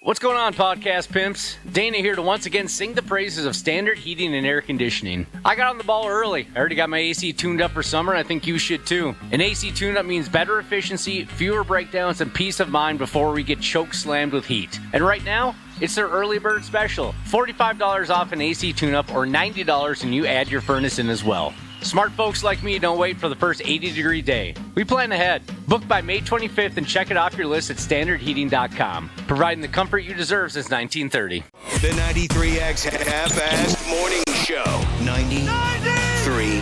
What's going on, podcast pimps? Dana here to once again sing the praises of Standard Heating and Air Conditioning. I got on the ball early. I already got my AC tuned up for summer, and I think you should too. An AC tune-up means better efficiency, fewer breakdowns, and peace of mind before we get choke slammed with heat. And right now, it's their early bird special. $45 off an AC tune-up or $90 and you add your furnace in as well. Smart folks like me don't wait for the first 80-degree day. We plan ahead. Book by May 25th and check it off your list at standardheating.com. Providing the comfort you deserve since 1930. The 93X Half-Assed Morning Show. 93X.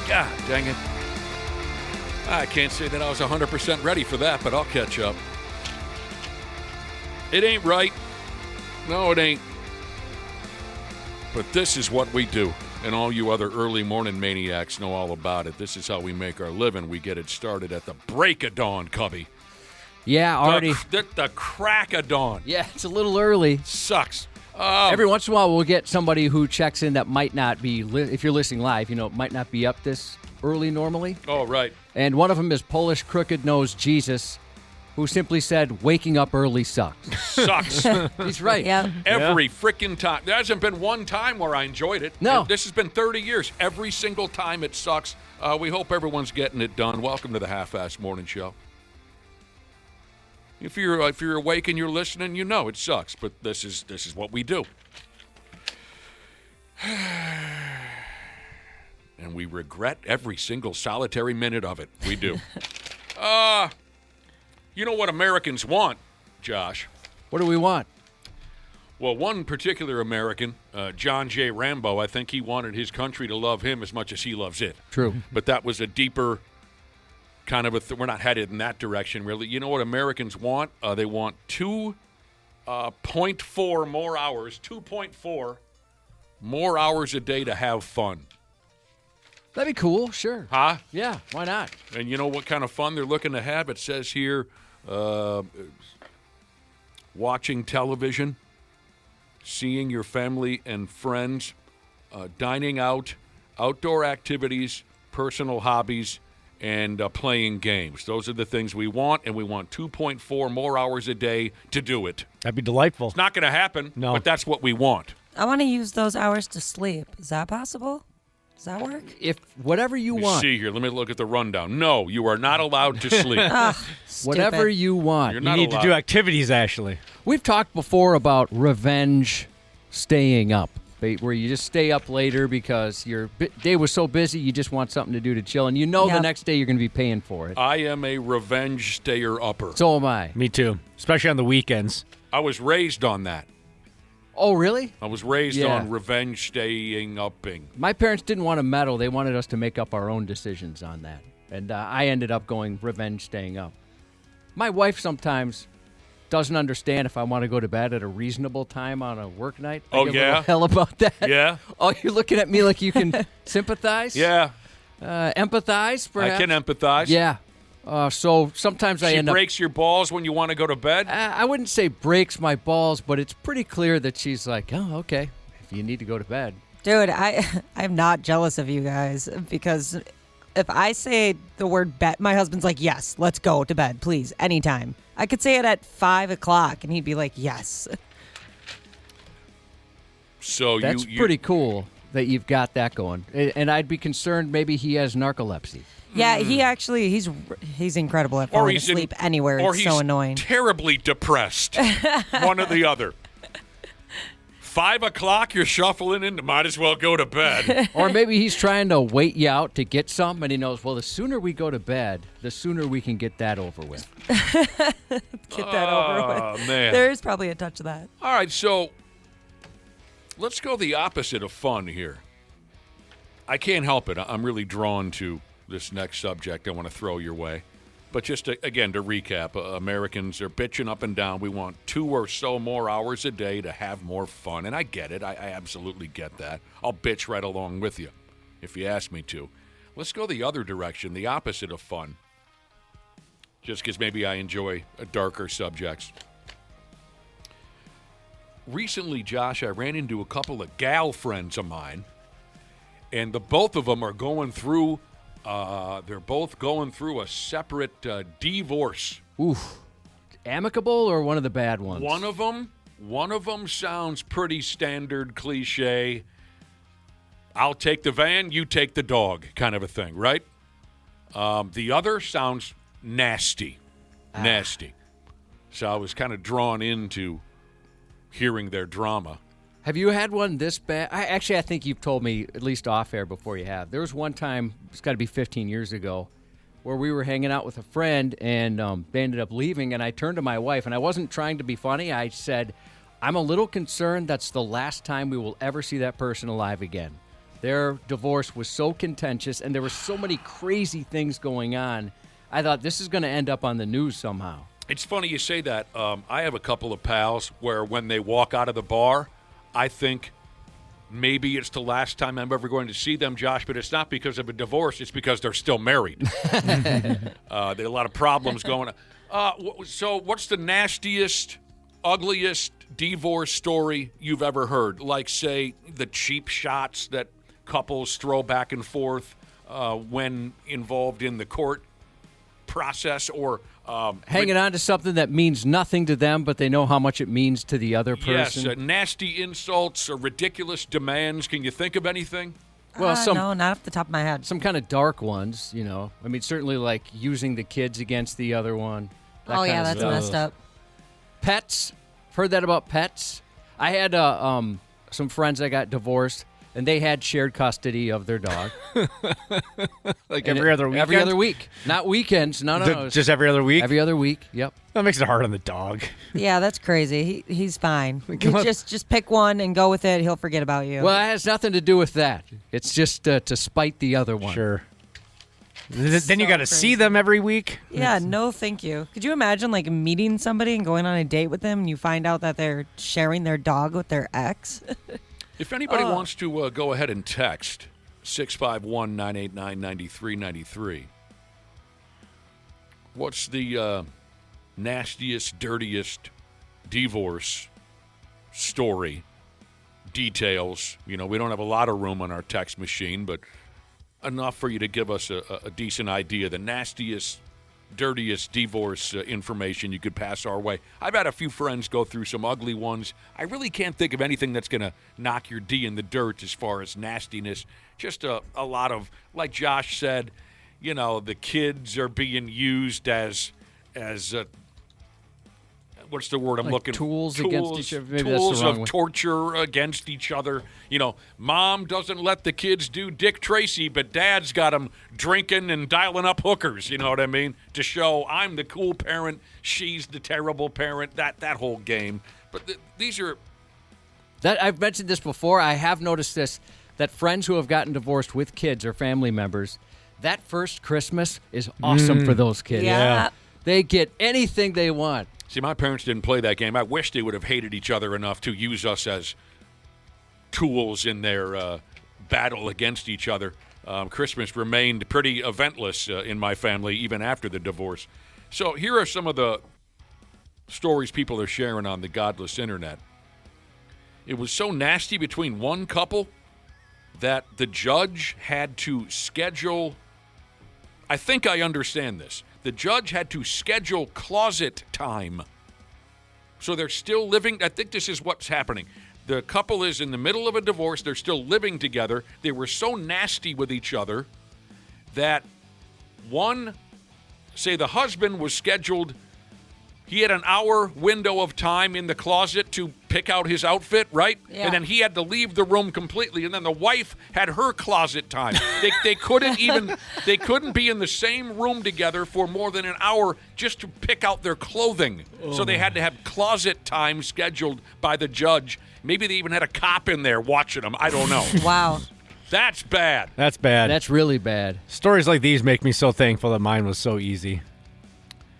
God dang it. I can't say that I was 100% ready for that, but I'll catch up. It ain't right. No, it ain't. But this is what we do. And all you other early morning maniacs know all about it. This is how we make our living. We get it started at the break of dawn, Cubby. Yeah, already. The crack of dawn. Yeah, it's a little early. Sucks. Every once in a while, we'll get somebody who checks in that might not be, if you're listening live, might not be up this early normally. Oh, right. And one of them is Polish Crooked Nose Jesus, who simply said, waking up early sucks. Sucks. He's right. Yeah. Every freaking time. There hasn't been one time where I enjoyed it. No. And this has been 30 years. Every single time it sucks. We hope everyone's getting it done. Welcome to the Half-Assed Morning Show. If you're awake and you're listening, you know it sucks, but this is what we do. And we regret every single solitary minute of it. We do. You know what Americans want, Josh? What do we want? Well, one particular American, John J. Rambo, I think he wanted his country to love him as much as he loves it. True. But that was a deeper kind of we're not headed in that direction, really. You know what Americans want? They want 2.4 more hours, 2.4 more hours a day to have fun. That'd be cool, sure. Huh? Yeah, why not? And you know what kind of fun they're looking to have? It says here, watching television, seeing your family and friends, dining out, outdoor activities, personal hobbies, and playing games. Those are the things we want, and we want 2.4 more hours a day to do it. That'd be delightful. It's not going to happen, No. but that's what we want. I want to use those hours to sleep. Is that possible? Does that work? If whatever you Let me want. see here. Let me look at the rundown. No, you are not allowed to sleep. Whatever Stupid. you want. You're You not need allowed. to do activities, Ashley. We've talked before about revenge staying up, where you just stay up later because your day was so busy, you just want something to do to chill, and the Yep. next day you're going to be paying for it. I am a revenge stayer-upper. So am I. Me too, especially on the weekends. I was raised on that. Oh, really? I was raised Yeah. on revenge staying upping. My parents didn't want to meddle. They wanted us to make up our own decisions on that. And I ended up going revenge staying up. My wife sometimes doesn't understand if I want to go to bed at a reasonable time on a work night. I Oh, give a yeah? little hell about that. Yeah? Oh, you're looking at me like you can sympathize? Yeah, Empathize, perhaps? I can empathize. Yeah. So sometimes I She end up... breaks your balls when you want to go to bed? I wouldn't say breaks my balls, but it's pretty clear that she's like, oh, okay, if you need to go to bed. Dude, I'm not jealous of you guys because if I say the word bed, my husband's like, yes, let's go to bed, please, anytime. I could say it at 5 o'clock, and he'd be like, yes. So That's you pretty cool that you've got that going. And I'd be concerned maybe he has narcolepsy. Yeah, he actually, he's incredible at or falling he's asleep anywhere. Or It's he's so annoying. terribly depressed. One or the other. 5 o'clock, you're shuffling in. Might as well go to bed. Or maybe he's trying to wait you out to get something, and he knows, well, the sooner we go to bed, the sooner we can get that over with. Get that over with. Oh, man. There is probably a touch of that. All right, so let's go the opposite of fun here. I can't help it. I'm really drawn to this next subject I want to throw your way. But just again, to recap, Americans are bitching up and down. We want 2 or so more hours a day to have more fun. And I get it. I absolutely get that. I'll bitch right along with you if you ask me to. Let's go the other direction, the opposite of fun. Just because maybe I enjoy darker subjects. Recently, Josh, I ran into a couple of gal friends of mine, and the both of them are going through They're both going through a separate divorce. Oof. Amicable or one of the bad ones? One of them sounds pretty standard cliche. I'll take the van, you take the dog kind of a thing, right? The other sounds nasty. Nasty. So I was kind of drawn into hearing their drama. Have you had one this bad? I think you've told me at least off air before you have. There was one time, it's got to be 15 years ago, where we were hanging out with a friend and they ended up leaving. And I turned to my wife, and I wasn't trying to be funny. I said, I'm a little concerned that's the last time we will ever see that person alive again. Their divorce was so contentious, and there were so many crazy things going on. I thought this is going to end up on the news somehow. It's funny you say that. I have a couple of pals where when they walk out of the bar, I think maybe it's the last time I'm ever going to see them, Josh, but it's not because of a divorce. It's because they're still married. There are a lot of problems going on. So what's the nastiest, ugliest divorce story you've ever heard? Like, say, the cheap shots that couples throw back and forth when involved in the court process, or hanging on to something that means nothing to them, but they know how much it means to the other person. Yes, nasty insults or ridiculous demands. Can you think of anything? Well, no, not off the top of my head. Some kind of dark ones, you know. I mean, certainly like using the kids against the other one. Oh, yeah, that's messed up. Pets. Heard that about pets? I had some friends that got divorced, and they had shared custody of their dog. Like every other week? Every other week. Not weekends. No. Just every other week? Every other week, yep. That makes it hard on the dog. Yeah, that's crazy. He's fine. Just pick one and go with it. He'll forget about you. Well, it has nothing to do with that. It's just to spite the other one. Sure. Then you got to see them every week? Yeah, no thank you. Could you imagine like meeting somebody and going on a date with them and you find out that they're sharing their dog with their ex? If anybody wants to go ahead and text 651-989-9393, what's the nastiest, dirtiest divorce story? Details. You know, we don't have a lot of room on our text machine, but enough for you to give us a decent idea. The nastiest, dirtiest divorce information you could pass our way. I've had a few friends go through some ugly ones. I really can't think of anything that's going to knock your D in the dirt as far as nastiness. Just a lot of, like Josh said, you know, the kids are being used as what's the word I'm like looking for? Tools against each other. Maybe Tools that's the wrong of way. torture against each other. You know, mom doesn't let the kids do Dick Tracy, but dad's got them drinking and dialing up hookers, you know what I mean? To show I'm the cool parent, she's the terrible parent, that whole game. But these are... I've mentioned this before. I have noticed this, that friends who have gotten divorced with kids or family members, that first Christmas is awesome for those kids. Yeah. They get anything they want. See, my parents didn't play that game. I wish they would have hated each other enough to use us as tools in their battle against each other. Christmas remained pretty eventless in my family, even after the divorce. So here are some of the stories people are sharing on the godless internet. It was so nasty between one couple that the judge had to schedule... I think I understand this. The judge had to schedule closet time. So they're still living. I think this is what's happening. The couple is in the middle of a divorce. They're still living together. They were so nasty with each other that say the husband was scheduled, he had an hour window of time in the closet to pick out his outfit, right? Yeah. And then he had to leave the room completely. And then the wife had her closet time. They couldn't be in the same room together for more than an hour just to pick out their clothing. So they had to have closet time scheduled by the judge. Maybe they even had a cop in there watching them. I don't know. Wow. That's bad. That's bad. That's really bad. Stories like these make me so thankful that mine was so easy.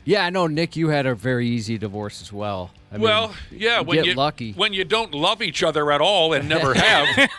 Yeah, I know, Nick, you had a very easy divorce as well. I mean, Well, yeah, get lucky. when you don't love each other at all and never have,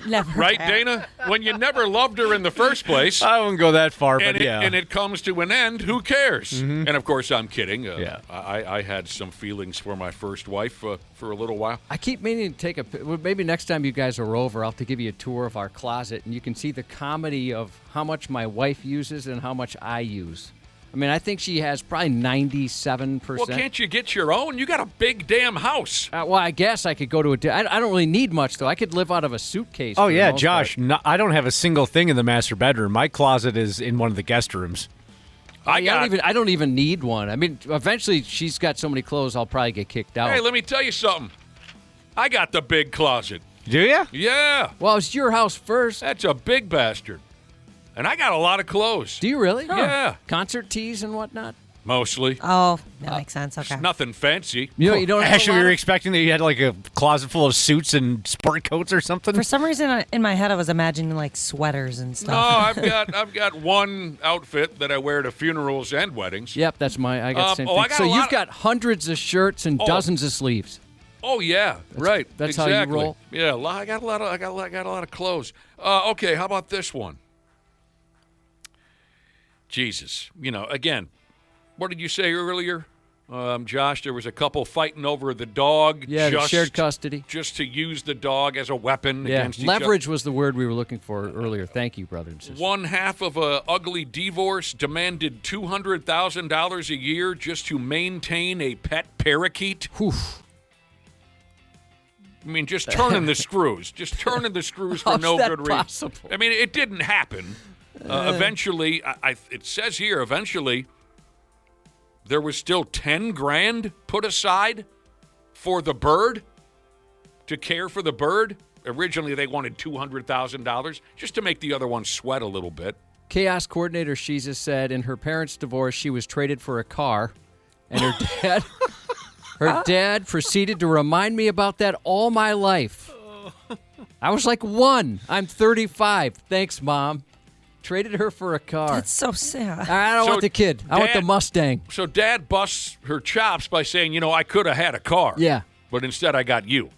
Never right, have. Dana? When you never loved her in the first place, I wouldn't go that far, and but yeah. and it comes to an end, who cares? And of course, I'm kidding. Yeah. I had some feelings for my first wife for a little while. I keep meaning to take maybe next time you guys are over, I'll have to give you a tour of our closet, and you can see the comedy of how much my wife uses and how much I use. I mean, I think she has probably 97%. Well, can't you get your own? You got a big damn house. Well, I guess I could go to I don't really need much, though. I could live out of a suitcase. Oh, for the yeah, most Josh, part. no, I don't have a single thing in the master bedroom. My closet is in one of the guest rooms. I don't even need one. I mean, eventually she's got so many clothes, I'll probably get kicked out. Hey, let me tell you something. I got the big closet. Do you? Yeah, Well, it's your house first. that's a big bastard. And I got a lot of clothes. Do you really? Yeah. Concert tees and whatnot? Mostly. Oh, that makes sense. Okay. It's nothing fancy. You know, you don't have Actually, a we lot were of- expecting that you had like a closet full of suits and sport coats or something. For some reason, in my head, I was imagining like sweaters and No, stuff. I've got one outfit that I wear to funerals and weddings. Yep, that's I got the same I thing. got So a lot you've of- got hundreds of shirts and dozens of sleeves. Oh yeah, right. that's how exactly. you roll? Yeah, I got a lot of clothes. Okay, how about this one? Jesus, again, what did you say earlier, Josh? There was a couple fighting over the dog. Yeah, the just, shared custody. just to use the dog as a weapon Yeah, against each other. leverage was the word we were looking for earlier. Thank you, brother and sister. One half of a ugly divorce demanded $200,000 a year just to maintain a pet parakeet. Whew. I mean, just turning the screws. Just turning the screws for How's no that good reason. possible? I mean, it didn't happen. Eventually, it says here, eventually, there was still $10,000 put aside for the bird, to care for the bird. Originally, they wanted $200,000 just to make the other one sweat a little bit. Chaos coordinator Shiza said in her parents' divorce, she was traded for a car, and her dad proceeded to remind me about that all my life. I was like 1. I'm 35. Thanks, Mom. Traded her for a car. That's so sad. I don't So want the kid. I want the Dad- Mustang. So Dad busts her chops by saying, I could have had a car. Yeah. But instead, I got you.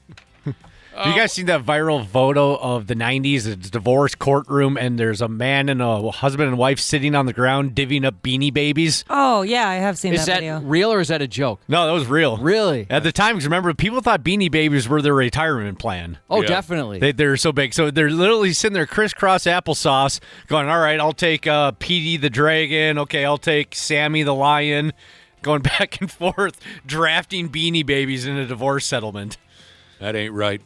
Have you guys seen that viral photo of the 90s? It's a divorce courtroom, and there's a man and a husband and wife sitting on the ground divvying up Beanie Babies. Oh, yeah, I have seen Is that video. real or is that a joke? No, that was real. Really? At the time, 'cause remember, people thought Beanie Babies were their retirement plan. Oh, Yeah. definitely. They're so big. So they're literally sitting there crisscross applesauce going, all right, I'll take Petey the Dragon. Okay, I'll take Sammy the Lion. Going back and forth, drafting Beanie Babies in a divorce settlement. That ain't right.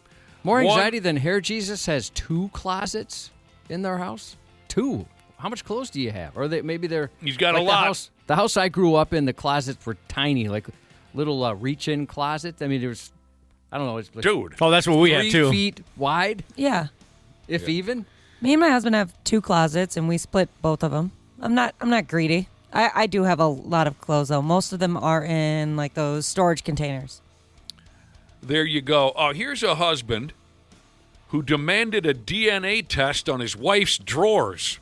More One- anxiety than Hair Jesus has 2 closets in their house? 2. How much clothes do you have? Or maybe they're... He's got a like lot. The house I grew up in, the closets were tiny, like little reach-in closets. I mean, there was... I don't know. It's like Dude. Oh, that's what we had 3 too. feet wide, Yeah. if even. Me and my husband have 2 closets, and we split both of them. I'm not greedy. I do have a lot of clothes, though. Most of them are in, like, those storage containers. There you go. Here's a husband who demanded a DNA test on his wife's drawers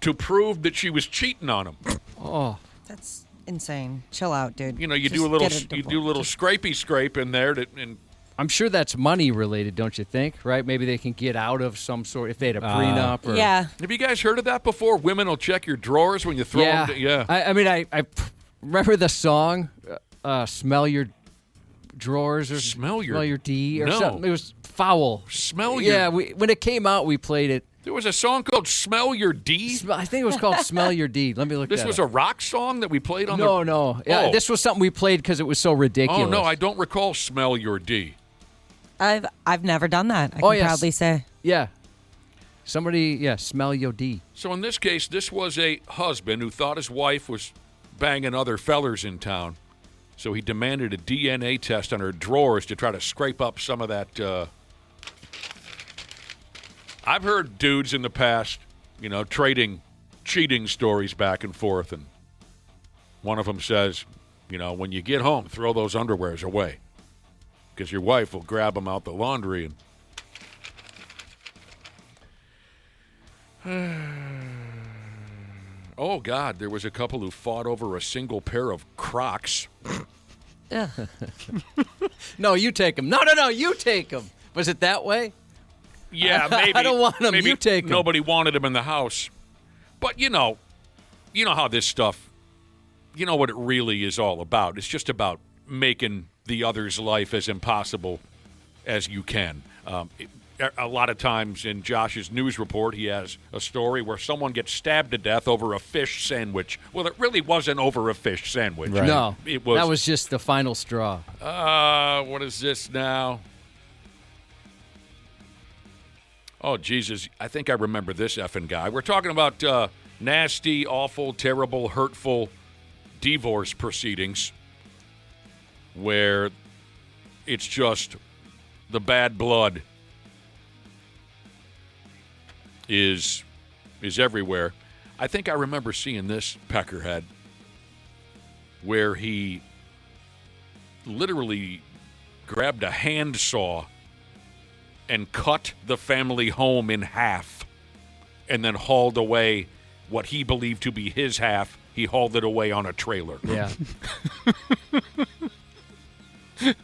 to prove that she was cheating on him. Oh, That's insane. Chill out, dude. You Just do a little, get you do a little scrapey scrape in there, and I'm sure that's money related, don't you think? Right? Maybe they can get out of some sort if they had a prenup. Or, Yeah. have you guys heard of that before? Women will check your drawers when you throw Yeah. them. Yeah. I mean, I remember the song, "Smell Your Drawers" or Smell Your- D" or No. something. It was foul. Smell your. Yeah, when it came out, we played it. There was a song called "Smell Your D." I think it was called "Smell Your D." Let me look. This that was up. a rock song that we played on No, the. no. Yeah, Oh. this was something we played because it was so ridiculous. Oh no, I don't recall "Smell Your D." I've never done that. I Oh, can yes. proudly say. Yeah. Somebody, smell your D. So in this case, this was a husband who thought his wife was banging other fellers in town. So he demanded a DNA test on her drawers to try to scrape up some of that. I've heard dudes in the past, trading cheating stories back and forth. And one of them says, when you get home, throw those underwears away. Because your wife will grab them out the laundry and... Oh, God, there was a couple who fought over a single pair of Crocs. No, you take him. No, you take him. Was it that way? Yeah, maybe. I don't want him. Maybe You take him. Nobody wanted him in the house. But, you know how this stuff, you know what it really is all about. It's just about making the other's life as impossible as you can. A lot of times in Josh's news report, he has a story where someone gets stabbed to death over a fish sandwich. Well, it really wasn't over a fish sandwich. Right. No, It was. that was just the final straw. What is this now? Oh, Jesus. I think I remember this effing guy. We're talking about nasty, awful, terrible, hurtful divorce proceedings where it's just the bad blood is everywhere. I think I remember seeing this peckerhead where he literally grabbed a handsaw and cut the family home in half and then hauled away what he believed to be his half. He hauled it away on a trailer. Yeah.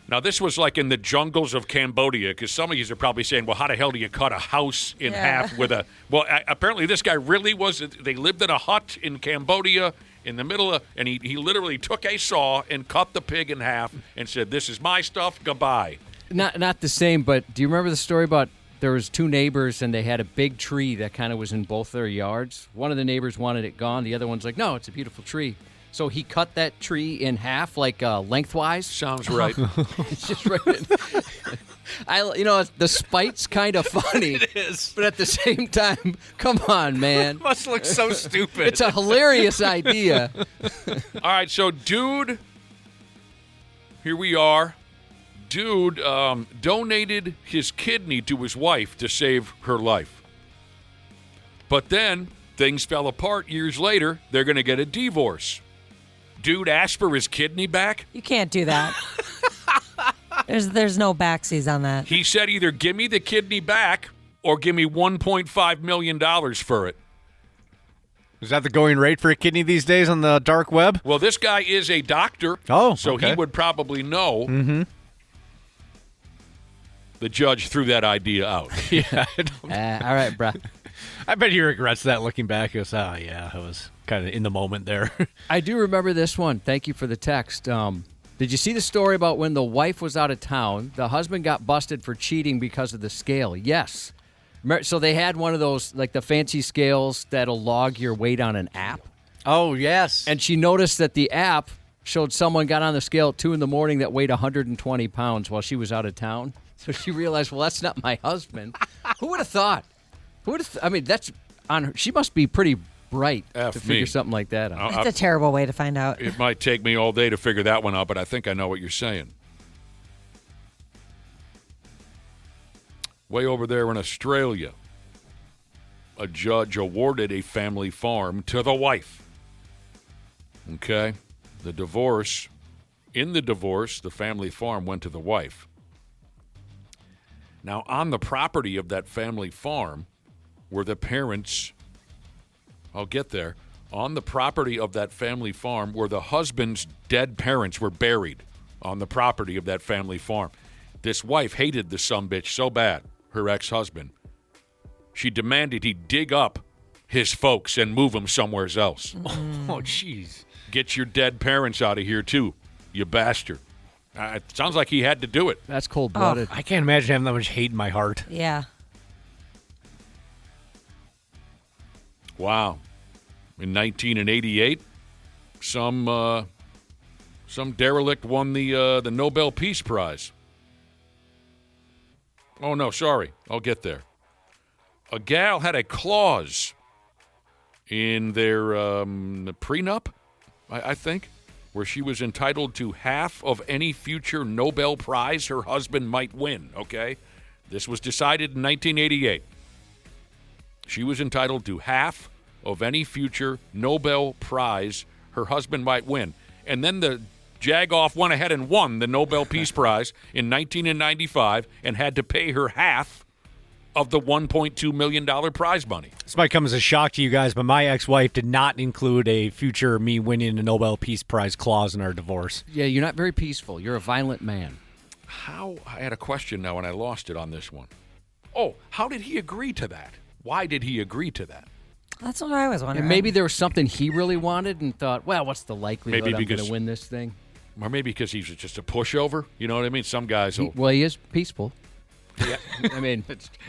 Now, this was like in the jungles of Cambodia, because some of you are probably saying, well, how the hell do you cut a house in half with a... Well, apparently this guy really was... They lived in a hut in Cambodia in the middle of... And he literally took a saw and cut the pig in half and said, this is my stuff, goodbye. Not the same, but do you remember the story about there was two neighbors and they had a big tree that kind of was in both their yards? One of the neighbors wanted it gone. The other one's like, no, it's a beautiful tree. So he cut that tree in half, like lengthwise. Sounds right. It's just right. The spite's kind of funny. It is. But at the same time, come on, man. Must look so stupid. It's a hilarious idea. All right, so Dude, here we are. Dude donated his kidney to his wife to save her life. But then things fell apart years later. They're going to get a divorce. Dude asked for his kidney back. You can't do that. There's no backsies on that. He said either give me the kidney back or give me $1.5 million for it. Is that the going rate for a kidney these days on the dark web? Well, this guy is a doctor. Oh, so okay. he would probably know. Mm-hmm. The judge threw that idea out. Yeah. All right, bruh. I bet he regrets that looking back. He goes, oh, yeah, I was kind of in the moment there. I do remember this one. Thank you for the text. Did you see the story about when the wife was out of town? The husband got busted for cheating because of the scale. Yes. So they had one of those, like the fancy scales that'll log your weight on an app. Oh, yes. And she noticed that the app showed someone got on the scale at 2 a.m. that weighed 120 pounds while she was out of town. So she realized, well, that's not my husband. Who would have thought? That's on her. She must be pretty bright to figure something like that out. That's a terrible way to find out. It might take me all day to figure that one out, but I think I know what you're saying. Way over there in Australia, a judge awarded a family farm to the wife. Okay? In the divorce, the family farm went to the wife. Now, on the property of that family farm were the parents. I'll get there. On the property of that family farm where the husband's dead parents were buried on the property of that family farm. This wife hated the sumbitch so bad, her ex-husband. She demanded he dig up his folks and move them somewhere else. Oh, jeez. Get your dead parents out of here, too, you bastard. It sounds like he had to do it. That's cold-blooded. I can't imagine having that much hate in my heart. Yeah. Wow. In 1988, some derelict won the Nobel Peace Prize. Oh, no, sorry. I'll get there. A gal had a clause in their prenup, I think, where she was entitled to half of any future Nobel Prize her husband might win, okay? This was decided in 1988. She was entitled to half of any future Nobel Prize her husband might win. And then the Jagoff went ahead and won the Nobel Peace Prize in 1995 and had to pay her half of the $1.2 million prize money. This might come as a shock to you guys, but my ex-wife did not include a future me winning a Nobel Peace Prize clause in our divorce. Yeah, you're not very peaceful. You're a violent man. I had a question now and I lost it on this one. Oh, how did he agree to that? Why did he agree to that? That's what I was wondering. And maybe there was something he really wanted and thought, well, what's the likelihood Maybe I'm going because- to win this thing? Or maybe because he's just a pushover. You know what I mean? Some guys will. Well, he is peaceful. Yeah. I mean,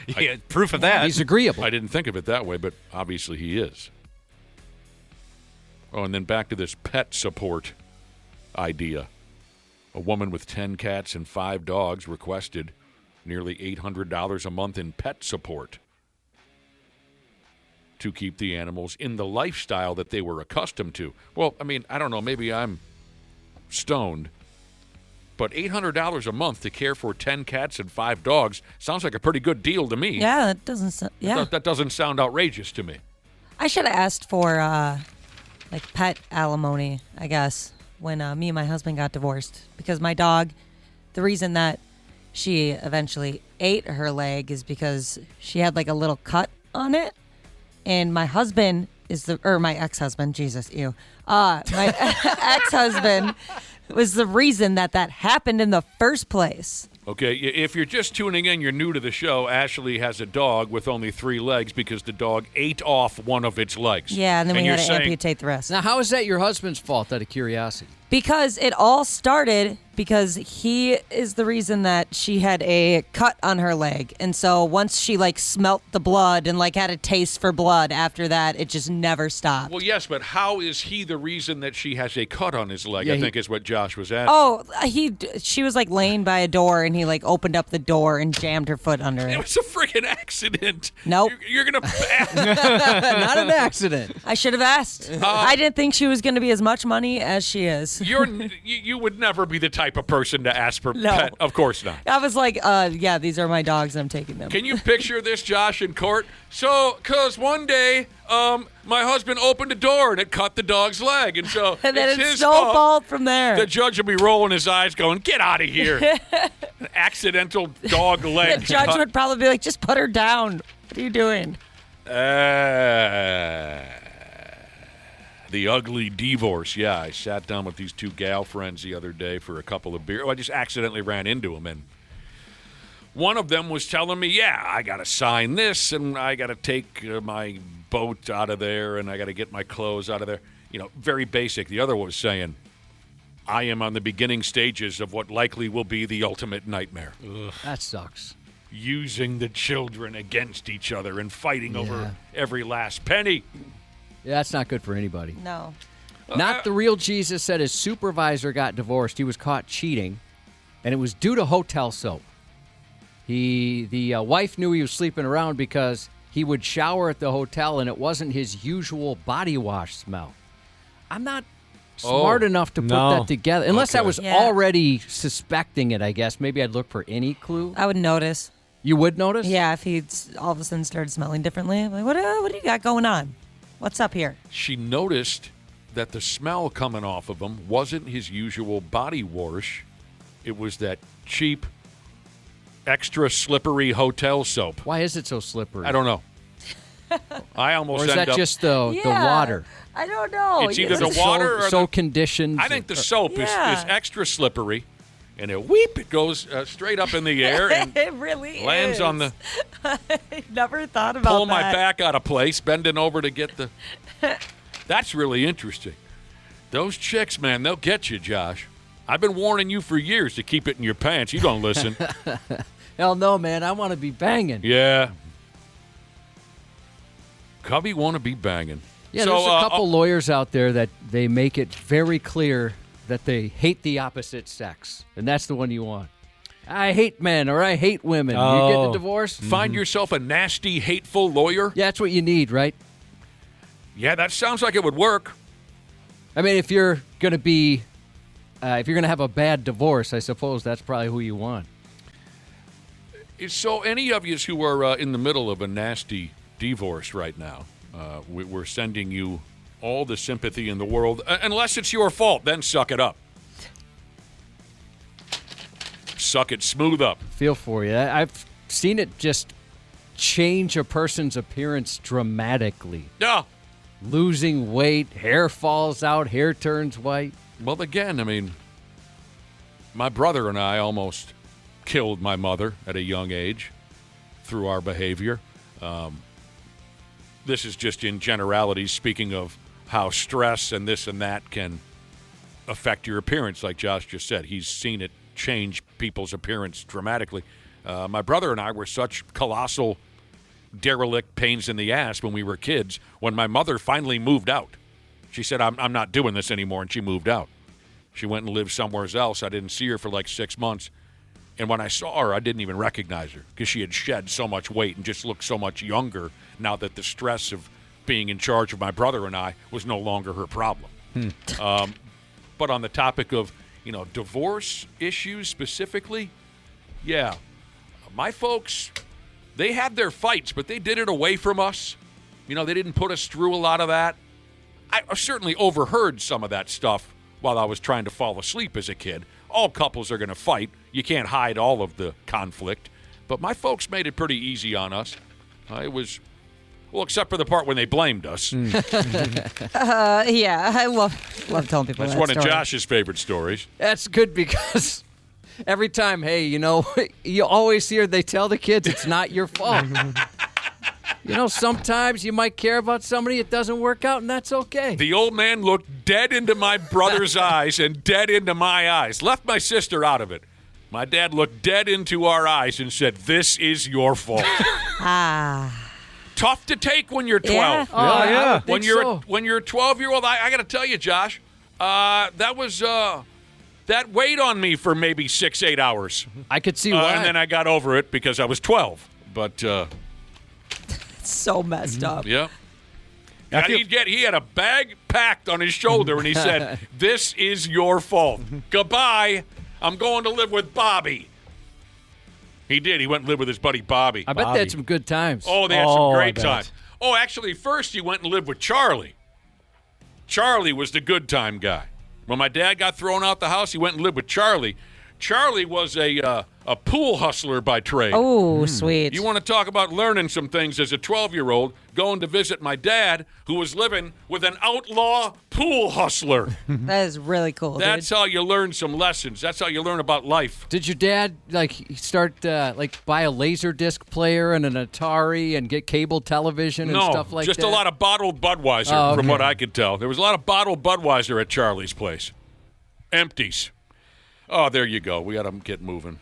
Yeah, proof of that. he's agreeable. I didn't think of it that way, but obviously he is. Oh, and then back to this pet support idea. A woman with 10 cats and 5 dogs requested nearly $800 a month in pet support to keep the animals in the lifestyle that they were accustomed to. Well, I mean, I don't know, maybe I'm stoned, but $800 a month to care for 10 cats and 5 dogs sounds like a pretty good deal to me. Yeah, that doesn't. Yeah, That doesn't sound outrageous to me. I should have asked for like pet alimony, I guess, when me and my husband got divorced, because my dog, the reason that she eventually ate her leg is because she had like a little cut on it, and my husband my ex-husband, Jesus, ew. My ex-husband was the reason that happened in the first place. Okay, if you're just tuning in, you're new to the show. Ashley has a dog with only 3 legs because the dog ate off one of its legs. Yeah, and then we you're had to saying, amputate the rest. Now, how is that your husband's fault, out of curiosity? Because it all started because he is the reason that she had a cut on her leg. And so once she like smelt the blood and like had a taste for blood after that, it just never stopped. Well, yes, but how is he the reason that she has a cut on his leg? Yeah, I think is what Josh was asking. Oh, she was like laying by a door and he like opened up the door and jammed her foot under It it. was a freaking accident. Nope. You're going to... Not an accident. I should have asked. I didn't think she was going to be as much money as she is. You would never be the type of person to ask for No. pet. Of course not. I was like, yeah, these are my dogs. I'm taking them. Can you picture this, Josh, in court? So, because one day, my husband opened a door and it cut the dog's leg. And so And then it's it his fault. snowballed from there. The judge will be rolling his eyes going, get out of here. An accidental dog leg. The judge cut. would probably be like, just put her down. What are you doing? The ugly divorce. Yeah, I sat down with these 2 gal friends the other day for a couple of beers. I just accidentally ran into them, and one of them was telling me, yeah, I got to sign this, and I got to take my boat out of there, and I got to get my clothes out of there. You know, very basic. The other one was saying, I am on the beginning stages of what likely will be the ultimate nightmare. Ugh. That sucks. Using the children against each other and fighting Yeah. over every last penny. Yeah, that's not good for anybody. No. Not the real Jesus said his supervisor got divorced. He was caught cheating, and it was due to hotel soap. The wife knew he was sleeping around because he would shower at the hotel, and it wasn't his usual body wash smell. I'm not smart enough to put no. that together. Unless I Okay. was Yeah. already suspecting it, I guess. Maybe I'd look for any clue. I would notice. You would notice? Yeah, if he all of a sudden started smelling differently. I'm like, what do you got going on? What's up here? She noticed that the smell coming off of him wasn't his usual body wash. It was that cheap, extra slippery hotel soap. Why is it so slippery? I don't know. I almost Or is end that up. just the Yeah. water? I don't know. It's either Is the it- water or so the- conditioned. I think the soap Yeah. is extra slippery, and it goes straight up in the air and It really lands is. on the. I never thought about Pull that. my back out of place, bending over to get the. That's really interesting. Those chicks, man, they'll get you, Josh. I've been warning you for years to keep it in your pants. You don't listen. Hell no, man. I want to be banging. Yeah. Cubby want to be banging. Yeah, So, there's a couple lawyers out there that they make it very clear that they hate the opposite sex, and that's the one you want. I hate men or I hate women. You get Oh. a divorce? Find yourself a nasty, hateful lawyer. Yeah, that's what you need, right? Yeah, that sounds like it would work. I mean, if you're going to be, if you're going to have a bad divorce, I suppose that's probably who you want. So, any of you who are in the middle of a nasty divorce right now, we're sending you all the sympathy in the world, unless it's your fault. Then suck it up. Suck it smooth up. Feel for you. I've seen it just change a person's appearance dramatically. Yeah. Losing weight, hair falls out, hair turns white. Well, again, I mean, my brother and I almost killed my mother at a young age through our behavior. This is just in generalities, speaking of how stress and this and that can affect your appearance, like Josh just said. He's seen it change people's appearance dramatically. My brother and I were such colossal derelict pains in the ass when we were kids. When my mother finally moved out, she said, I'm not doing this anymore, and she moved out. She went and lived somewhere else. I didn't see her for like 6 months. And when I saw her, I didn't even recognize her because she had shed so much weight and just looked so much younger now that the stress of being in charge of my brother and I was no longer her problem. But on the topic of, divorce issues specifically, yeah, my folks, they had their fights, but they did it away from us. They didn't put us through a lot of that. I certainly overheard some of that stuff while I was trying to fall asleep as a kid. All couples are going to fight. You can't hide all of the conflict. But my folks made it pretty easy on us. It was, well, except for the part when they blamed us. Yeah, I love telling people That's that one story. of Josh's favorite stories. That's good because every time, hey, you always hear they tell the kids it's not your fault. Sometimes you might care about somebody, it doesn't work out, and that's okay. The old man looked dead into my brother's eyes and dead into my eyes. Left my sister out of it. My dad looked dead into our eyes and said, "This is your fault." Tough to take when you're 12. Yeah. Oh, yeah. When you're a 12-year-old, I got to tell you, Josh, that was that weighed on me for maybe 6-8 hours. I could see why. And then I got over it because I was 12. But So messed up. yeah. He had a bag packed on his shoulder, and he said, "This is your fault. Goodbye. I'm going to live with Bobby." He did. He went and lived with his buddy Bobby. I bet they had some good times. Oh, they had some great I bet. times. Oh, actually, first he went and lived with Charlie. Charlie was the good time guy. When my dad got thrown out the house, he went and lived with Charlie. Charlie was a pool hustler by trade. Oh, sweet. You want to talk about learning some things as a 12-year-old, going to visit my dad, who was living with an outlaw pool hustler. That is really cool. That's dude. how you learn some lessons. That's how you learn about life. Did your dad start buy a laser disc player and an Atari and get cable television and stuff like just that? a lot of bottled Budweiser, Oh, from okay. what I could tell. There was a lot of bottled Budweiser at Charlie's place. Empties. Oh, there you go. We got to get moving.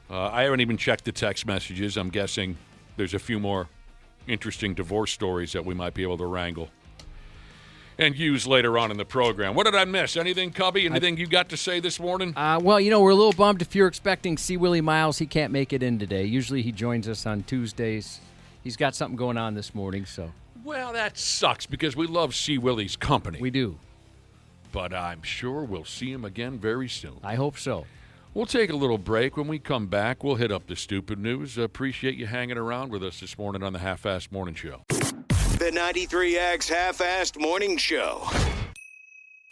I haven't even checked the text messages. I'm guessing there's a few more interesting divorce stories that we might be able to wrangle and use later on in the program. What did I miss? Anything, Cubby? Anything you got to say this morning? Well, we're a little bummed if you're expecting C. Willie Miles. He can't make it in today. Usually he joins us on Tuesdays. He's got something going on this morning, so. Well, that sucks because we love C. Willie's company. We do. But I'm sure we'll see him again very soon. I hope so. We'll take a little break. When we come back, we'll hit up the stupid news. Appreciate you hanging around with us this morning on the Half-Assed Morning Show. The 93X Half-Assed Morning Show.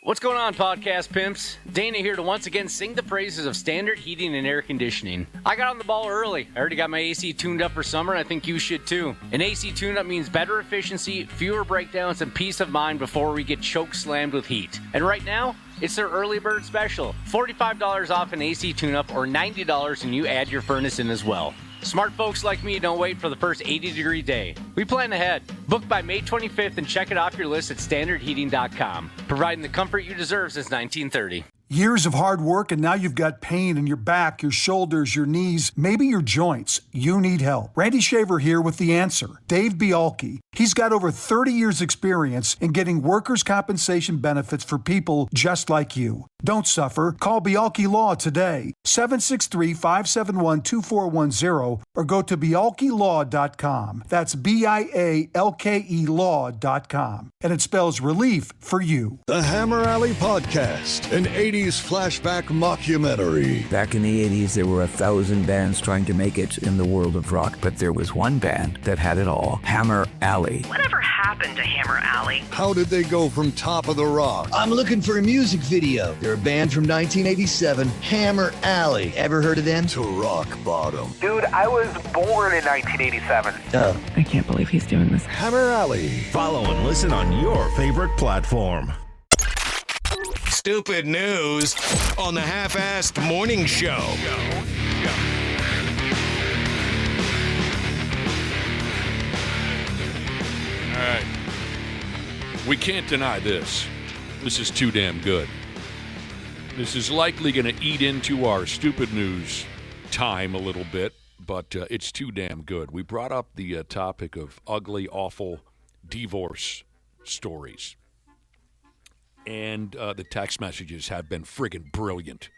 What's going on, podcast pimps? Dana here to once again sing the praises of Standard Heating and Air Conditioning. I got on the ball early. I already got my AC tuned up for summer, and I think you should too. An AC tune-up means better efficiency, fewer breakdowns, and peace of mind before we get choke slammed with heat. And right now, it's their early bird special. $45 off an AC tune-up or $90 and you add your furnace in as well. Smart folks like me don't wait for the first 80-degree day. We plan ahead. Book by May 25th and check it off your list at standardheating.com. Providing the comfort you deserve since 1930. Years of hard work, and now you've got pain in your back, your shoulders, your knees, maybe your joints. You need help. Randy Shaver here with the answer. Dave Bialke. He's got over 30 years experience in getting workers' compensation benefits for people just like you. Don't suffer. Call Bialke Law today, 763-571-2410, or go to bialkelaw.com. That's BIALKE law.com. And it spells relief for you. The Hammer Alley Podcast, an 80s flashback mockumentary. Back in the 80s, there were 1,000 bands trying to make it in the the world of rock, but there was one band that had it all. Hammer Alley. Whatever happened to Hammer Alley? How did they go from Top of the Rock? I'm looking for a music video. They're a band from 1987, Hammer Alley. Ever heard of them? To rock bottom. Dude, I was born in 1987. Oh. I can't believe he's doing this. Hammer Alley. Follow and listen on your favorite platform. Stupid news on the Half-Assed Morning Show. All right. We can't deny this. This is too damn good. This is likely going to eat into our stupid news time a little bit, but it's too damn good. We brought up the topic of ugly, awful divorce stories. And the text messages have been friggin' brilliant.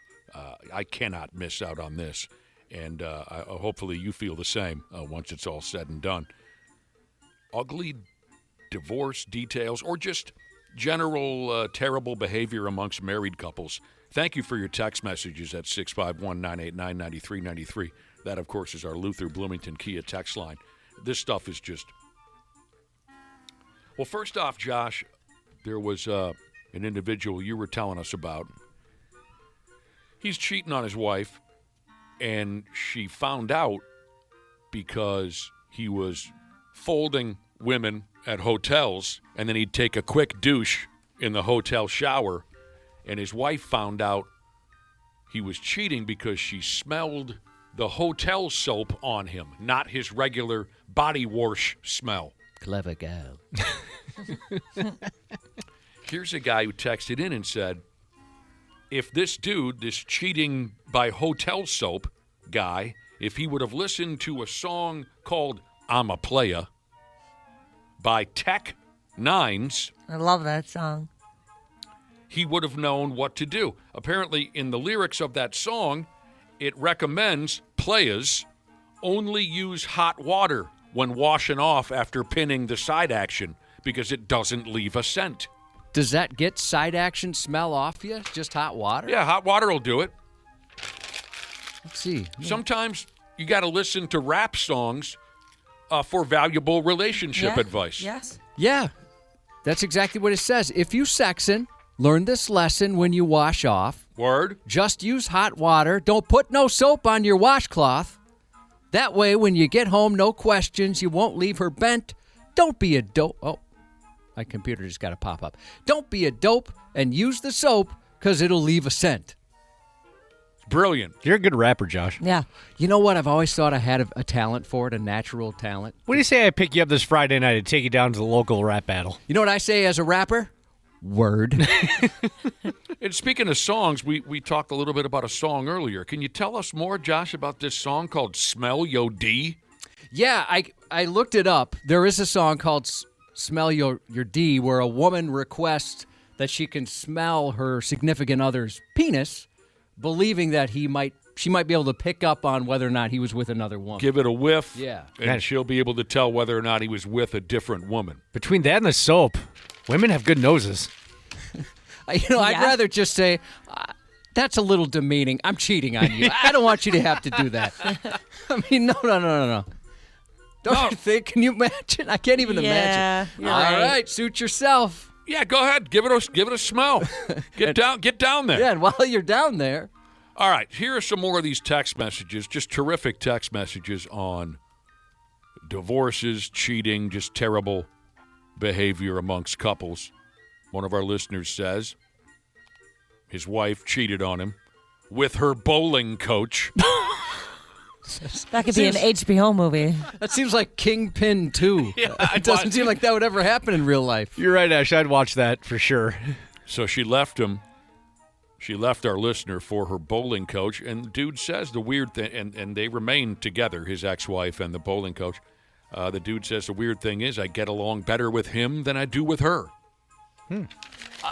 I cannot miss out on this. And hopefully you feel the same once it's all said and done. Ugly divorce details or just general terrible behavior amongst married couples. Thank you for your text messages at 651-989-9393. That, of course, is our Luther Bloomington Kia text line. This stuff is just... Well, first off, Josh, there was... an individual you were telling us about. He's cheating on his wife, and she found out because he was folding women at hotels, and then he'd take a quick douche in the hotel shower, and his wife found out he was cheating because she smelled the hotel soap on him, not his regular body wash smell. Clever girl. Here's a guy who texted in and said, if this dude, this cheating by hotel soap guy, if he would have listened to a song called I'm a Playa by Tech Nines, I love that song. he would have known what to do. Apparently, in the lyrics of that song, it recommends players only use hot water when washing off after pinning the side action because it doesn't leave a scent. Does that get side action smell off you? Just hot water? Yeah, hot water will do it. Let's see. Sometimes you got to listen to rap songs for valuable relationship advice. Yes. Yeah, that's exactly what it says. If you sexin', learn this lesson when you wash off. Word. Just use hot water. Don't put no soap on your washcloth. That way, when you get home, no questions. You won't leave her bent. Don't be a dope. Oh. My computer just got to pop up. Don't be a dope and use the soap because it'll leave a scent. Brilliant. You're a good rapper, Josh. Yeah. You know what? I've always thought I had a talent for it, a natural talent. What do you say I pick you up this Friday night and take you down to the local rap battle? You know what I say as a rapper? Word. And speaking of songs, we talked a little bit about a song earlier. Can you tell us more, Josh, about this song called Smell Yo D? Yeah, I looked it up. There is a song called Smell Your D, where a woman requests that she can smell her significant other's penis, believing that she might be able to pick up on whether or not he was with another woman. Give it a whiff, Yeah. and she'll be able to tell whether or not he was with a different woman. Between that and the soap, women have good noses. I'd rather just say, that's a little demeaning. I'm cheating on you. I don't want you to have to do that. I mean, no. Don't you think? Can you imagine? I can't even imagine. You're All right. right, suit yourself. Yeah, go ahead. Give it a smell. Get down there. Yeah, and while you're down there. All right, here are some more of these text messages, just terrific text messages on divorces, cheating, just terrible behavior amongst couples. One of our listeners says his wife cheated on him with her bowling coach. That could be an HBO movie. That seems like Kingpin 2. Yeah, it doesn't seem like that would ever happen in real life. You're right, Ash. I'd watch that for sure. So she left him. She left our listener for her bowling coach, and the dude says the weird thing, and they remain together, his ex-wife and the bowling coach. The dude says the weird thing is I get along better with him than I do with her.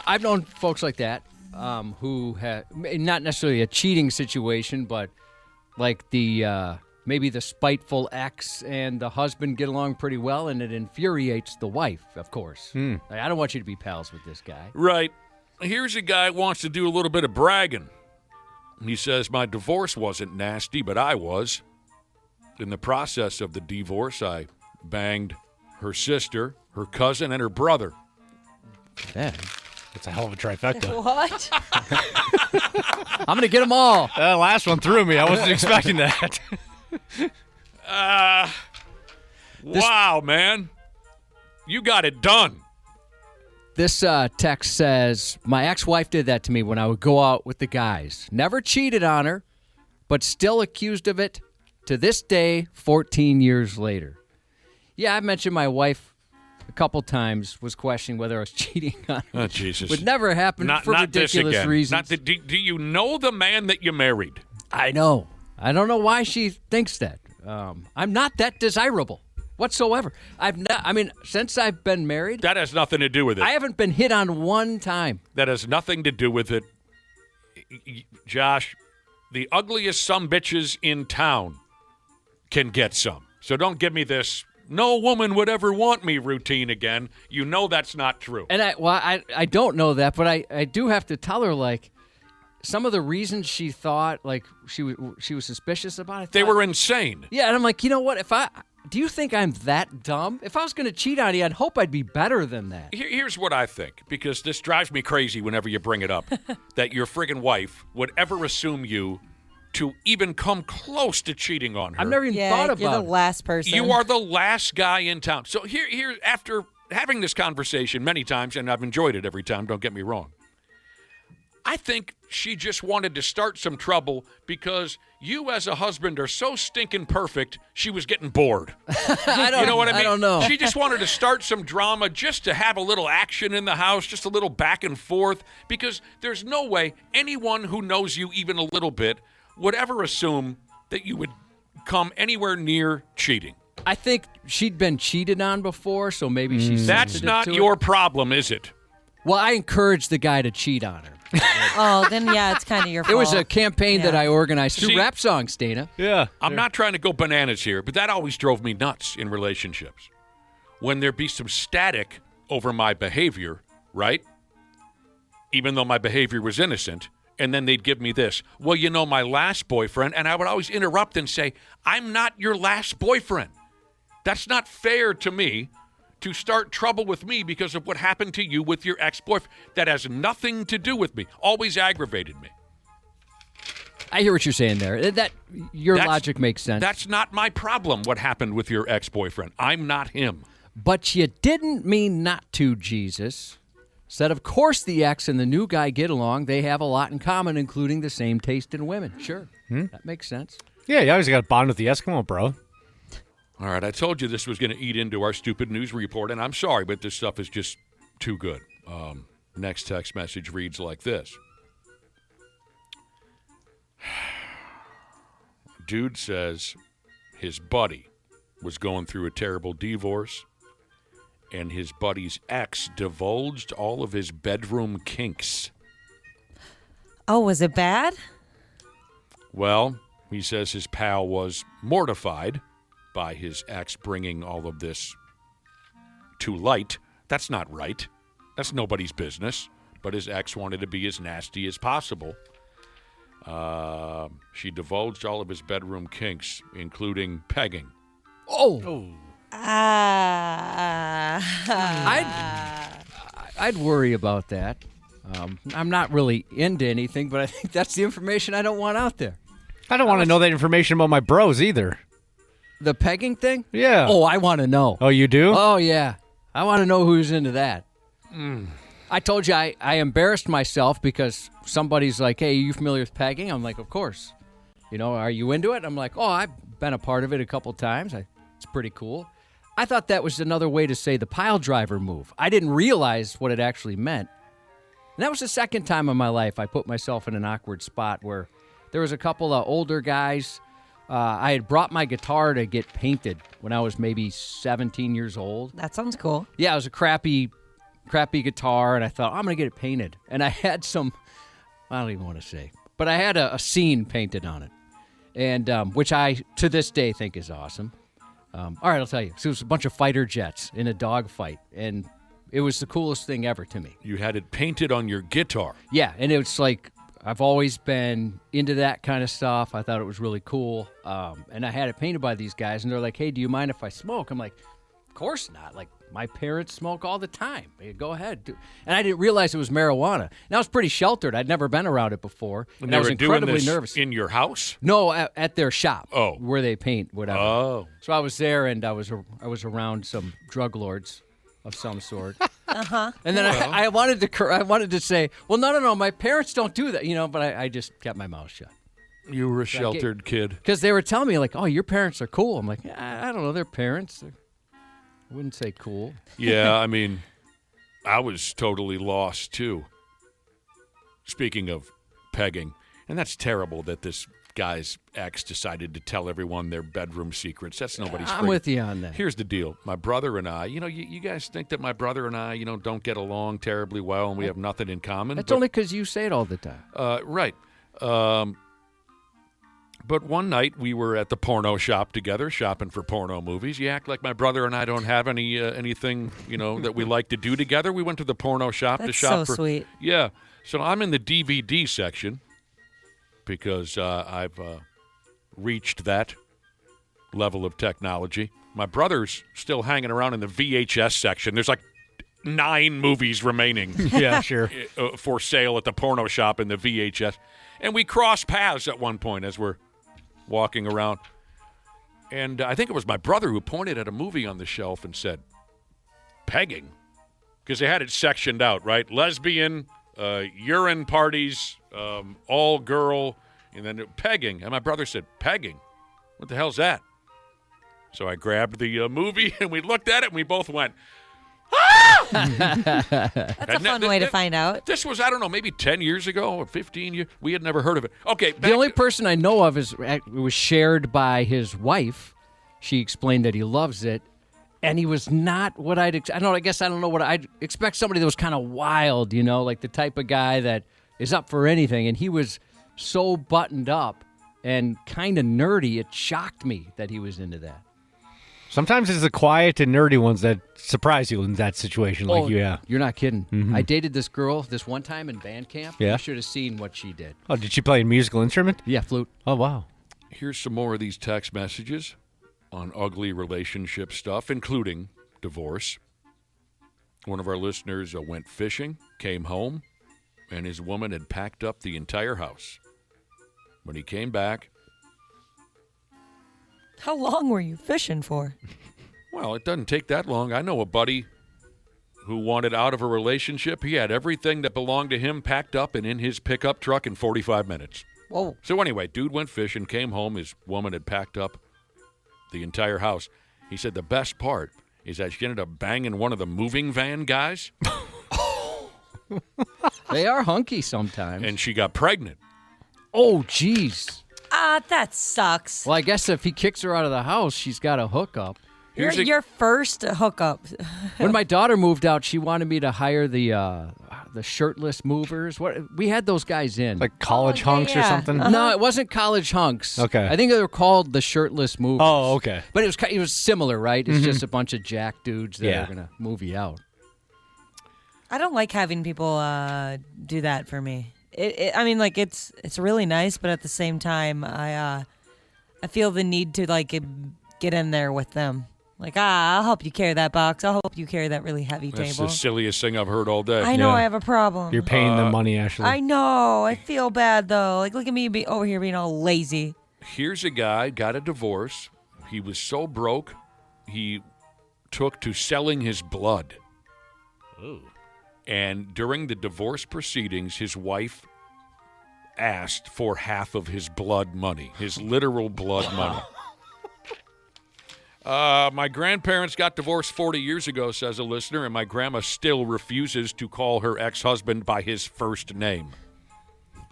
I've known folks like that who had not necessarily a cheating situation, but like the maybe the spiteful ex and the husband get along pretty well, and it infuriates the wife, of course. Like, I don't want you to be pals with this guy. Right. Here's a guy who wants to do a little bit of bragging. He says, my divorce wasn't nasty, but I was. In the process of the divorce, I banged her sister, her cousin, and her brother. Yeah, that's a hell of a trifecta. What? I'm going to get them all. That last one threw me. I wasn't expecting that. Wow, man. You got it done. This text says, my ex-wife did that to me when I would go out with the guys. Never cheated on her, but still accused of it to this day, 14 years later. Yeah, I mentioned my wife a couple times was questioning whether I was cheating on her. Oh, Jesus. Would never happen for not ridiculous this again. reasons. Do you know the man that you married? I know. I don't know why she thinks that. I'm not that desirable whatsoever. Since I've been married, That has nothing to do with it. I haven't been hit on one time. That has nothing to do with it. Josh, the ugliest sumbitches in town can get some. So don't give me this, no woman would ever want me routine again. You know that's not true. And I don't know that, but I do have to tell her, like, some of the reasons she thought, like, she was suspicious about it. They were insane. Yeah, and I'm like, you know what? Do you think I'm that dumb? If I was going to cheat on you, I'd hope I'd be better than that. Here's what I think, because this drives me crazy whenever you bring it up, that your friggin' wife would ever assume you to even come close to cheating on her. I've never even thought about it. You're the last person. You are the last guy in town. So here, after having this conversation many times, and I've enjoyed it every time, don't get me wrong, I think she just wanted to start some trouble because you as a husband are so stinking perfect, she was getting bored. You know what I mean? I don't know. She just wanted to start some drama just to have a little action in the house, just a little back and forth, because there's no way anyone who knows you even a little bit would ever assume that you would come anywhere near cheating. I think she'd been cheated on before, so maybe she's That's sensitive not to your it. problem, is it? Well, I encouraged the guy to cheat on her. Oh, then yeah, it's kind of your fault. It was a campaign that I organized through See- rap songs, Dana. Yeah. I'm not trying to go bananas here, but that always drove me nuts in relationships. When there'd be some static over my behavior, right? Even though my behavior was innocent, and then they'd give me this, well, you know, my last boyfriend, and I would always interrupt and say, I'm not your last boyfriend. That's not fair to me to start trouble with me because of what happened to you with your ex-boyfriend. That has nothing to do with me. Always aggravated me. I hear what you're saying there. That your That's- logic makes sense. That's not my problem, what happened with your ex-boyfriend. I'm not him. But you didn't mean not to, Jesus. Said, of course the ex and the new guy get along. They have a lot in common, including the same taste in women. Sure. That makes sense. Yeah, you always got to bond with the Eskimo, bro. All right, I told you this was going to eat into our stupid news report, and I'm sorry, but this stuff is just too good. Next text message reads like this. Dude says his buddy was going through a terrible divorce, and his buddy's ex divulged all of his bedroom kinks. Oh, was it bad? Well, he says his pal was mortified by his ex bringing all of this to light. That's not right. That's nobody's business. But his ex wanted to be as nasty as possible. She divulged all of his bedroom kinks, including pegging. Oh. I'd worry about that. I'm not really into anything, but I think that's the information I don't want out there. I don't want to know that information about my bros either. The pegging thing? Yeah. Oh, I want to know. Oh, you do? Oh, yeah. I want to know who's into that. I told you I embarrassed myself because somebody's like, hey, are you familiar with pegging? I'm like, of course. You know, are you into it? I'm like, oh, I've been a part of it a couple times. It's pretty cool. I thought that was another way to say the pile driver move. I didn't realize what it actually meant. And that was the second time in my life I put myself in an awkward spot where there was a couple of older guys. I had brought my guitar to get painted when I was maybe 17 years old. That sounds cool. Yeah, it was a crappy guitar, and I thought, I'm going to get it painted. And I had some, I don't even want to say, but I had a scene painted on it, and which I, to this day, think is awesome. All right, I'll tell you. So it was a bunch of fighter jets in a dogfight, and it was the coolest thing ever to me. You had it painted on your guitar. Yeah, and it was like I've always been into that kind of stuff. I thought it was really cool. And I had it painted by these guys, and they're like, hey, do you mind if I smoke? I'm like, of course not. Like, my parents smoke all the time. Hey, go ahead. And I didn't realize it was marijuana. And I was pretty sheltered. I'd never been around it before. And I was incredibly nervous. In your house? No, at their shop. Oh. Where they paint, whatever. Oh. So I was there, and I was around some drug lords of some sort. And then I wanted to say, well, no, my parents don't do that, but I just kept my mouth shut. You were a sheltered kid. Because they were telling me, like, oh, your parents are cool. I'm like, I don't know, they're parents. I wouldn't say cool. Yeah, I mean, I was totally lost, too. Speaking of pegging, and that's terrible that this guy's ex decided to tell everyone their bedroom secrets. That's nobody's I'm with you on that. Here's the deal. My brother and I, you guys think that my brother and I, don't get along terribly well and we have nothing in common. That's only because you say it all the time. Right. But one night we were at the porno shop together, shopping for porno movies. You act like my brother and I don't have anything, that we like to do together. We went to the porno shop to shop so for. Sweet. Yeah. So I'm in the DVD section because I've reached that level of technology. My brother's still hanging around in the VHS section. There's like 9 movies remaining. Yeah, sure. For sale at the porno shop in the VHS. And we crossed paths at one point as we're walking around. And I think it was my brother who pointed at a movie on the shelf and said, pegging. Because they had it sectioned out, right? Lesbian, urine parties, all girl, and then pegging. And my brother said, pegging? What the hell's that? So I grabbed the movie and we looked at it and we both went, ah! That's a fun way to find out. This was, I don't know, maybe 10 years ago or 15 years. We had never heard of it. Okay. The only person I know of it was shared by his wife. She explained that he loves it. And he was not what I don't know what I'd expect. Somebody that was kind of wild, like the type of guy that is up for anything. And he was so buttoned up and kind of nerdy. It shocked me that he was into that. Sometimes it's the quiet and nerdy ones that surprise you in that situation. You're not kidding. Mm-hmm. I dated this girl this one time in band camp. Yeah. You should have seen what she did. Oh, did she play a musical instrument? Yeah, flute. Oh, wow. Here's some more of these text messages on ugly relationship stuff, including divorce. One of our listeners went fishing, came home, and his woman had packed up the entire house. When he came back... How long were you fishing for? Well, it doesn't take that long. I know a buddy who wanted out of a relationship. He had everything that belonged to him packed up and in his pickup truck in 45 minutes. Whoa. So anyway, dude went fishing, came home. His woman had packed up the entire house. He said the best part is that she ended up banging one of the moving van guys. They are hunky sometimes. And she got pregnant. Oh, jeez. That sucks. Well, I guess if he kicks her out of the house, she's got a hookup. Your first hookup. When my daughter moved out, she wanted me to hire the shirtless movers. We had those guys in. Like college hunks or something? Uh-huh. No, it wasn't college hunks. Okay. I think they were called the shirtless movers. Oh, okay. But it was similar, right? It's just a bunch of jack dudes that are going to move you out. I don't like having people do that for me. It's really nice, but at the same time, I feel the need to get in there with them. Like, I'll help you carry that box. I'll help you carry that really heavy That's table. the silliest thing I've heard all day. I know I have a problem. You're paying them money, Ashley. I know. I feel bad though. Like, look at me over here being all lazy. Here's a guy, got a divorce. He was so broke, he took to selling his blood. Ooh. And during the divorce proceedings, his wife asked for half of his blood money, his literal blood money. My grandparents got divorced 40 years ago, says a listener, and my grandma still refuses to call her ex-husband by his first name.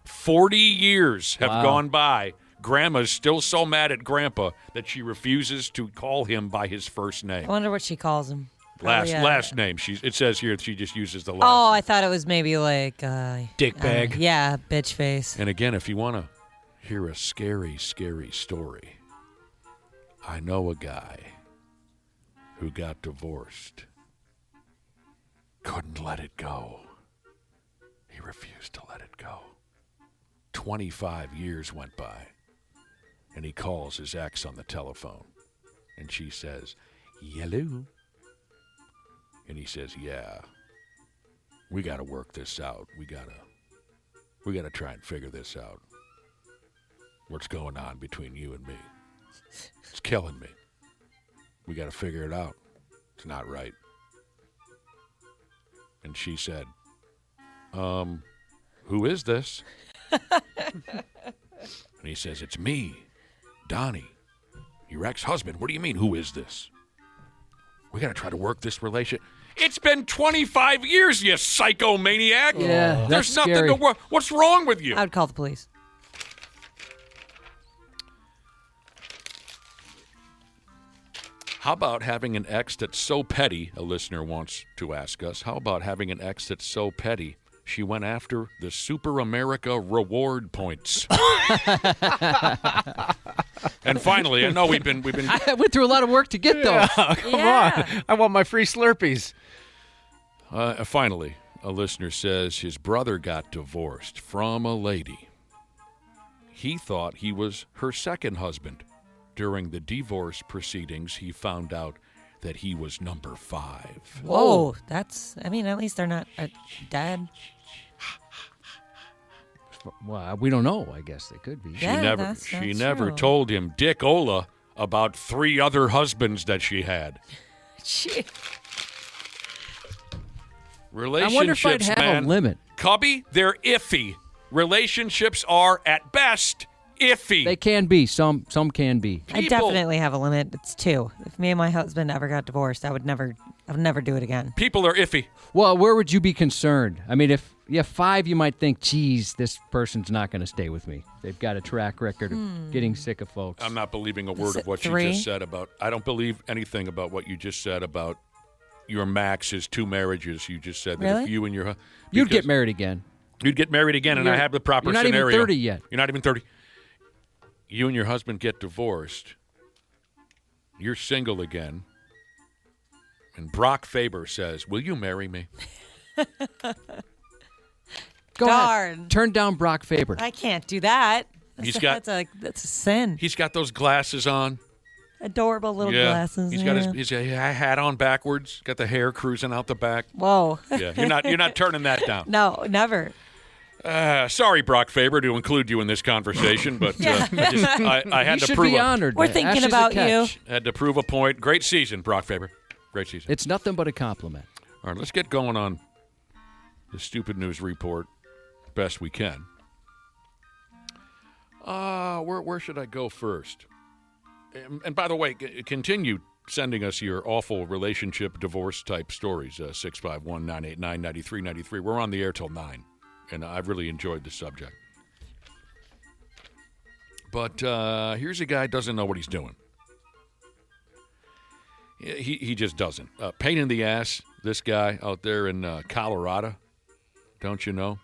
40 years have gone by. Grandma's still so mad at Grandpa that she refuses to call him by his first name. I wonder what she calls him. Last name. It says here she just uses the last. Oh, I thought it was maybe like dick bag. Yeah, bitch face. And again, if you want to hear a scary, scary story, I know a guy who got divorced. Couldn't let it go. He refused to let it go. 25 years went by, and he calls his ex on the telephone, and she says, "Hello," and he says, "Yeah, we got to work this out. We gotta try and figure this out. What's going on between you and me? It's killing me. We got to figure it out. It's not right." And she said, "Who is this?" And he says, "It's me, Donnie, your ex-husband. What do you mean, who is this? We got to try to work this relationship." It's been 25 years, you psychomaniac. Yeah, There's that's nothing scary. to work. What's wrong with you? I would call the police. How about having an ex that's so petty, a listener wants to ask us, how about having an ex that's so petty she went after the Super America reward points? And finally, I know we've been I went through a lot of work to get those. Come on. I want my free Slurpees. Finally, a listener says his brother got divorced from a lady. He thought he was her second husband. During the divorce proceedings, he found out that he was number 5. Whoa, at least they're not dead. Well, we don't know. I guess they could be. She never told him, Dick Ola, about 3 other husbands that she had. Relationships, I wonder if I'd have man, a limit. Cubby, they're iffy. Relationships are, at best, iffy. They can be. Some can be. I definitely have a limit. It's 2. If me and my husband ever got divorced, I would never do it again. People are iffy. Well, where would you be concerned? I mean, if you have 5, you might think, geez, this person's not going to stay with me. They've got a track record of getting sick of folks. I'm not believing a word of what 3? you just said about. I don't believe anything about what you just said about your max is 2 marriages. You just said that Really? if you and your You'd get married again. You'd get married again, and I have the proper You're not scenario. even 30 yet. You're not even 30. You and your husband get divorced. You're single again. And Brock Faber says, "Will you marry me?" Go Darn. ahead. Turn down Brock Faber. I can't do that. That's That's a sin. He's got those glasses on. Adorable little glasses. He's got his hat on backwards. Got the hair cruising out the back. Whoa. Yeah, you're not turning that down. No, never. Sorry, Brock Faber, to include you in this conversation, but I had you to should prove be honored. We're thinking Ash is a about catch. you. Had to prove a point. Great season, Brock Faber. Great season. It's nothing but a compliment. All right, let's get going on the stupid news report best we can. Where should I go first? And by the way, continue sending us your awful relationship divorce type stories. 651-989-9393. We're on the air till 9, and I've really enjoyed the subject. But here's a guy who doesn't know what he's doing. He just doesn't. Pain in the ass, this guy out there in Colorado, don't you know?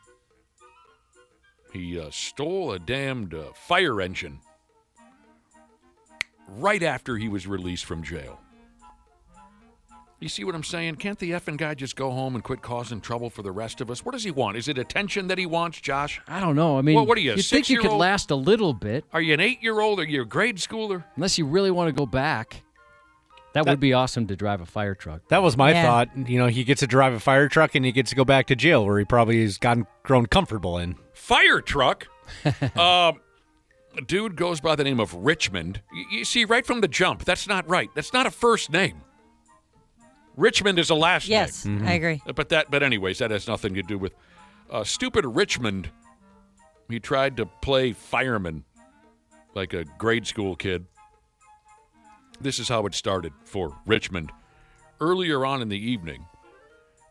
He stole a damned fire engine right after he was released from jail. You see what I'm saying? Can't the effing guy just go home and quit causing trouble for the rest of us? What does he want? Is it attention that he wants, Josh? I don't know. I mean, what are you, a you'd think you could 6-year-old? last a little bit. Are you an 8-year-old? Are you a grade schooler? Unless you really want to go back. That would be awesome to drive a fire truck. That was my thought. You know, he gets to drive a fire truck and he gets to go back to jail where he probably has grown comfortable in. Fire truck? A dude goes by the name of Richmond. You see, right from the jump, that's not right. That's not a first name. Richmond is a last name. Yes, I agree. But anyways, that has nothing to do with stupid Richmond. He tried to play fireman like a grade school kid. This is how it started for Richmond. Earlier on in the evening,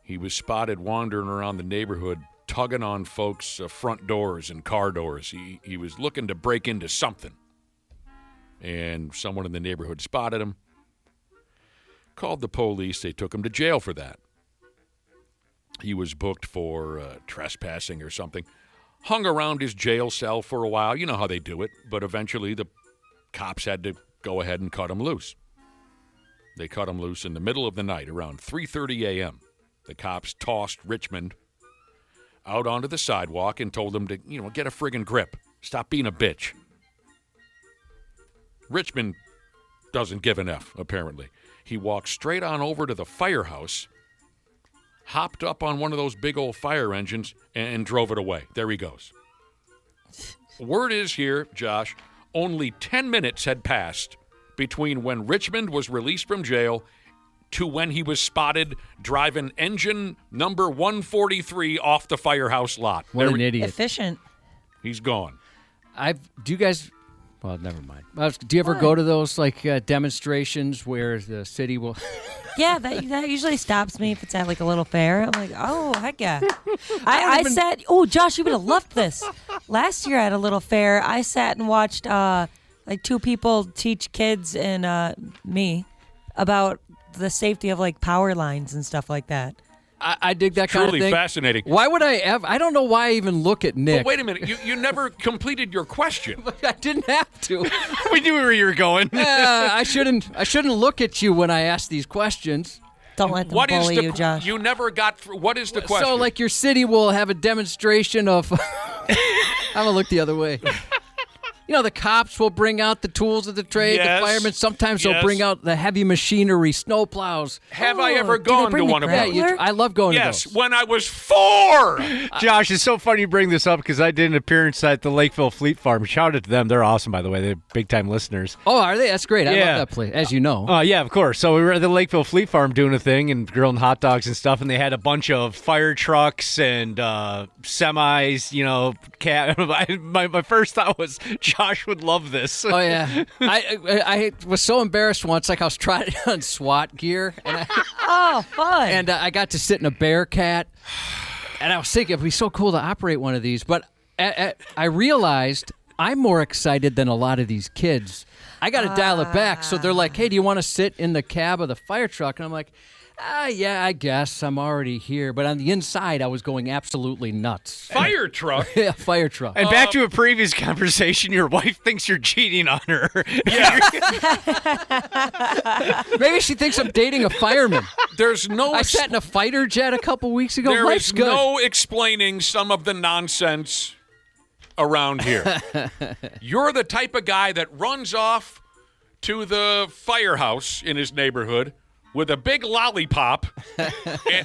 he was spotted wandering around the neighborhood, tugging on folks' front doors and car doors. He was looking to break into something. And someone in the neighborhood spotted him, called the police. They took him to jail for that. He was booked for trespassing or something. Hung around his jail cell for a while. You know how they do it. But eventually the cops had to go ahead and cut him loose. They cut him loose in the middle of the night around 3:30 a.m. The cops tossed Richmond out onto the sidewalk and told them to, get a friggin' grip. Stop being a bitch. Richmond doesn't give an F, apparently. He walked straight on over to the firehouse, hopped up on one of those big old fire engines, and drove it away. There he goes. Word is here, Josh, only 10 minutes had passed between when Richmond was released from jail to when he was spotted driving engine number 143 off the firehouse lot. What an idiot. Efficient. He's gone. Do you guys, well, never mind. Do you ever go to those demonstrations where the city will... Yeah, that usually stops me if it's at like a little fair. I'm like, oh, heck yeah. I sat, Josh, you would have loved this. Last year at a little fair, I sat and watched like two people teach kids and me about the safety of like power lines and stuff like that. I dig that kind of thing. Truly fascinating. Why would I ever? I don't know why I even look at Nick. But wait a minute. You never completed your question. I didn't have to. We knew where you were going. I shouldn't look at you when I ask these questions. Don't let them bully you, Josh. You never got through. What is the question? So, like, your city will have a demonstration of... I'm going to look the other way. The cops will bring out the tools of the trade. Yes. The firemen, sometimes they'll bring out the heavy machinery, snow plows. Have I ever gone to one of those? I love going to Yes, those. when I was 4. Josh, it's so funny you bring this up because I did an appearance at the Lakeville Fleet Farm. Shout out to them. They're awesome, by the way. They're big-time listeners. Oh, are they? That's great. I Yeah. love that place, as you know. Yeah, of course. So we were at the Lakeville Fleet Farm doing a thing and grilling hot dogs and stuff, and they had a bunch of fire trucks and semis, my first thought was Josh would love this. Oh, yeah. I was so embarrassed once, like I was trying on SWAT gear. And fun. And I got to sit in a Bearcat, and I was thinking it'd be so cool to operate one of these. But I realized I'm more excited than a lot of these kids. I got to dial it back. So they're like, hey, do you want to sit in the cab of the fire truck? And I'm like, yeah, I guess I'm already here. But on the inside, I was going absolutely nuts. Fire truck? Yeah, fire truck. And back to a previous conversation, your wife thinks you're cheating on her. Yeah. Maybe she thinks I'm dating a fireman. I sat in a fighter jet a couple weeks ago. There Life's is good. no explaining some of the nonsense around here. You're the type of guy that runs off to the firehouse in his neighborhood with a big lollipop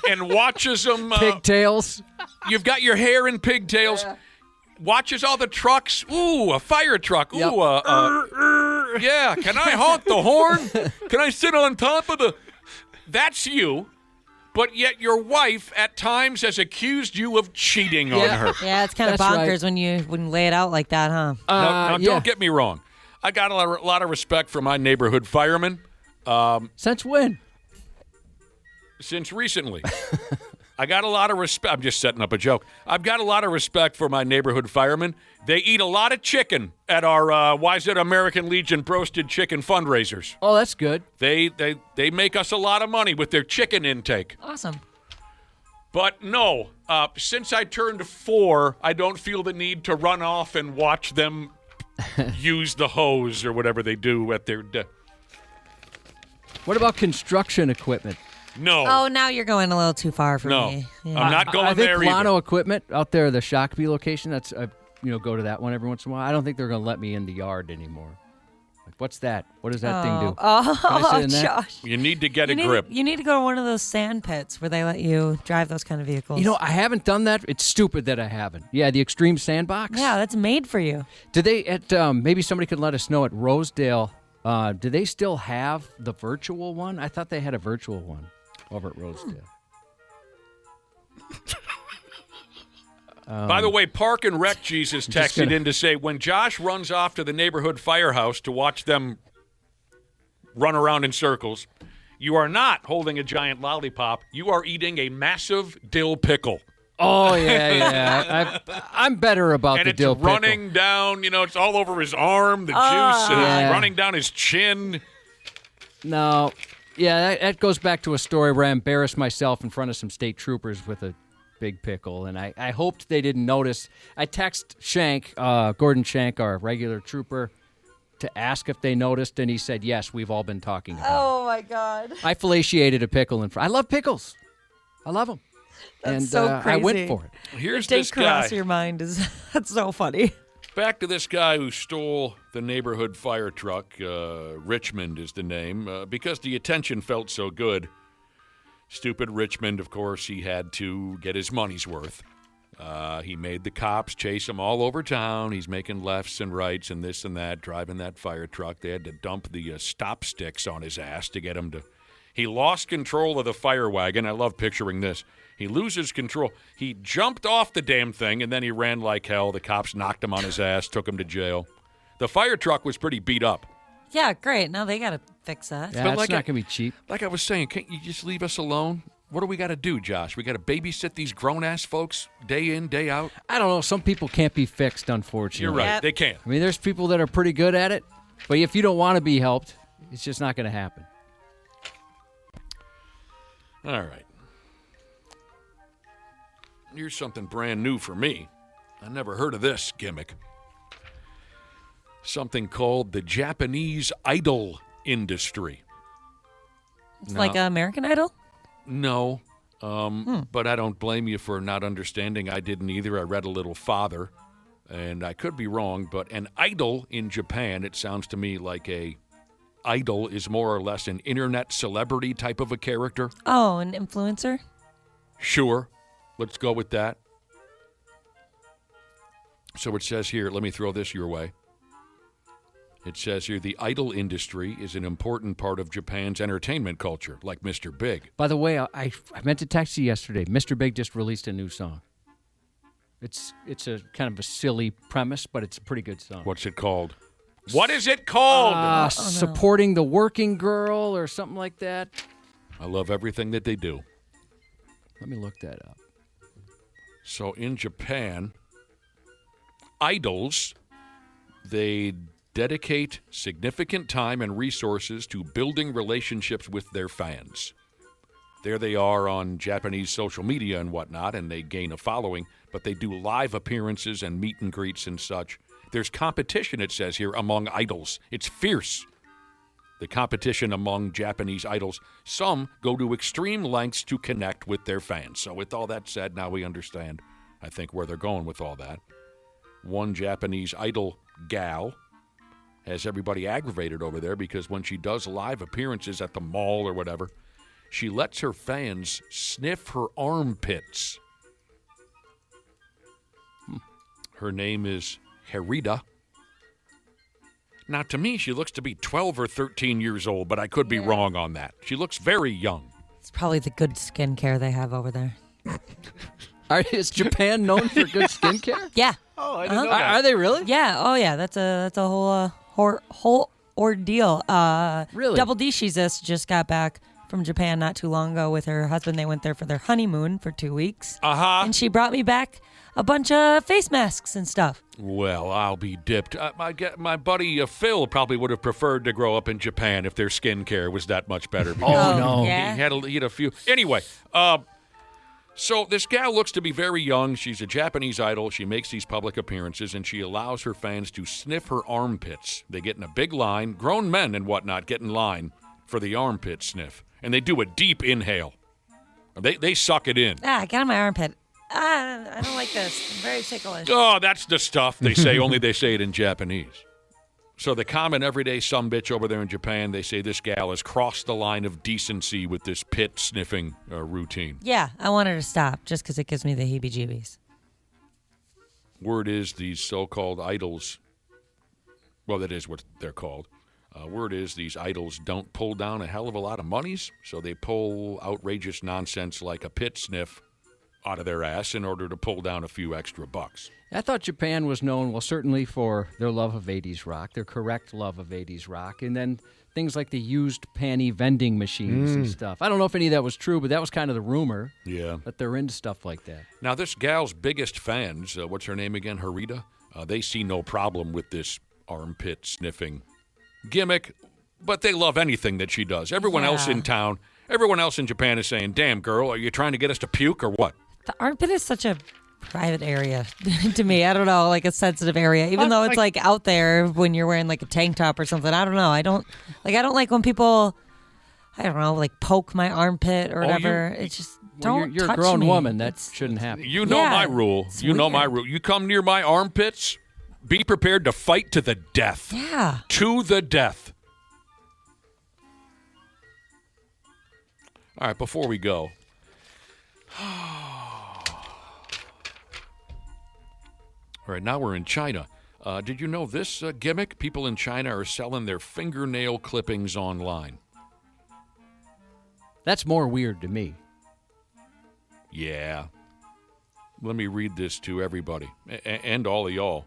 and watches them. Pigtails. You've got your hair in pigtails. Yeah. Watches all the trucks. Ooh, a fire truck. Ooh, yep. Yeah. Can I honk the horn? Can I sit on top of the... That's you. But yet your wife at times has accused you of cheating on her. Yeah, it's kind of bonkers when you lay it out like that, huh? Now, don't get me wrong. I got a lot of respect for my neighborhood firemen. Since when? Since recently. I got a lot of respect. I'm just setting up a joke. I've got a lot of respect for my neighborhood firemen. They eat a lot of chicken at our YZ American Legion roasted chicken fundraisers. Oh, that's good. They make us a lot of money with their chicken intake. Awesome. But no, since I turned 4, I don't feel the need to run off and watch them use the hose or whatever they do at their... What about construction equipment? No. Oh, now you're going a little too far for me. Yeah. I'm not going I think there Lano either. Equipment out there, the Shakopee location, that's go to that one every once in a while. I don't think they're going to let me in the yard anymore. Like, what's that? What does that thing do? Oh, Can I sit in that? Josh. You need to get a grip. You need to go to one of those sand pits where they let you drive those kind of vehicles. I haven't done that. It's stupid that I haven't. Yeah, the Extreme Sandbox. Yeah, that's made for you. Do they maybe somebody could let us know at Rosedale, do they still have the virtual one? I thought they had a virtual one over at Rosedale. By the way, Park and Rec Jesus texted in to say, when Josh runs off to the neighborhood firehouse to watch them run around in circles, you are not holding a giant lollipop. You are eating a massive dill pickle. Oh, yeah. I'm better about and the dill pickle. And it's running down, it's all over his arm, the juice, and it's running down his chin. No. Yeah, that goes back to a story where I embarrassed myself in front of some state troopers with a big pickle, and I hoped they didn't notice. I text Shank, Gordon Shank, our regular trooper, to ask if they noticed, and he said, yes, we've all been talking about it. Oh, my God. I fellatiated a pickle in front. I love pickles. I love them. That's and so I crazy. went for it. Here's Date this guy. cross your mind is that's so funny. Back to this guy who stole the neighborhood fire truck. Richmond is the name. Because the attention felt so good. Stupid Richmond, of course, he had to get his money's worth. He made the cops chase him all over town. He's making lefts and rights and this and that, driving that fire truck. They had to dump the stop sticks on his ass to get him to... He lost control of the fire wagon. I love picturing this. He loses control. He jumped off the damn thing, and then he ran like hell. The cops knocked him on his ass, took him to jail. The fire truck was pretty beat up. Yeah, great. Now they got to fix that. Yeah, But it's like not going to be cheap. Like I was saying, can't you just leave us alone? What do we got to do, Josh? We got to babysit these grown-ass folks day in, day out? I don't know. Some people can't be fixed, unfortunately. You're right. Yep. They can't. I mean, there's people that are pretty good at it, but if you don't want to be helped, it's just not going to happen. All right. Here's something brand new for me. I never heard of this gimmick. Something called the Japanese idol industry. It's like American Idol? No, but I don't blame you for not understanding. I didn't either. I read a little farther, and I could be wrong, but an idol in Japan, it sounds to me like a idol is more or less an internet celebrity type of a character. Oh, an influencer? Sure. Let's go with that. So it says here, let me throw this your way. It says here, the idol industry is an important part of Japan's entertainment culture, like Mr. Big. By the way, I meant to text you yesterday. Mr. Big just released a new song. It's a kind of a silly premise, but it's a pretty good song. What's it called? What is it called? Supporting the working girl or something like that. I love everything that they do. Let me look that up. So in Japan, idols, they dedicate significant time and resources to building relationships with their fans. There they are on Japanese social media and whatnot, and they gain a following, but they do live appearances and meet and greets and such. There's competition, it says here, among idols. It's fierce, the competition among Japanese idols. Some go to extreme lengths to connect with their fans. So with all that said, now we understand, I think, where they're going with all that. One Japanese idol gal has everybody aggravated over there because when she does live appearances at the mall or whatever, she lets her fans sniff her armpits. Her name is Herida. Now, to me, she looks to be 12 or 13 years old, but I could be wrong on that. She looks very young. It's probably the good skincare they have over there. Is Japan known for good skincare? Yeah. Oh, I didn't know that. Are they really? Yeah. Oh, yeah. That's a whole ordeal. Really? Double D just got back from Japan not too long ago with her husband. They went there for their honeymoon for 2 weeks. Uh-huh. And she brought me back a bunch of face masks and stuff. Well, I'll be dipped. My buddy Phil probably would have preferred to grow up in Japan if their skincare was that much better. Oh, no. Yeah. He had a few. Anyway, so this gal looks to be very young. She's a Japanese idol. She makes these public appearances, and she allows her fans to sniff her armpits. They get in a big line. Grown men and whatnot get in line for the armpit sniff, and they do a deep inhale. They suck it in. I got in my armpit. I don't like this. I'm very ticklish. Oh, that's the stuff they say, only they say it in Japanese. So the common everyday sumbitch over there in Japan, they say this gal has crossed the line of decency with this pit sniffing routine. Yeah, I want her to stop just because it gives me the heebie-jeebies. Word is these so-called idols, well, that is what they're called. Word is these idols don't pull down a hell of a lot of monies, so they pull outrageous nonsense like a pit sniff out of their ass in order to pull down a few extra bucks. I thought Japan was known, well, certainly for their love of 80s rock, their correct love of 80s rock, and then things like the used panty vending machines and stuff. I don't know if any of that was true, but that was kind of the rumor. Yeah. That they're into stuff like that. Now, this gal's biggest fans, what's her name again, Herida? They see no problem with this armpit sniffing gimmick, but they love anything that she does. Everyone else in town, everyone else in Japan is saying, damn, girl, are you trying to get us to puke or what? The armpit is such a private area to me. I don't know, like a sensitive area, even though it's like out there when you're wearing like a tank top or something. I don't know. I don't like when people, I don't know, like poke my armpit or whatever. It's just Don't you're a touch grown me. woman. That shouldn't happen. You know my rule. it's You know my weird. rule. You come near my armpits, be prepared to fight to the death. Yeah. To the death. All right, before we go. All right, now we're in China. Did you know this gimmick? People in China are selling their fingernail clippings online. That's more weird to me. Yeah. Let me read this to everybody and all of y'all.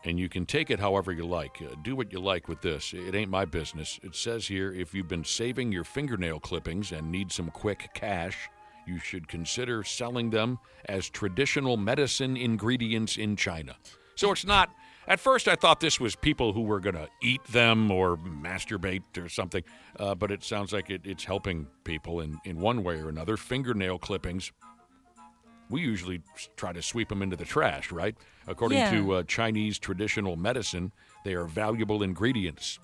And you can take it however you like. Do what you like with this. It ain't my business. It says here, if you've been saving your fingernail clippings and need some quick cash, you should consider selling them as traditional medicine ingredients in China. So it's not, at first I thought this was people who were going to eat them or masturbate or something, but it sounds like it's helping people in one way or another. Fingernail clippings, we usually try to sweep them into the trash, right? According to Chinese traditional medicine, they are valuable ingredients.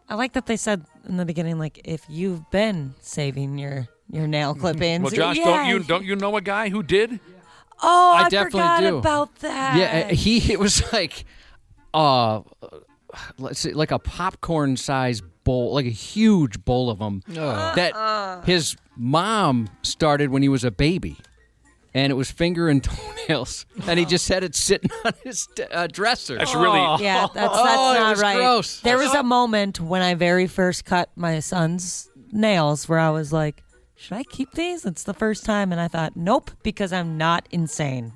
I like that they said in the beginning, like, if you've been saving your nail clippings. Well, Josh, don't you know a guy who did? Oh, I definitely forgot do. about that. Yeah, it was like, let's see, like a popcorn size bowl, like a huge bowl of them that his mom started when he was a baby. And it was finger and toenails, and he just had it sitting on his dresser. That's really Yeah, that's it not was right. gross. There was a moment when I very first cut my son's nails where I was like, should I keep these? It's the first time, and I thought, nope, because I'm not insane.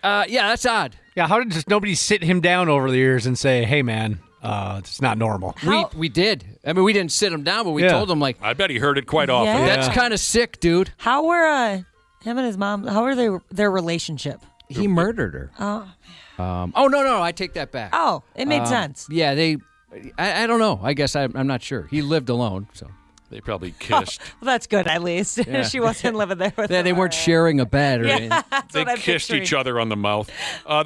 Yeah, that's odd. Yeah, how did just nobody sit him down over the years and say, hey, man, it's not normal? We did. I mean, we didn't sit him down, but we told him, like, I bet he heard it quite often. Yeah. that's kind of sick, dude. How were him and his mom, how were their relationship? He murdered her. Oh, No, I take that back. oh, it made sense. Yeah, I don't know. I guess I'm not sure. He lived alone, so. They probably kissed. Well, that's good, at least. Yeah. She wasn't living there with Yeah, they him. weren't sharing a bed or anything. That's They what I'm kissed picturing. each other on the mouth.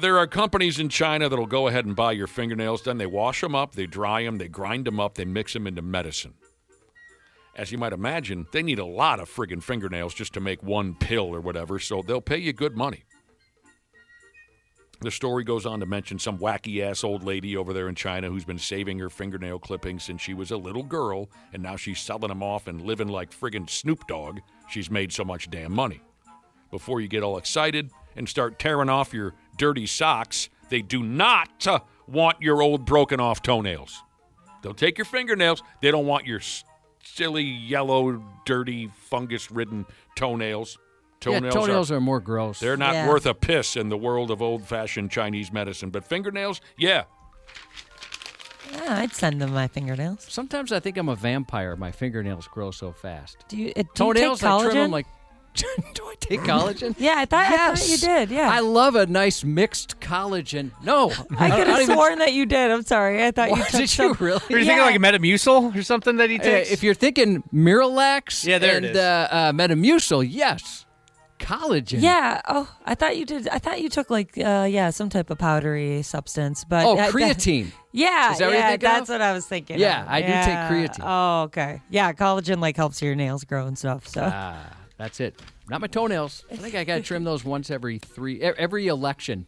There are companies in China that'll go ahead and buy your fingernails. Then they wash them up, they dry them, they grind them up, they mix them into medicine. As you might imagine, they need a lot of friggin' fingernails just to make one pill or whatever, so they'll pay you good money. The story goes on to mention some wacky-ass old lady over there in China who's been saving her fingernail clippings since she was a little girl, and now she's selling them off and living like friggin' Snoop Dogg. She's made so much damn money. Before you get all excited and start tearing off your dirty socks, they do not want your old broken-off toenails. They'll take your fingernails. They don't want your silly, yellow, dirty, fungus-ridden toenails. Toenails are more gross. They're not worth a piss in the world of old-fashioned Chinese medicine. But fingernails, yeah. Yeah, I'd send them my fingernails. Sometimes I think I'm a vampire. My fingernails grow so fast. Do you take Toenails, I trim them collagen? like. Do I take collagen? Yeah, I thought you did. Yeah, I love a nice mixed collagen. No, I could have sworn that you did. I'm sorry. I thought you took did you really? Are you thinking like a Metamucil or something that he takes? If you're thinking Miralax Yeah, there and it is. Metamucil, yes. Collagen. Yeah. Oh, I thought you did. I thought you took like some type of powdery substance. But creatine. Yeah, Is that what you're thinking that's of? what I was thinking. Yeah, of. I do take creatine. Oh, okay. Yeah, collagen like helps your nails grow and stuff. So That's it. Not my toenails. I think I got to trim those once every election.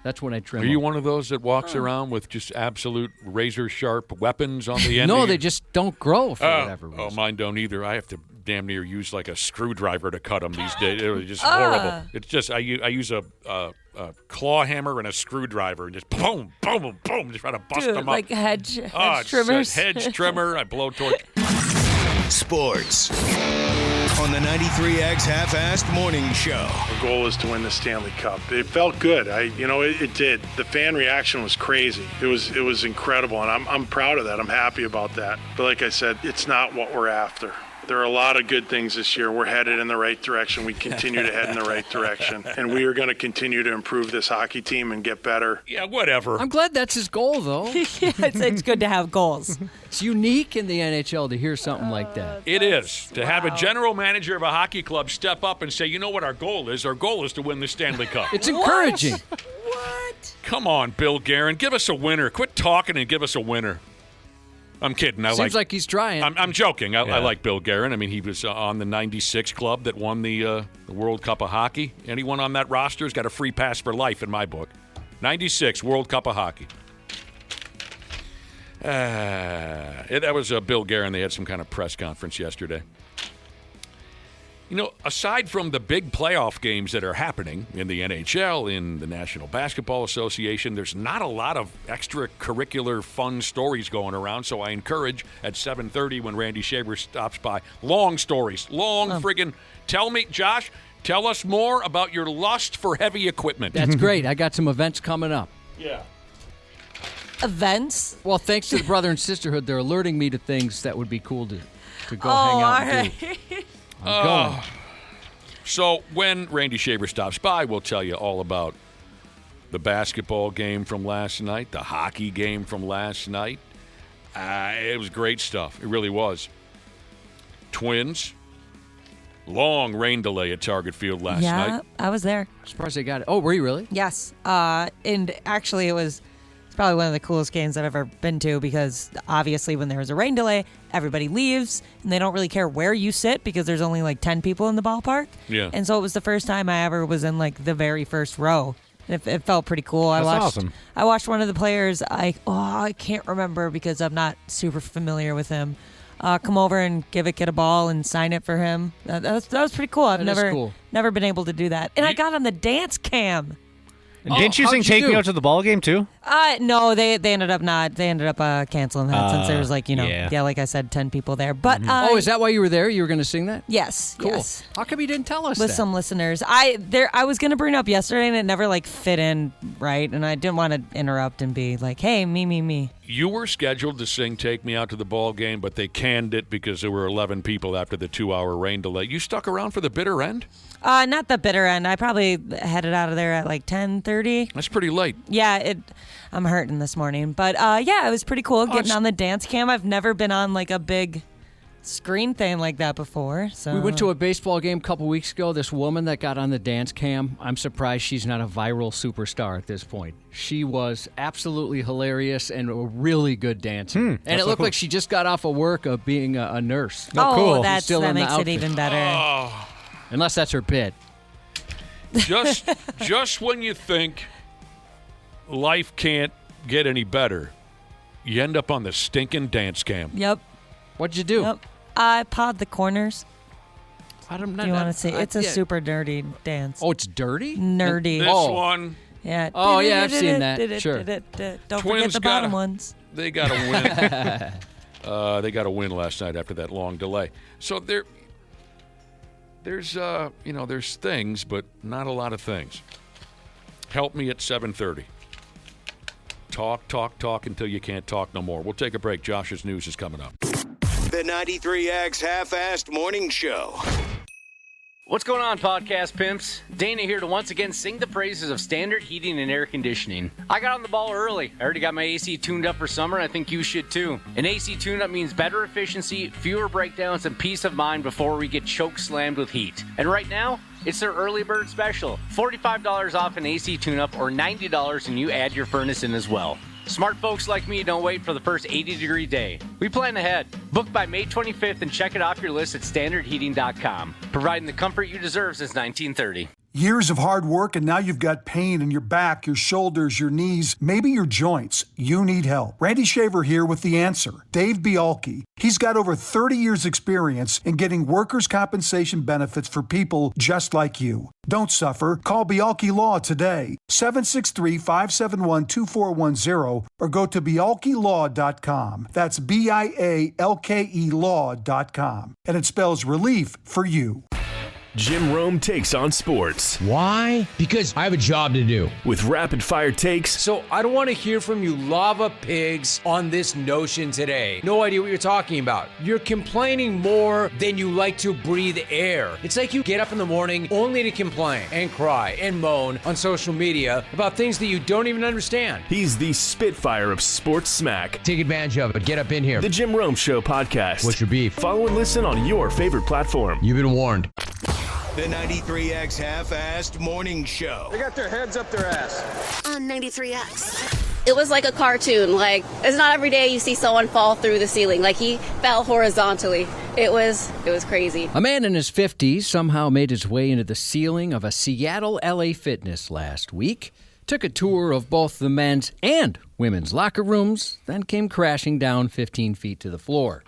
That's when I trim Are them. you one of those that walks around with just absolute razor-sharp weapons on the end? No, of they your- just don't grow for whatever reason. Oh, mine don't either. I have to damn near use like a screwdriver to cut them these days. It was just horrible. It's just I use a claw hammer and a screwdriver and just boom, boom, boom, just try to bust Dude, them up. like hedge It's a trimmers. hedge trimmer. I blowtorch. Sports on the 93X Half-Assed Morning Show. Our goal is to win the Stanley Cup. It felt good. It did. The fan reaction was crazy. It was incredible, and I'm proud of that. I'm happy about that. But like I said, it's not what we're after. There are a lot of good things this year. We're headed in the right direction. We continue to head in the right direction. And we are going to continue to improve this hockey team and get better. Yeah, whatever. I'm glad that's his goal, though. Yeah, it's good to have goals. It's unique in the NHL to hear something like that. It is. To have a general manager of a hockey club step up and say, you know what our goal is? Our goal is to win the Stanley Cup. It's encouraging. What? Come on, Bill Guerin. Give us a winner. Quit talking and give us a winner. I'm kidding. Seems like he's trying. I'm joking. I like Bill Guerin. I mean, he was on the 96 club that won the World Cup of Hockey. Anyone on that roster has got a free pass for life in my book. 96 World Cup of Hockey. That was Bill Guerin. They had some kind of press conference yesterday. You know, aside from the big playoff games that are happening in the NHL, in the National Basketball Association, there's not a lot of extracurricular fun stories going around, so I encourage at 7:30 when Randy Shaver stops by, long stories, friggin' Josh, tell us more about your lust for heavy equipment. That's great. I got some events coming up. Yeah. Events? Well, thanks to the Brother and Sisterhood, they're alerting me to things that would be cool to go hang out and do. I'm going. So when Randy Shaver stops by, we'll tell you all about the basketball game from last night, the hockey game from last night. It was great stuff. It really was. Twins. Long rain delay at Target Field last night. Yeah, I was there. Surprised they got it. Oh, were you really? Yes. And actually, it's probably one of the coolest games I've ever been to because obviously when there's a rain delay, everybody leaves and they don't really care where you sit because there's only like 10 people in the ballpark. Yeah. And so it was the first time I ever was in like the very first row. And it felt pretty cool. That's awesome. I watched one of the players. I can't remember because I'm not super familiar with him. Come over and give a kid a ball and sign it for him. That was pretty cool. I've never been able to do that. And I got on the dance cam. And didn't you sing "Take Me Out to the Ball Game" too? No, they ended up not. They ended up canceling that since there was like like I said, 10 people there. But is that why you were there? You were going to sing that? Yes. Cool. Yes. How come you didn't tell us with that? some listeners? I was going to bring it up yesterday and it never like fit in right, and I didn't want to interrupt and be like, hey, me. You were scheduled to sing "Take Me Out to the Ball Game," but they canned it because there were 11 people after the 2-hour rain delay. You stuck around for the bitter end? Not the bitter end. I probably headed out of there at like 10:30. That's pretty late. Yeah, I'm hurting this morning. But yeah, it was pretty cool getting on the dance cam. I've never been on like a big screen thing like that before. So we went to a baseball game a couple weeks ago. This woman that got on the dance cam, I'm surprised she's not a viral superstar at this point. She was absolutely hilarious and a really good dancer. And it looked like she just got off of work of being a nurse. Cool. That makes it even better. Unless that's her bit. Just when you think life can't get any better, you end up on the stinking dance cam. Yep. What'd you do? Yep. I pawed the corners. Do you want to see? It's a super dirty dance. Oh, it's dirty? Nerdy. This one. Yeah. Oh, yeah, I've seen that. Sure. Don't forget the bottom ones. They got to win. They got to win last night after that long delay. So there's things, but not a lot of things. Help me at 7:30. Talk until you can't talk no more. We'll take a break. Josh's news is coming up. The 93X Half-Assed Morning Show. What's going on, podcast pimps? Dana here to once again sing the praises of Standard Heating and Air Conditioning. I got on the ball early. I already got my AC tuned up for summer, and I think you should too. An AC tune-up means better efficiency, fewer breakdowns, and peace of mind before we get choke slammed with heat. And right now, it's their early bird special. $45 off an AC tune-up or $90 and you add your furnace in as well. Smart folks like me don't wait for the first 80-degree day. We plan ahead. Book by May 25th and check it off your list at standardheating.com. Providing the comfort you deserve since 1930. Years of hard work and now you've got pain in your back, your shoulders, your knees, maybe your joints. You need help. Randy Shaver here with the answer. Dave Bialke. He's got over 30 years experience in getting workers' compensation benefits for people just like you. Don't suffer. Call Bialke Law today. 763-571-2410 or go to bialkelaw.com. That's BIALKE law.com. And it spells relief for you. Jim Rome takes on sports. Why? Because I have a job to do. With rapid-fire takes. So I don't want to hear from you lava pigs on this notion today. No idea what you're talking about. You're complaining more than you like to breathe air. It's like you get up in the morning only to complain and cry and moan on social media about things that you don't even understand. He's the Spitfire of sports smack. Take advantage of it. Get up in here. The Jim Rome Show podcast. What's your beef? Follow and listen on your favorite platform. You've been warned. The 93X Half-Assed Morning Show. They got their heads up their ass. On 93X. It was like a cartoon. Like, it's not every day you see someone fall through the ceiling. Like, he fell horizontally. It was crazy. A man in his 50s somehow made his way into the ceiling of a Seattle LA Fitness last week, took a tour of both the men's and women's locker rooms, then came crashing down 15 feet to the floor.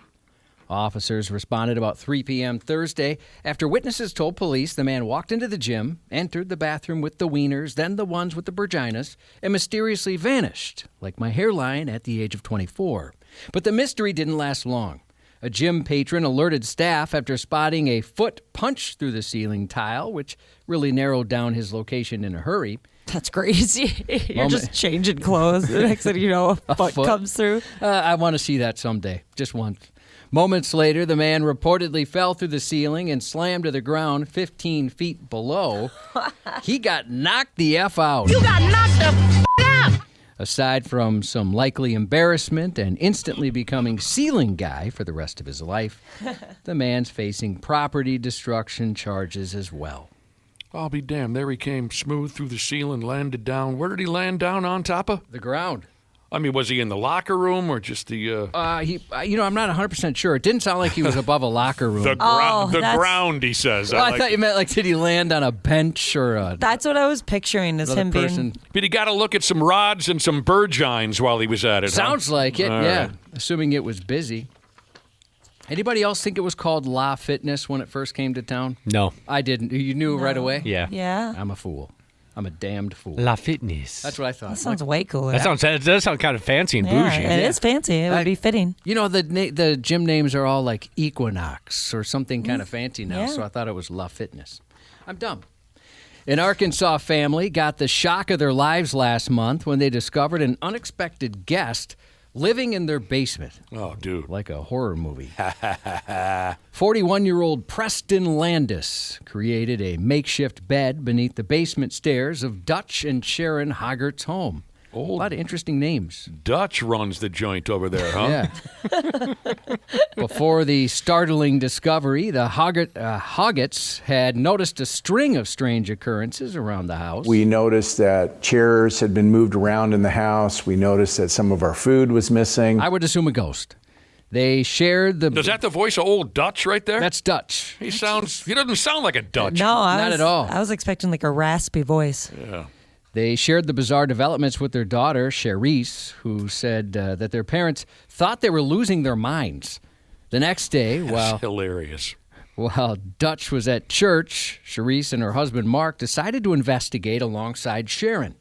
Officers responded about 3 p.m. Thursday after witnesses told police the man walked into the gym, entered the bathroom with the wieners, then the ones with the virginas, and mysteriously vanished, like my hairline at the age of 24. But the mystery didn't last long. A gym patron alerted staff after spotting a foot punch through the ceiling tile, which really narrowed down his location in a hurry. That's crazy. You're just changing clothes. The next thing you know, a foot comes through. I want to see that someday, just once. Moments later, the man reportedly fell through the ceiling and slammed to the ground 15 feet below. He got knocked the F out. You got knocked the f*** out! Aside from some likely embarrassment and instantly becoming ceiling guy for the rest of his life, the man's facing property destruction charges as well. I'll be damned. There he came, smooth through the ceiling, landed down. Where did he land down on top of? The ground. I mean, was he in the locker room or just the... I'm not 100% sure. It didn't sound like he was above a locker room. The ground, he says. I thought you meant, like, did he land on a bench or a... That's what I was picturing as him being... But he got to look at some rods and some burgines while he was at it. Sounds like it, All yeah. right. Assuming it was busy. Anybody else think it was called La Fitness when it first came to town? No. I didn't. You knew right away? Yeah. Yeah. I'm a fool. I'm a damned fool. La Fitness. That's what I thought. That sounds way cooler. It does sound kind of fancy and bougie. It is fancy. It would be fitting. You know, the gym names are all like Equinox or something kind of fancy now, Yeah. so I thought it was La Fitness. I'm dumb. An Arkansas family got the shock of their lives last month when they discovered an unexpected guest living in their basement. Oh, dude. Like a horror movie. 41-year-old Preston Landis created a makeshift bed beneath the basement stairs of Dutch and Sharon Hoggart's home. A lot of interesting names. Dutch runs the joint over there, huh? Yeah. Before the startling discovery, the Hoggarts had noticed a string of strange occurrences around the house. We noticed that chairs had been moved around in the house. We noticed that some of our food was missing. I would assume a ghost. They shared the... Is that the voice of old Dutch right there? That's Dutch. He doesn't sound like a Dutch. No, Not at all. I was expecting like a raspy voice. Yeah. They shared the bizarre developments with their daughter, Cherise, who said that their parents thought they were losing their minds. The next day, That's hilarious. While Dutch was at church, Cherise and her husband, Mark, decided to investigate alongside Sharon.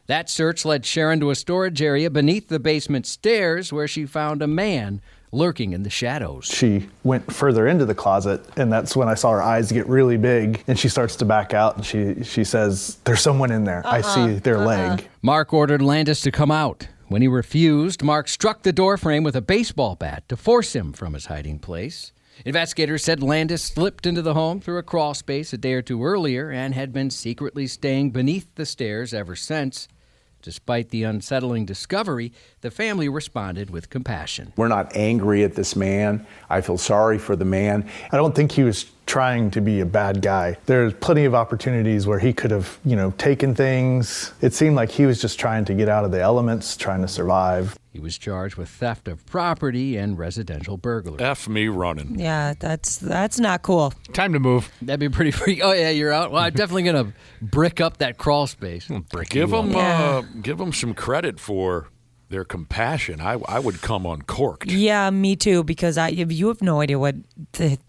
That search led Sharon to a storage area beneath the basement stairs where she found a man lurking in the shadows. She went further into the closet, and that's when I saw her eyes get really big, and she starts to back out, and she says, "There's someone in there. I see their leg." Mark ordered Landis to come out. When he refused, Mark struck the doorframe with a baseball bat to force him from his hiding place. Investigators said Landis slipped into the home through a crawl space a day or two earlier and had been secretly staying beneath the stairs ever since. Despite the unsettling discovery, the family responded with compassion. We're not angry at this man. I feel sorry for the man. I don't think he was trying to be a bad guy. There's plenty of opportunities where he could have, taken things. It seemed like he was just trying to get out of the elements, trying to survive. He was charged with theft of property and residential burglary. F me running. Yeah, that's not cool. Time to move. That'd be pretty freaky. Oh, yeah, you're out? Well, I'm definitely going to brick up that crawl space. Give them some credit for their compassion. I would come uncorked. Yeah, me too, because you have no idea what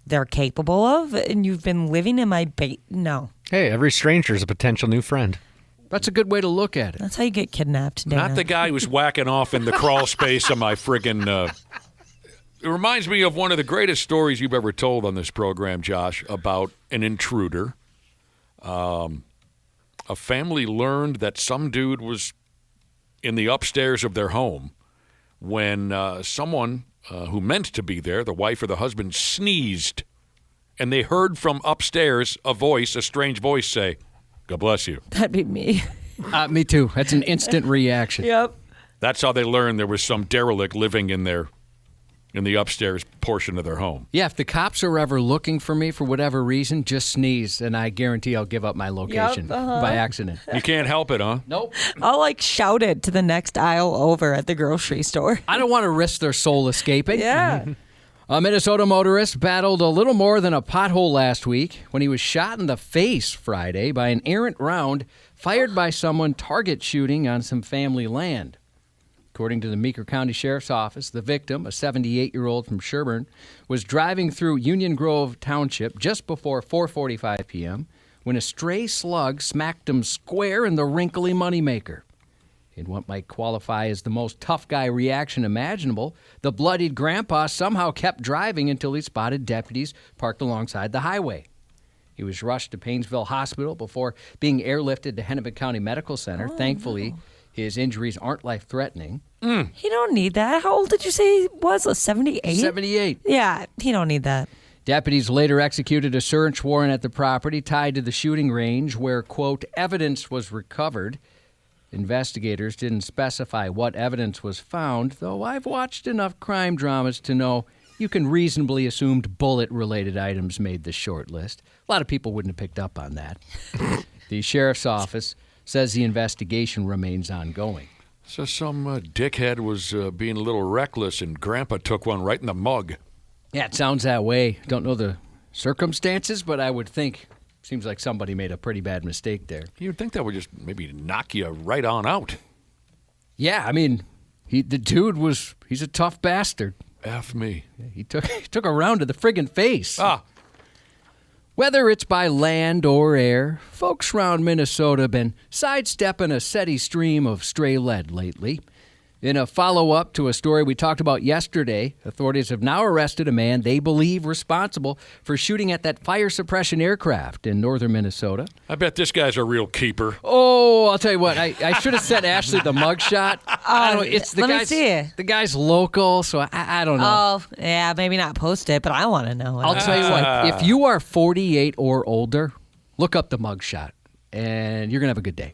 they're capable of, and you've been living in my No. Hey, every stranger is a potential new friend. That's a good way to look at it. That's how you get kidnapped, Dana. Not the guy who's whacking off in the crawl space of my friggin'... It reminds me of one of the greatest stories you've ever told on this program, Josh, about an intruder. A family learned that some dude was in the upstairs of their home when someone who meant to be there, the wife or the husband, sneezed. And they heard from upstairs a strange voice say, "God bless you." That'd be me. Me too. That's an instant reaction. Yep. That's how they learned there was some derelict living in their in the upstairs portion of their home. Yeah, if the cops are ever looking for me for whatever reason, just sneeze, and I guarantee I'll give up my location by accident. You can't help it, huh? Nope. I'll shout it to the next aisle over at the grocery store. I don't want to risk their soul escaping. Yeah. A Minnesota motorist battled a little more than a pothole last week when he was shot in the face Friday by an errant round fired by someone target shooting on some family land. According to the Meeker County Sheriff's Office, the victim, a 78-year-old from Sherburne, was driving through Union Grove Township just before 4:45 p.m. when a stray slug smacked him square in the wrinkly moneymaker. In what might qualify as the most tough guy reaction imaginable, the bloodied grandpa somehow kept driving until he spotted deputies parked alongside the highway. He was rushed to Painesville Hospital before being airlifted to Hennepin County Medical Center. Thankfully, his injuries aren't life-threatening. He don't need that. How old did you say he was? 78? 78. Yeah, he don't need that. Deputies later executed a search warrant at the property tied to the shooting range where, quote, evidence was recovered. Investigators didn't specify what evidence was found, though I've watched enough crime dramas to know you can reasonably assume bullet-related items made the short list. A lot of people wouldn't have picked up on that. The sheriff's office says the investigation remains ongoing. So some dickhead was being a little reckless, and Grandpa took one right in the mug. Yeah, it sounds that way. Don't know the circumstances, but I would think seems like somebody made a pretty bad mistake there. You'd think that would just maybe knock you right on out. Yeah, I mean, the dude he's a tough bastard. F me. He took a round to the friggin' face. Ah. Whether it's by land or air, folks around Minnesota have been sidestepping a steady stream of stray lead lately. In a follow-up to a story we talked about yesterday, authorities have now arrested a man they believe responsible for shooting at that fire suppression aircraft in northern Minnesota. I bet this guy's a real keeper. Oh, I'll tell you what. I should have sent Ashley the mugshot. Let me see. The guy's local, so I don't know. Oh, yeah, maybe not post it, but I want to know. I'll tell you what. If you are 48 or older, look up the mugshot, and you're going to have a good day.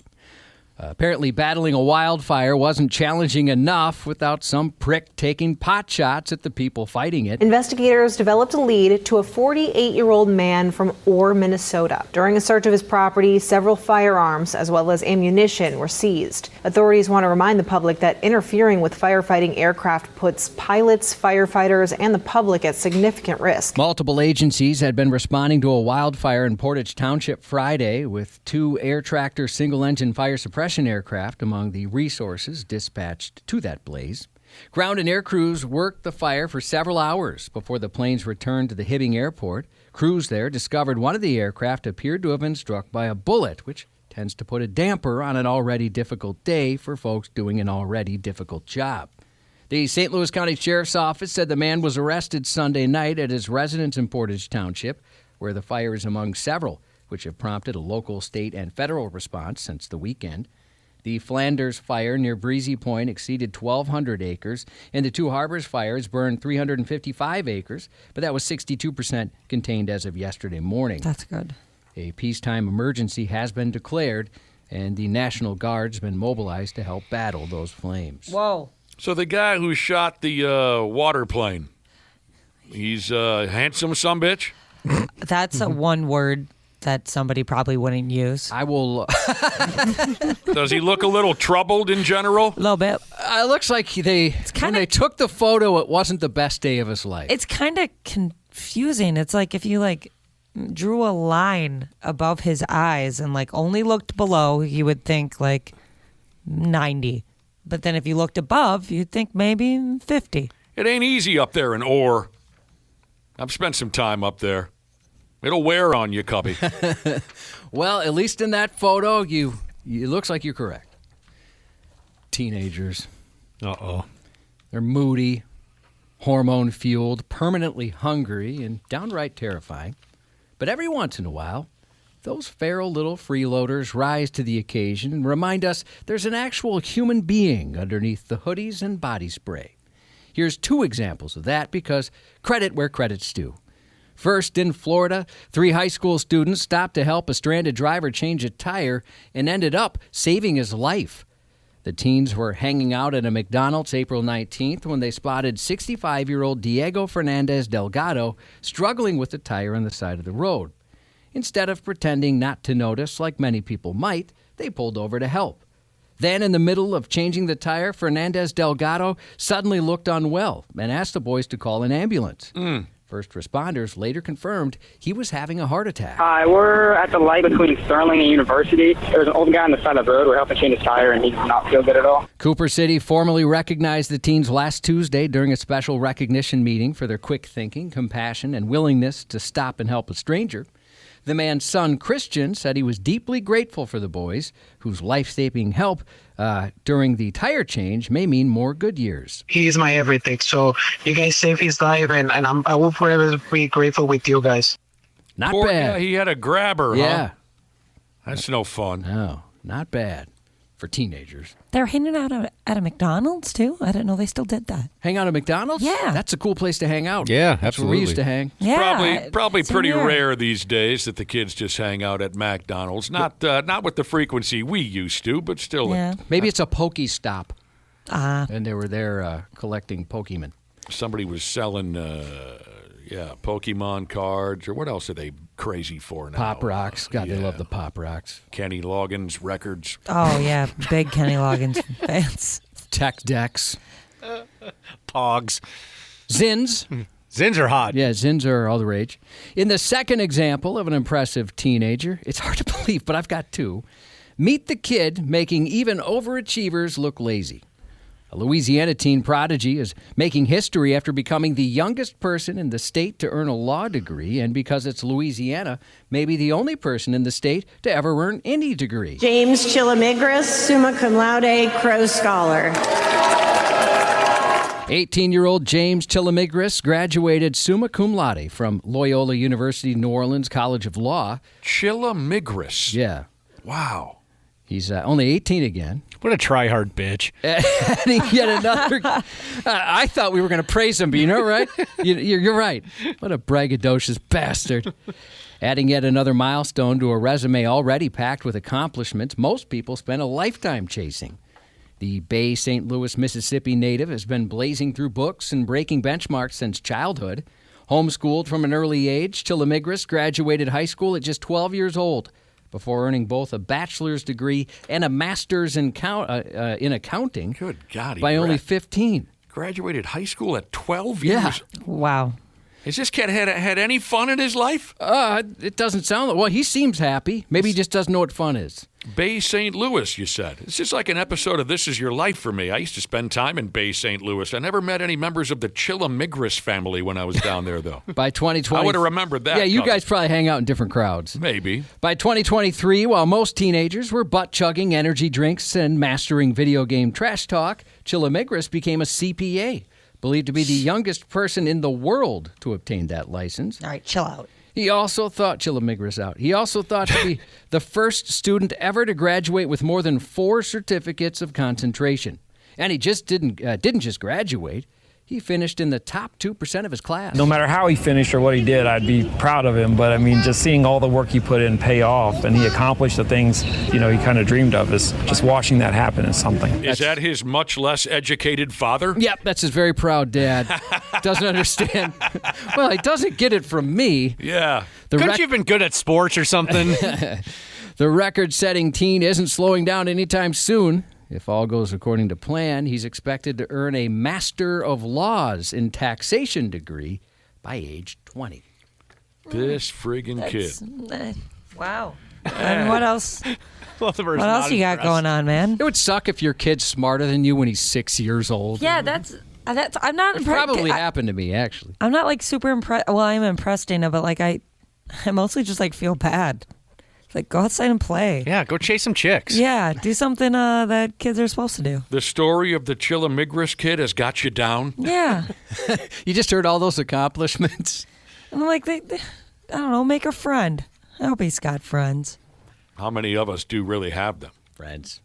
Apparently, battling a wildfire wasn't challenging enough without some prick taking pot shots at the people fighting it. Investigators developed a lead to a 48-year-old man from Orr, Minnesota. During a search of his property, several firearms as well as ammunition were seized. Authorities want to remind the public that interfering with firefighting aircraft puts pilots, firefighters, and the public at significant risk. Multiple agencies had been responding to a wildfire in Portage Township Friday, with 2 air tractor single-engine fire suppression aircraft among the resources dispatched to that blaze. Ground and air crews worked the fire for several hours before the planes returned to the Hibbing Airport. Crews there discovered one of the aircraft appeared to have been struck by a bullet, which tends to put a damper on an already difficult day for folks doing an already difficult job. The St. Louis County Sheriff's Office said the man was arrested Sunday night at his residence in Portage Township, where the fire is among several which have prompted a local, state, and federal response since the weekend. The Flanders fire near Breezy Point exceeded 1,200 acres, and the Two Harbors fires burned 355 acres, but that was 62% contained as of yesterday morning. That's good. A peacetime emergency has been declared, and the National Guard's been mobilized to help battle those flames. Whoa. So the guy who shot the water plane, he's a handsome sumbitch? That's a one word that somebody probably wouldn't use. I will. Does he look a little troubled in general? A little bit. It looks like when they took the photo, it wasn't the best day of his life. It's kind of confusing. It's like if you drew a line above his eyes and only looked below, you would think 90. But then if you looked above, you'd think maybe 50. It ain't easy up there in Orr. I've spent some time up there. It'll wear on you, Cubby. Well, at least in that photo, it looks like you're correct. Teenagers. Uh-oh. They're moody, hormone-fueled, permanently hungry, and downright terrifying. But every once in a while, those feral little freeloaders rise to the occasion and remind us there's an actual human being underneath the hoodies and body spray. Here's 2 examples of that because credit where credit's due. First, in Florida, 3 high school students stopped to help a stranded driver change a tire and ended up saving his life. The teens were hanging out at a McDonald's April 19th when they spotted 65-year-old Diego Fernandez Delgado struggling with the tire on the side of the road. Instead of pretending not to notice like many people might, they pulled over to help. Then, in the middle of changing the tire, Fernandez Delgado suddenly looked unwell and asked the boys to call an ambulance. First responders later confirmed he was having a heart attack. Hi, we're at the light between Sterling and University. There's an old guy on the side of the road. We're helping change his tire, and he does not feel good at all. Cooper City formally recognized the teens last Tuesday during a special recognition meeting for their quick thinking, compassion, and willingness to stop and help a stranger. The man's son, Christian, said he was deeply grateful for the boys, whose life-saving help during the tire change may mean more good years. He's my everything, so you guys saved his life, and I will forever be grateful with you guys. Not Poor bad. guy, he had a grabber, Yeah. huh? That's no fun. No, not bad for teenagers. They're hanging out at a McDonald's, too? I didn't know they still did that. Hang out at McDonald's? Yeah. That's a cool place to hang out. Yeah, That's where we used to hang. Yeah. Probably same pretty here. rare these days that the kids just hang out at McDonald's. Not with the frequency we used to, but still. Yeah. Maybe it's a Pokey stop. Ah. And they were there collecting Pokemon. Somebody was selling, Pokemon cards, or what else are they crazy for now? Pop Rocks. God, they love the Pop Rocks. Kenny Loggins records. Oh, yeah. Big Kenny Loggins fans. Tech decks. Pogs. Zins. Zins are hot. Yeah, Zins are all the rage. In the second example of an impressive teenager, it's hard to believe, but I've got two. Meet the kid making even overachievers look lazy. A Louisiana teen prodigy is making history after becoming the youngest person in the state to earn a law degree, and because it's Louisiana, maybe the only person in the state to ever earn any degree. James Chillamigris, summa cum laude, Crow Scholar. 18-year-old James Chillamigris graduated summa cum laude from Loyola University New Orleans College of Law. Chillamigris. Yeah. Wow. He's only 18 again. What a try-hard bitch. And yet another. I thought we were going to praise him, but you know, right? You're right. What a braggadocious bastard. Adding yet another milestone to a resume already packed with accomplishments most people spend a lifetime chasing. The Bay St. Louis, Mississippi native has been blazing through books and breaking benchmarks since childhood. Homeschooled from an early age, Chillamigris graduated high school at just 12 years old before earning both a bachelor's degree and a master's in accounting. Good God, by only 15. Graduated high school at 12 years? Wow. Has this kid had any fun in his life? It doesn't sound like. Well, he seems happy. Maybe he just doesn't know what fun is. Bay St. Louis, you said. It's just like an episode of This Is Your Life for me. I used to spend time in Bay St. Louis. I never met any members of the Chillamigris family when I was down there, though. By 2020. I would have remembered that. Yeah, you cousin. guys probably hang out in different crowds. Maybe. By 2023, while most teenagers were butt-chugging energy drinks and mastering video game trash talk, Chillamigris became a CPA, believed to be the youngest person in the world to obtain that license. All right, chill out. He also thought Chillamigris out. He also thought to be the first student ever to graduate with more than 4 certificates of concentration. And he just didn't just graduate. He finished in the top 2% of his class. No matter how he finished or what he did, I'd be proud of him. But I mean, just seeing all the work he put in pay off, and he accomplished the things he kind of dreamed of, is just watching that happen is something. Is that his much less educated father? Yep, that's his very proud dad. Doesn't understand. Well, he doesn't get it from me. Yeah. Couldn't you have been good at sports or something? The record-setting teen isn't slowing down anytime soon. If all goes according to plan, he's expected to earn a Master of Laws in Taxation degree by age 20. This friggin' kid. Wow. And what else? What else you got going on, man? It would suck if your kid's smarter than you when he's 6 years old. Yeah, that's I'm not It impressed. probably happened to me, actually. I'm not like super impressed. Well, I'm impressed, Dana, but like I mostly just like feel bad. Like, go outside and play. Yeah, go chase some chicks. Yeah, do something that kids are supposed to do. The story of the Chillamigris kid has got you down? Yeah. You just heard all those accomplishments. And I'm like, I don't know, make a friend. I hope he's got friends. How many of us do really have them? Friends.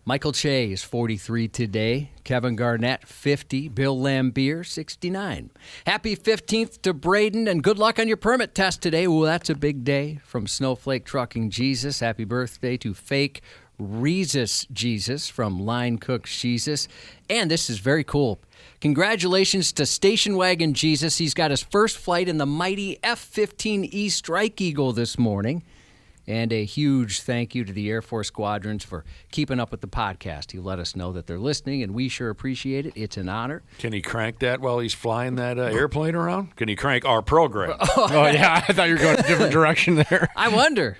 Michael Che is 43 today. Kevin Garnett, 50. Bill Lambier, 69. Happy 15th to Braden, and good luck on your permit test today. Ooh, that's a big day. From Snowflake Trucking Jesus, happy birthday to Fake Reese's Jesus from Line Cook Jesus. And this is very cool. Congratulations to Station Wagon Jesus. He's got his first flight in the mighty F-15E Strike Eagle this morning. And a huge thank you to the Air Force Squadrons for keeping up with the podcast. He let us know that they're listening, and we sure appreciate it. It's an honor. Can he crank that while he's flying that airplane around? Can he crank our program? Oh, yeah. I thought you were going a different direction there. I wonder.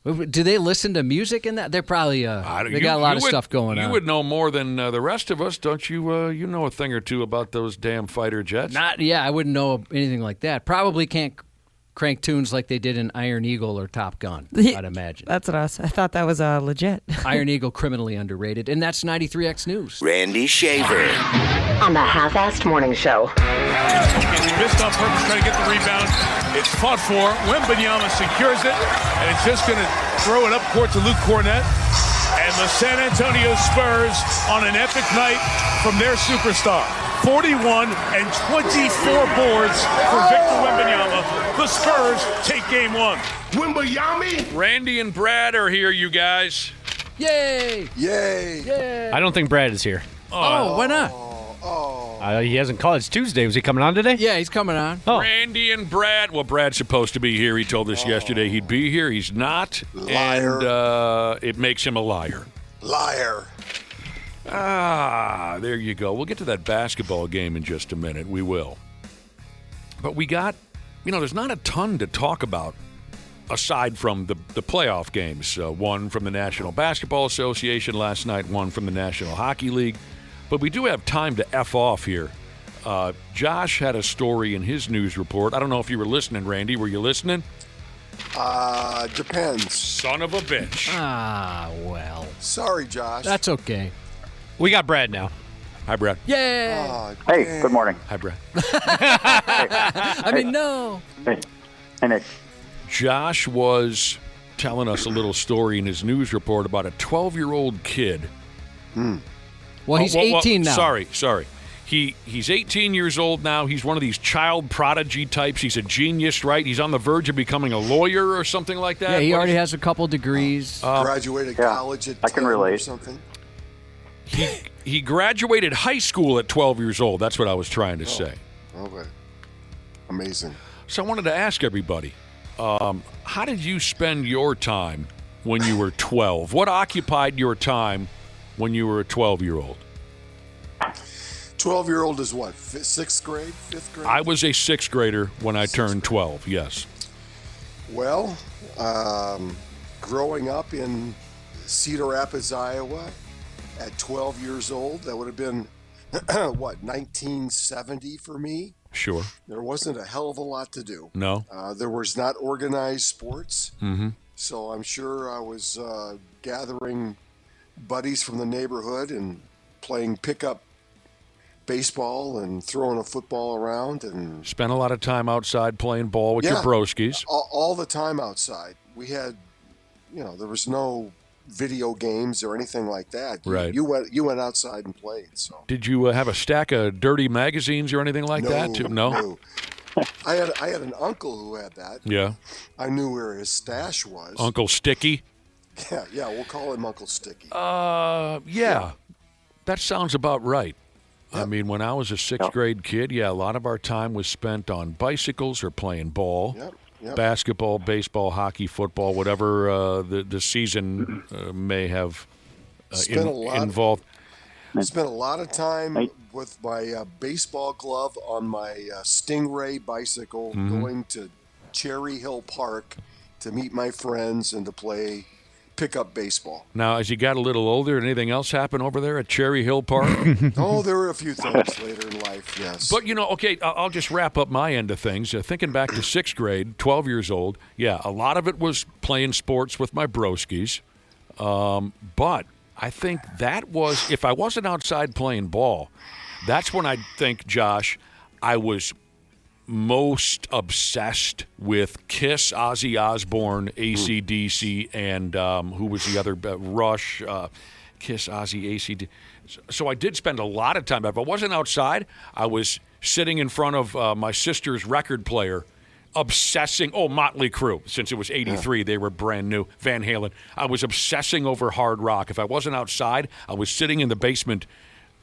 Do they listen to music in that? They're probably they got a lot of stuff going on. You would know more than the rest of us, don't you? You know a thing or two about those damn fighter jets. I wouldn't know anything like that. Probably can't crank tunes like they did in Iron Eagle or Top Gun, I'd imagine. That's what I thought that was legit. Iron Eagle, criminally underrated. And that's 93X News. Randy Shaver on the Half-Assed Morning Show. It's missed on purpose, trying to get the rebound. It's fought for. Wembanyama secures it, and it's just going to throw it up court to Luke Cornett. And the San Antonio Spurs on an epic night from their superstar. 41 and 24 boards for Victor Wembanyama. The Spurs take game one. Wembanyama! Randy and Brad are here, you guys. Yay! Yay! I don't think Brad is here. Oh, why not? He hasn't called. It's Tuesday. Was he coming on today? Yeah, he's coming on. Oh. Randy and Brad. Well, Brad's supposed to be here. He told us yesterday he'd be here. He's not. Liar. And it makes him a liar. Liar. There you go. We'll get to that basketball game in just a minute. We will. But we got, there's not a ton to talk about aside from the playoff games. One from the National Basketball Association last night, one from the National Hockey League. But we do have time to F off here. Josh had a story in his news report. I don't know if you were listening, Randy. Were you listening? Depends. Son of a bitch. Well. Sorry, Josh. That's okay. We got Brad now. Hi, Brad. Yay! Hey, good morning. Hi, Brad. No. Hey, Nick. Josh was telling us a little story in his news report about a 12-year-old kid. Well, he's 18 now. Sorry. He's 18 years old now. He's one of these child prodigy types. He's a genius, right? He's on the verge of becoming a lawyer or something like that. Yeah, he already has a couple degrees. Graduated college at 10 or something. He graduated high school at 12 years old. That's what I was trying to say. Okay. Amazing. So I wanted to ask everybody, how did you spend your time when you were 12? What occupied your time when you were a 12-year-old? 12-year-old is what? Sixth grade? Fifth grade? I was a sixth grader when I turned 12, yes. Well, growing up in Cedar Rapids, Iowa, at 12 years old, that would have been, 1970 for me? Sure. There wasn't a hell of a lot to do. No? There was not organized sports. Mm-hmm. So I'm sure I was gathering buddies from the neighborhood and playing pickup baseball and throwing a football around. And spent a lot of time outside playing ball with your broskies. All the time outside. We had, there was no video games or anything like that. Right. You went outside and played. So. Did you have a stack of dirty magazines or anything like that? Too? No. I had an uncle who had that. Yeah. I knew where his stash was. Uncle Sticky? Yeah, we'll call him Uncle Sticky. Yeah. That sounds about right. Yep. I mean, when I was a sixth grade kid, a lot of our time was spent on bicycles or playing ball. Yep. Basketball, baseball, hockey, football, whatever the season may have involved. I spent a lot of time with my baseball glove on my Stingray bicycle, going to Cherry Hill Park to meet my friends and to play pickup baseball. Now, as you got a little older, anything else happen over there at Cherry Hill Park? Oh, there were a few things later in life, yes. But, okay, I'll just wrap up my end of things. Thinking back to sixth grade, 12 years old, a lot of it was playing sports with my broskies. But I think that was, if I wasn't outside playing ball, that's when I think, Josh, I was most obsessed with Kiss, Ozzy Osbourne, AC/DC, and who was the other? Rush, Kiss, Ozzy, AC/DC. So I did spend a lot of time. If I wasn't outside, I was sitting in front of my sister's record player obsessing. Oh, Motley Crue. Since it was 83, they were brand new. Van Halen. I was obsessing over hard rock. If I wasn't outside, I was sitting in the basement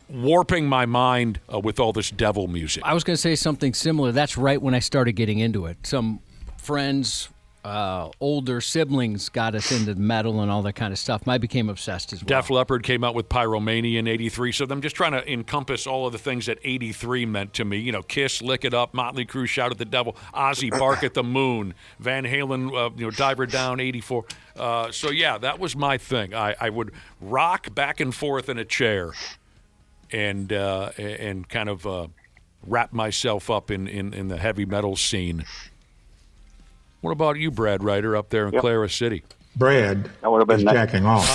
warping my mind with all this devil music. I was going to say something similar. That's right when I started getting into it. Some friends, older siblings got us into metal and all that kind of stuff. I became obsessed as well. Def Leppard came out with Pyromania in 83, so I'm just trying to encompass all of the things that 83 meant to me. You know, Kiss, Lick It Up, Motley Crue, Shout at the Devil, Ozzy, Bark at the Moon, Van Halen, Diver Down, 84. So, yeah, that was my thing. I would rock back and forth in a chair and kind of wrap myself up in the heavy metal scene. What about you, Brad Ryder, up there in Clara City? Brad that would have been is jacking off.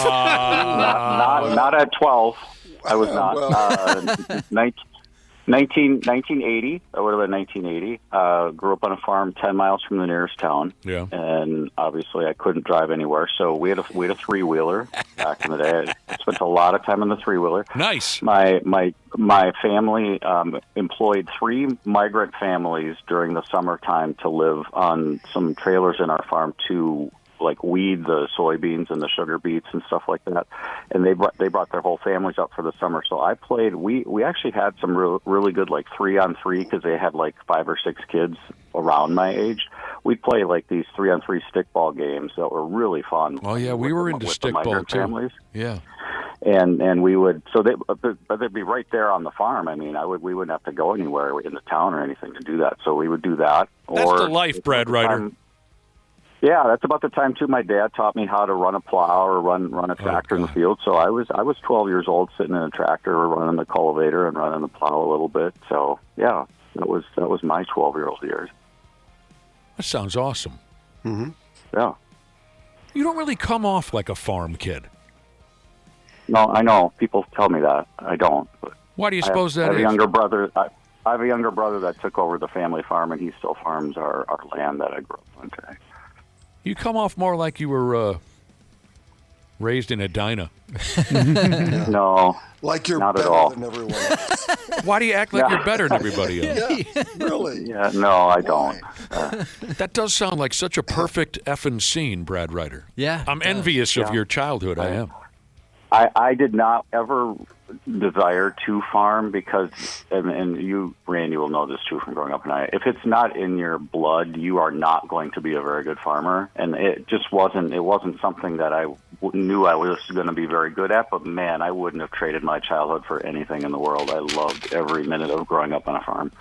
Not at 12. I was not. 1980. That would have been 1980. Grew up on a farm 10 miles from the nearest town. Yeah. And obviously I couldn't drive anywhere, so we had a three-wheeler back in the day. I spent a lot of time on the three-wheeler. Nice. My family employed 3 migrant families during the summertime to live on some trailers in our farm to like weed the soybeans and the sugar beets and stuff like that, and they brought their whole families up for the summer. So I played. We actually had some really good like 3-on-3 because they had like 5 or 6 kids around my age. We'd play like these 3-on-3 stickball games that were really fun. Oh yeah, we were into stickball too. Families. Yeah. And we would but they'd be right there on the farm. I mean, we wouldn't have to go anywhere in the town or anything to do that. So we would do that. That's the life, Brad Ryder. Yeah, that's about the time too. My dad taught me how to run a plow or run a tractor in the field. So I was 12 years old, sitting in a tractor, running the cultivator and running the plow a little bit. So yeah, that was my 12-year-old years. That sounds awesome. Mm-hmm. Yeah. You don't really come off like a farm kid. No, I know. People tell me that. I don't. But why do you suppose that I have is? a younger brother. I have a younger brother that took over the family farm, and he still farms our land that I grew up on today. You come off more like you were raised in Edina. No, like you're not better at all. than everyone else. Why do you act like you're better than everybody else? Yeah, really? Yeah, no, I don't. That does sound like such a perfect effing scene, Brad Ryder. Yeah. I'm envious of your childhood. I am. I did not ever desire to farm because, and you, Randy, will know this too from growing up. And if it's not in your blood, you are not going to be a very good farmer. And it just wasn't. It wasn't something that I knew I was going to be very good at. But man, I wouldn't have traded my childhood for anything in the world. I loved every minute of growing up on a farm.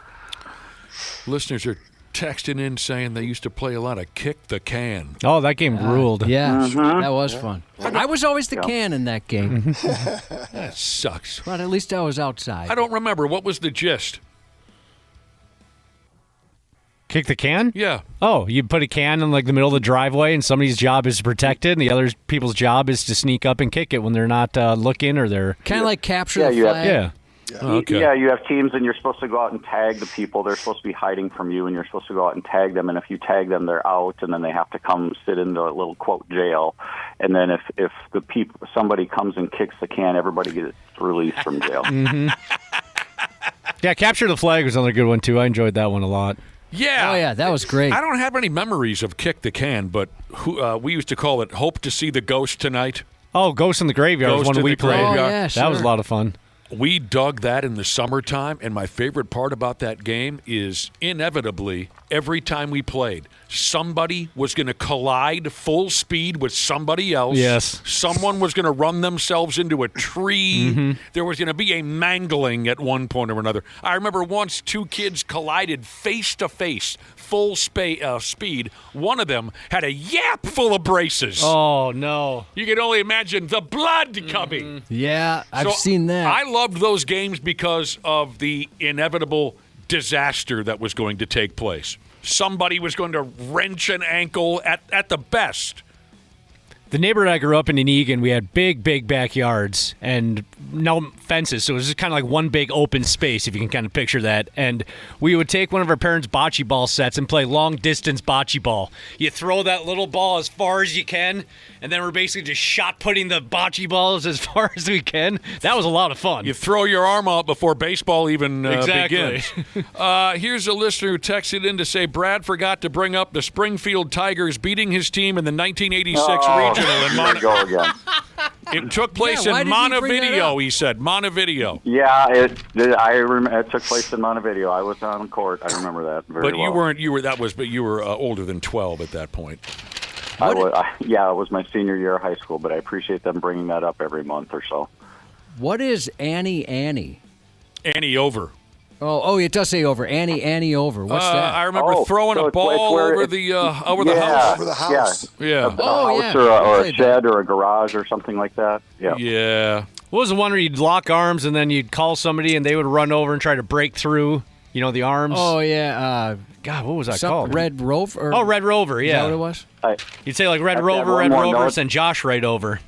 Listeners are texting in saying they used to play a lot of Kick the Can. Oh, that game ruled. Yeah, that was fun. I was always the can in that game. That sucks. But at least I was outside. I don't remember. What was the gist? Kick the can? Yeah. Oh, you put a can in like the middle of the driveway, and somebody's job is to protect it, and the other people's job is to sneak up and kick it when they're not looking or they're kind of like capture the flag. Yeah. Oh, okay. Yeah, you have teams, and you're supposed to go out and tag the people. They're supposed to be hiding from you, and you're supposed to go out and tag them. And if you tag them, they're out, and then they have to come sit in the little quote jail. And then if somebody comes and kicks the can, everybody gets released from jail. Mm-hmm. Yeah, capture the flag was another good one too. I enjoyed that one a lot. Yeah. Oh yeah, that was great. I don't have any memories of Kick the Can, but we used to call it Hope to See the Ghost Tonight. Oh, Ghost in the Graveyard was one we played. Oh, yeah, sure. That was a lot of fun. We dug that in the summertime, and my favorite part about that game is inevitably every time we played, somebody was going to collide full speed with somebody else. Yes. Someone was going to run themselves into a tree. Mm-hmm. There was going to be a mangling at one point or another. I remember once 2 kids collided face to face, full speed. One of them had a yap full of braces. Oh, no. You can only imagine the blood coming. Yeah, I've seen that. I loved those games because of the inevitable disaster that was going to take place. Somebody was going to wrench an ankle at the best. The neighborhood I grew up in Egan, we had big backyards and no fences, so it was just kind of like one big open space, if you can kind of picture that. And we would take one of our parents' bocce ball sets and play long-distance bocce ball. You throw that little ball as far as you can, and then we're basically just shot-putting the bocce balls as far as we can. That was a lot of fun. You throw your arm out before baseball even Exactly. begins. Here's a listener who texted in to say Brad forgot to bring up the Springfield Tigers beating his team in the 1986 regional in Here we go again. It took place Yeah, why in did he bring that Montevideo, up? he said. Montevideo. Yeah, it took place in Montevideo. I was on court. I remember that very But well. you were older than 12 at that point. It was my senior year of high school, but I appreciate them bringing that up every month or so. What is Annie? Annie over. Oh, it does say over. Annie over. What's that? I remember throwing so a ball over the house. Over the house. Yeah. A house or a shed or a garage or something like that. Yeah. Yeah. What was the one where you'd lock arms and then you'd call somebody and they would run over and try to break through, the arms? Oh, yeah. God, what was that called? Red Rover? Red Rover, yeah. Is that what it was? You'd say like Red I've had Rover, one more note. and Josh right over.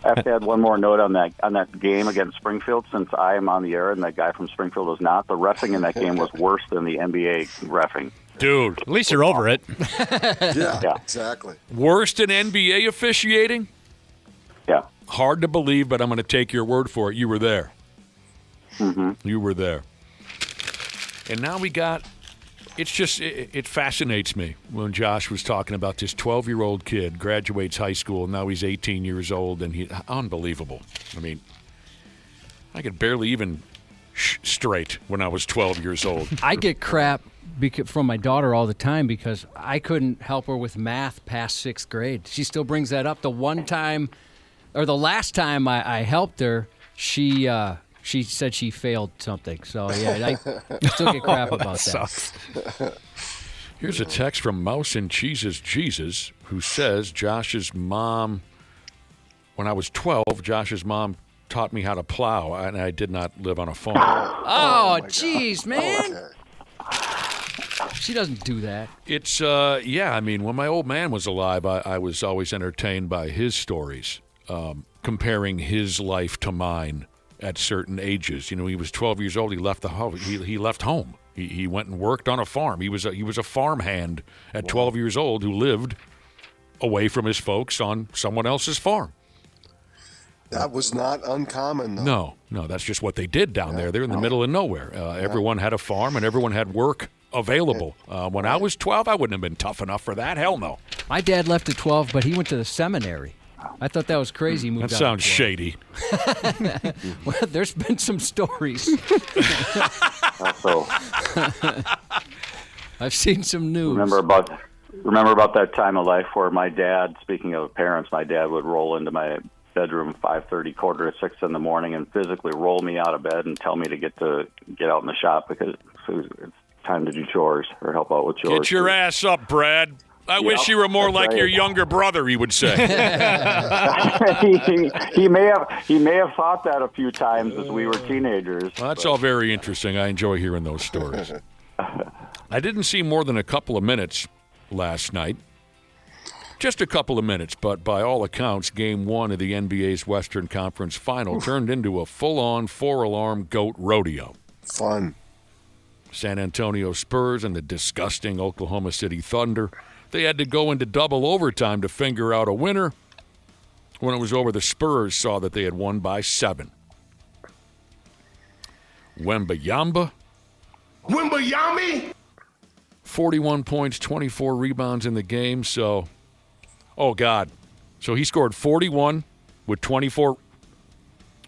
I have to add one more note on that game against Springfield, since I am on the air and that guy from Springfield is not. The reffing in that game was worse than the NBA reffing. Dude. At least you're over it. Yeah, exactly. Worse than NBA officiating? Yeah. Hard to believe, but I'm going to take your word for it. You were there. Mm-hmm. You were there. And now we got... It fascinates me when Josh was talking about this 12-year-old kid graduates high school, and now he's 18 years old, and unbelievable. I mean, I could barely even straight when I was 12 years old. I get crap from my daughter all the time because I couldn't help her with math past 6th grade. She still brings that up. The last time I helped her, she said she failed something. So, yeah, I still get crap about that. Here's a text from Mouse and Cheese's Jesus, who says Josh's mom, when I was 12, Josh's mom taught me how to plow, and I did not live on a farm. Oh, jeez, man. Okay. She doesn't do that. It's, when my old man was alive, I was always entertained by his stories, comparing his life to mine at certain ages. He was 12 years old. He left the house. He left home. He went and worked on a farm. He was a farmhand at 12 years old who lived away from his folks on someone else's farm. That was not uncommon, though. No, that's just what they did down there. They're in the middle of nowhere. Everyone had a farm, and everyone had work available. When I was 12, I wouldn't have been tough enough for that. Hell no. My dad left at 12, but he went to the seminary. I thought that was crazy. He moved that out sounds shady. Well, there's been some stories. I've seen some news. Remember about that time of life where my dad, speaking of parents, my dad would roll into my bedroom 5:30, 5:45 in the morning, and physically roll me out of bed and tell me to get out in the shop because it's time to do chores or help out with chores. Get your ass up, Brad. I wish you were more like your younger brother, he would say. he may have thought that a few times as we were teenagers. Well, that's all very interesting. I enjoy hearing those stories. I didn't see more than a couple of minutes last night. Just a couple of minutes, but by all accounts, Game 1 of the NBA's Western Conference Final turned into a full-on four-alarm goat rodeo. Fun. San Antonio Spurs and the disgusting Oklahoma City Thunder. They had to go into double overtime to figure out a winner. When it was over, the Spurs saw that they had won by 7. Wembayama. 41 points, 24 rebounds in the game. So he scored 41 with 24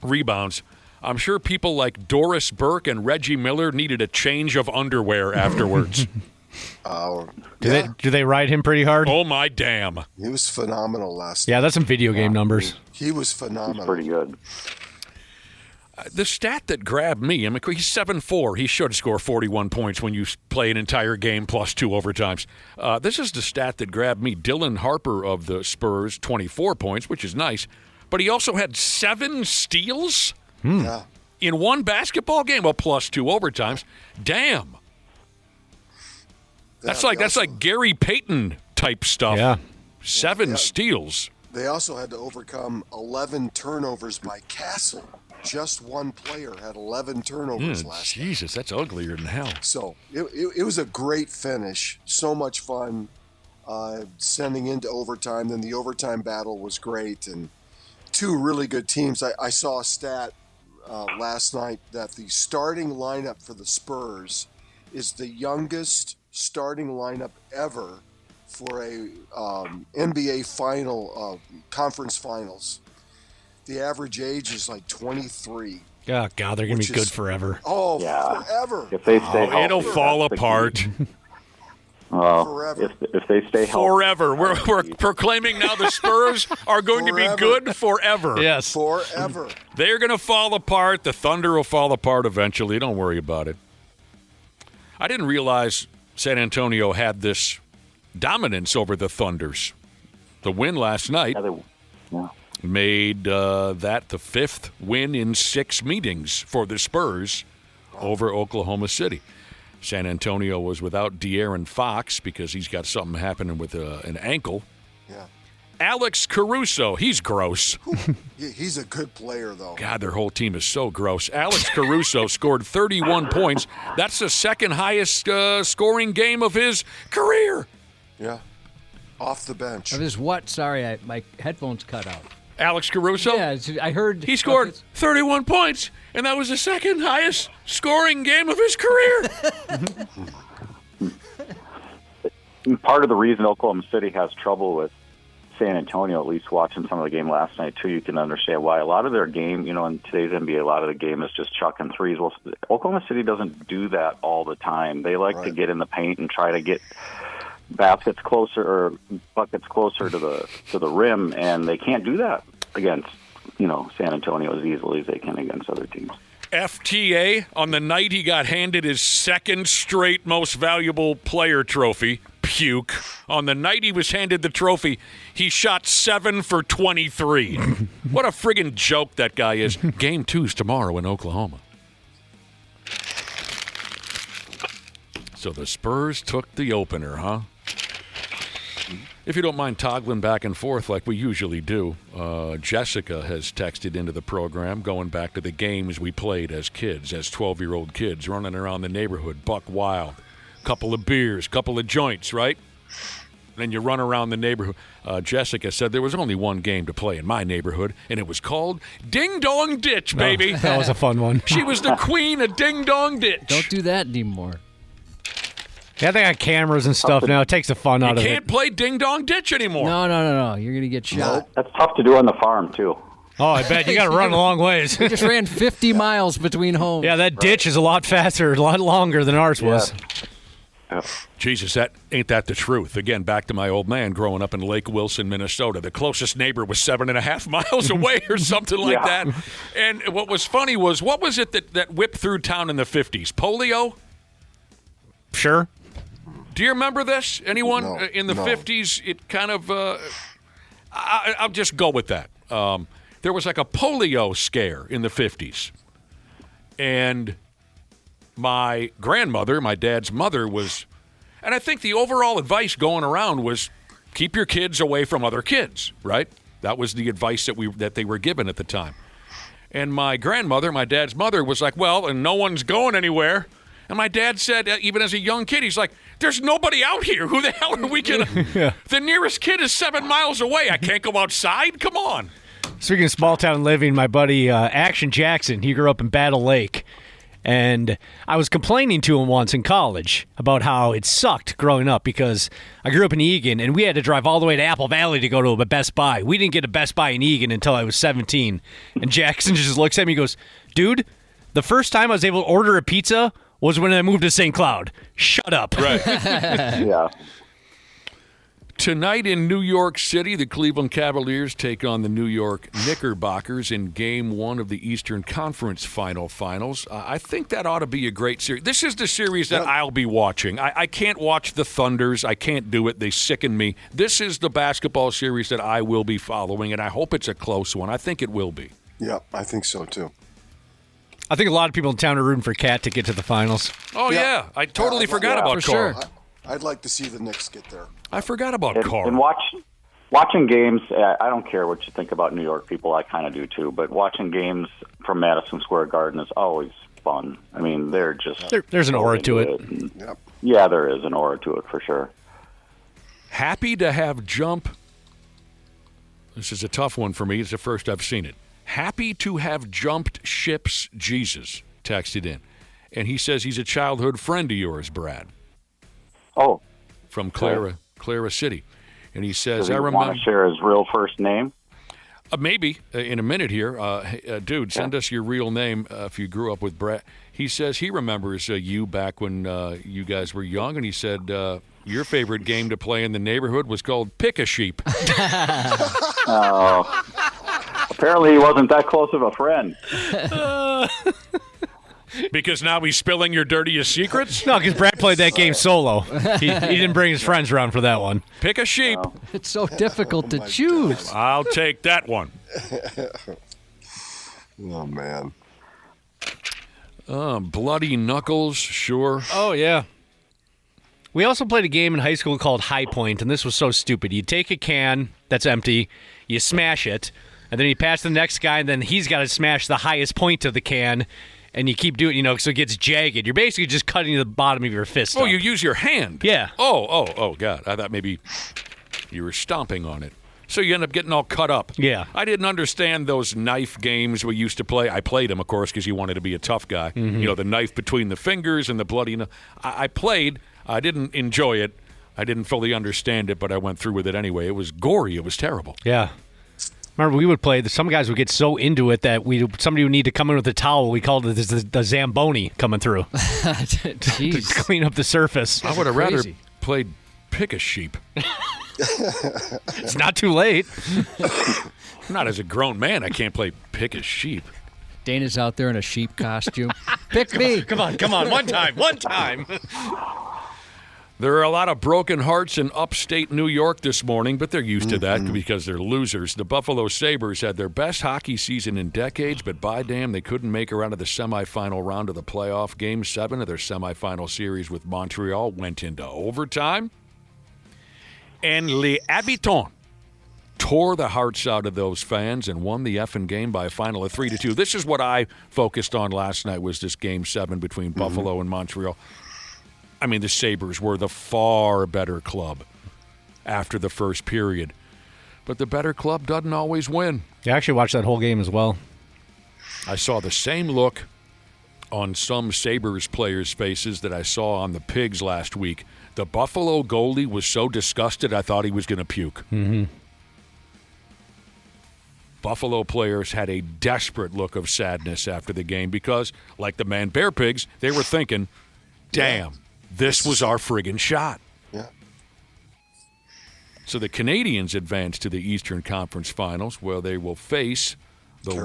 rebounds. I'm sure people like Doris Burke and Reggie Miller needed a change of underwear afterwards. Do they ride him pretty hard? Oh, my damn. He was phenomenal last night. Yeah, that's some video game numbers. He was phenomenal. He's pretty good. The stat that grabbed me, he's 7'4". He should score 41 points when you play an entire game plus 2 overtimes. This is the stat that grabbed me. Dylan Harper of the Spurs, 24 points, which is nice. But he also had 7 steals in one basketball game. Well, plus 2 overtimes. Damn. That's like Gary Payton type stuff. Yeah. 7 steals. They also had to overcome 11 turnovers by Castle. Just one player had 11 turnovers last night. Jesus, that's uglier than hell. So it was a great finish. So much fun sending into overtime. Then the overtime battle was great. And two really good teams. I saw a stat last night that the starting lineup for the Spurs is the youngest starting lineup ever for a NBA final conference finals. The average age is like 23. Oh, God, they're going to be good forever. Oh, forever. If they stay healthy, it'll fall apart. Forever. If they stay healthy. Forever. We're proclaiming now the Spurs are going to be good forever. Yes. Forever. They're going to fall apart. The Thunder will fall apart eventually. Don't worry about it. I didn't realize San Antonio had this dominance over the Thunders. The win last night made that the 5th win in 6 meetings for the Spurs over Oklahoma City. San Antonio was without De'Aaron Fox because he's got something happening with an ankle. Yeah. Alex Caruso, he's gross. He's a good player, though. God, their whole team is so gross. Alex Caruso scored 31 points. That's the second highest scoring game of his career. Yeah. Off the bench. Of his what? Sorry, my headphones cut out. Alex Caruso? Yeah, I heard. He scored 31 points, and that was the second highest scoring game of his career. Part of the reason Oklahoma City has trouble with San Antonio, at least watching some of the game last night, too, you can understand why. A lot of their game, in today's NBA, a lot of the game is just chucking threes. Well, Oklahoma City doesn't do that all the time. They like to get in the paint and try to get buckets closer to the rim, and they can't do that against San Antonio as easily as they can against other teams. FTA, on the night he got handed his second straight most valuable player trophy, puke. On the night he was handed the trophy, he shot 7 for 23. What a friggin' joke that guy is. Game 2's tomorrow in Oklahoma. So the Spurs took the opener, huh? If you don't mind toggling back and forth like we usually do, Jessica has texted into the program going back to the games we played as kids, as 12-year-old kids, running around the neighborhood, buck wild. Couple of beers, couple of joints, right? Then you run around the neighborhood. Jessica said there was only one game to play in my neighborhood, and it was called Ding Dong Ditch, baby. Oh, that was a fun one. She was the queen of Ding Dong Ditch. Don't do that anymore. Yeah, they got cameras and stuff now. It takes the fun out of it. You can't play Ding Dong Ditch anymore. No. You're going to get shot. That's tough to do on the farm, too. Oh, I bet. You got to run a long ways. We just ran 50 miles between homes. Yeah, that ditch is a lot faster, a lot longer than ours was. Jesus, ain't that the truth? Again, back to my old man growing up in Lake Wilson, Minnesota. The closest neighbor was 7.5 miles away or something like that. And what was funny was, what was it that whipped through town in the 50s? Polio? Sure. Do you remember this? Anyone in the 50s? It kind of, I'll just go with that. There was like a polio scare in the 50s. And my grandmother, my dad's mother, was, and I think the overall advice going around was keep your kids away from other kids, right? That was the advice that they were given at the time. And my grandmother, my dad's mother, was like, well, and no one's going anywhere. And my dad said, even as a young kid, he's like, there's nobody out here. Who the hell are we going to? The nearest kid is 7 miles away. I can't go outside? Come on. Speaking of small town living, my buddy Action Jackson, he grew up in Battle Lake. And I was complaining to him once in college about how it sucked growing up because I grew up in Eagan, and we had to drive all the way to Apple Valley to go to a Best Buy. We didn't get a Best Buy in Eagan until I was 17. And Jackson just looks at me and goes, dude, the first time I was able to order a pizza was when I moved to St. Cloud. Shut up. Right. Yeah. Tonight in New York City, the Cleveland Cavaliers take on the New York Knickerbockers in Game 1 of the Eastern Conference Finals. I think that ought to be a great series. This is the series that I'll be watching. I can't watch the Thunders. I can't do it. They sicken me. This is the basketball series that I will be following, and I hope it's a close one. I think it will be. Yeah, I think so, too. I think a lot of people in town are rooting for Cat to get to the finals. Oh, yeah. I totally forgot about Carl. I'd like to see the Knicks get there. I forgot about Carl. And Watching games, I don't care what you think about New York people. I kind of do too. But watching games from Madison Square Garden is always fun. I mean, they're just there's an aura to it. Yep. Yeah, there is an aura to it for sure. Happy to have jump. This is a tough one for me. It's the first I've seen it. Happy to have jumped ships. Jesus texted in, and he says he's a childhood friend of yours, Brad. Oh, from Clara City. And he says, Does he I remember. Want to share his real first name? Maybe in a minute here. Dude, send us your real name if you grew up with Brad. He says he remembers you back when you guys were young, and he said your favorite game to play in the neighborhood was called Pick a Sheep. Oh, apparently he wasn't that close of a friend. Because now he's spilling your dirtiest secrets? No, because Brad played that game solo. He didn't bring his friends around for that one. Pick a sheep. Oh. It's so difficult to choose. I'll take that one. Oh, man. Bloody Knuckles, sure. Oh, yeah. We also played a game in high school called High Point, and this was so stupid. You take a can that's empty, you smash it, and then you pass to the next guy, and then he's got to smash the highest point of the can. And you keep doing, so it gets jagged. You're basically just cutting the bottom of your fist. Oh, you use your hand? Yeah. Oh, God. I thought maybe you were stomping on it. So you end up getting all cut up. Yeah. I didn't understand those knife games we used to play. I played them, of course, because you wanted to be a tough guy. Mm-hmm. The knife between the fingers and the bloody. I played. I didn't enjoy it. I didn't fully understand it, but I went through with it anyway. It was gory. It was terrible. Yeah. Remember, we would play. Some guys would get so into it that somebody would need to come in with a towel. We called it the Zamboni coming through to clean up the surface. I would have rather played Pick a Sheep. It's not too late. Not as a grown man, I can't play Pick a Sheep. Dana's out there in a sheep costume. Pick me. Come on. One time. There are a lot of broken hearts in upstate New York this morning, but they're used to that because they're losers. The Buffalo Sabres had their best hockey season in decades, but by damn, they couldn't make it out of the semifinal round of the playoff. Game 7 of their semifinal series with Montreal went into overtime. And Les Habitants tore the hearts out of those fans and won the effing game by a final of 3-2. This is what I focused on last night, was this Game 7 between Buffalo and Montreal. I mean, the Sabres were the far better club after the first period. But the better club doesn't always win. I actually watched that whole game as well. I saw the same look on some Sabres players' faces that I saw on the Pigs last week. The Buffalo goalie was so disgusted I thought he was going to puke. Mm-hmm. Buffalo players had a desperate look of sadness after the game because, like the Man Bear Pigs, they were thinking, damn. This was our friggin' shot. Yeah. So the Canadians advance to the Eastern Conference Finals, where they will face the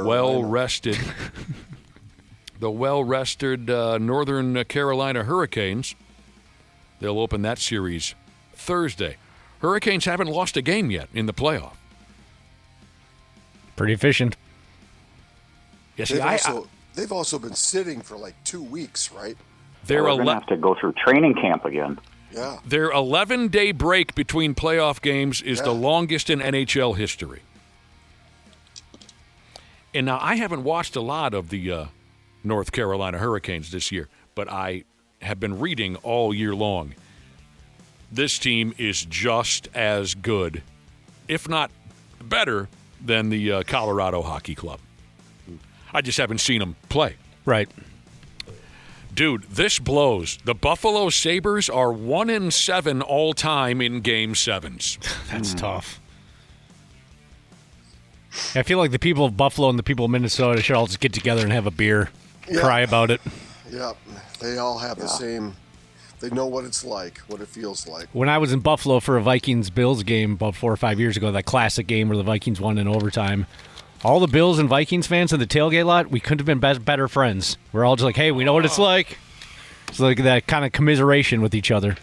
well-rested Northern Carolina Hurricanes. They'll open that series Thursday. Hurricanes haven't lost a game yet in the playoff. Pretty efficient. Yes, they've also been sitting for like 2 weeks, right? They're going to have to go through training camp again. Yeah. Their 11-day break between playoff games is the longest in NHL history. And now I haven't watched a lot of the North Carolina Hurricanes this year, but I have been reading all year long. This team is just as good, if not better, than the Colorado Hockey Club. I just haven't seen them play. Right. Dude, this blows. The Buffalo Sabres are 1-7 all time in Game 7s. That's tough. I feel like the people of Buffalo and the people of Minnesota should all just get together and have a beer, cry about it. Yep. They all have the same. They know what it's like, what it feels like. When I was in Buffalo for a Vikings-Bills game about 4 or 5 years ago, that classic game where the Vikings won in overtime, all the Bills and Vikings fans in the tailgate lot, we couldn't have been better friends. We're all just like, hey, we know what it's like. It's like that kind of commiseration with each other.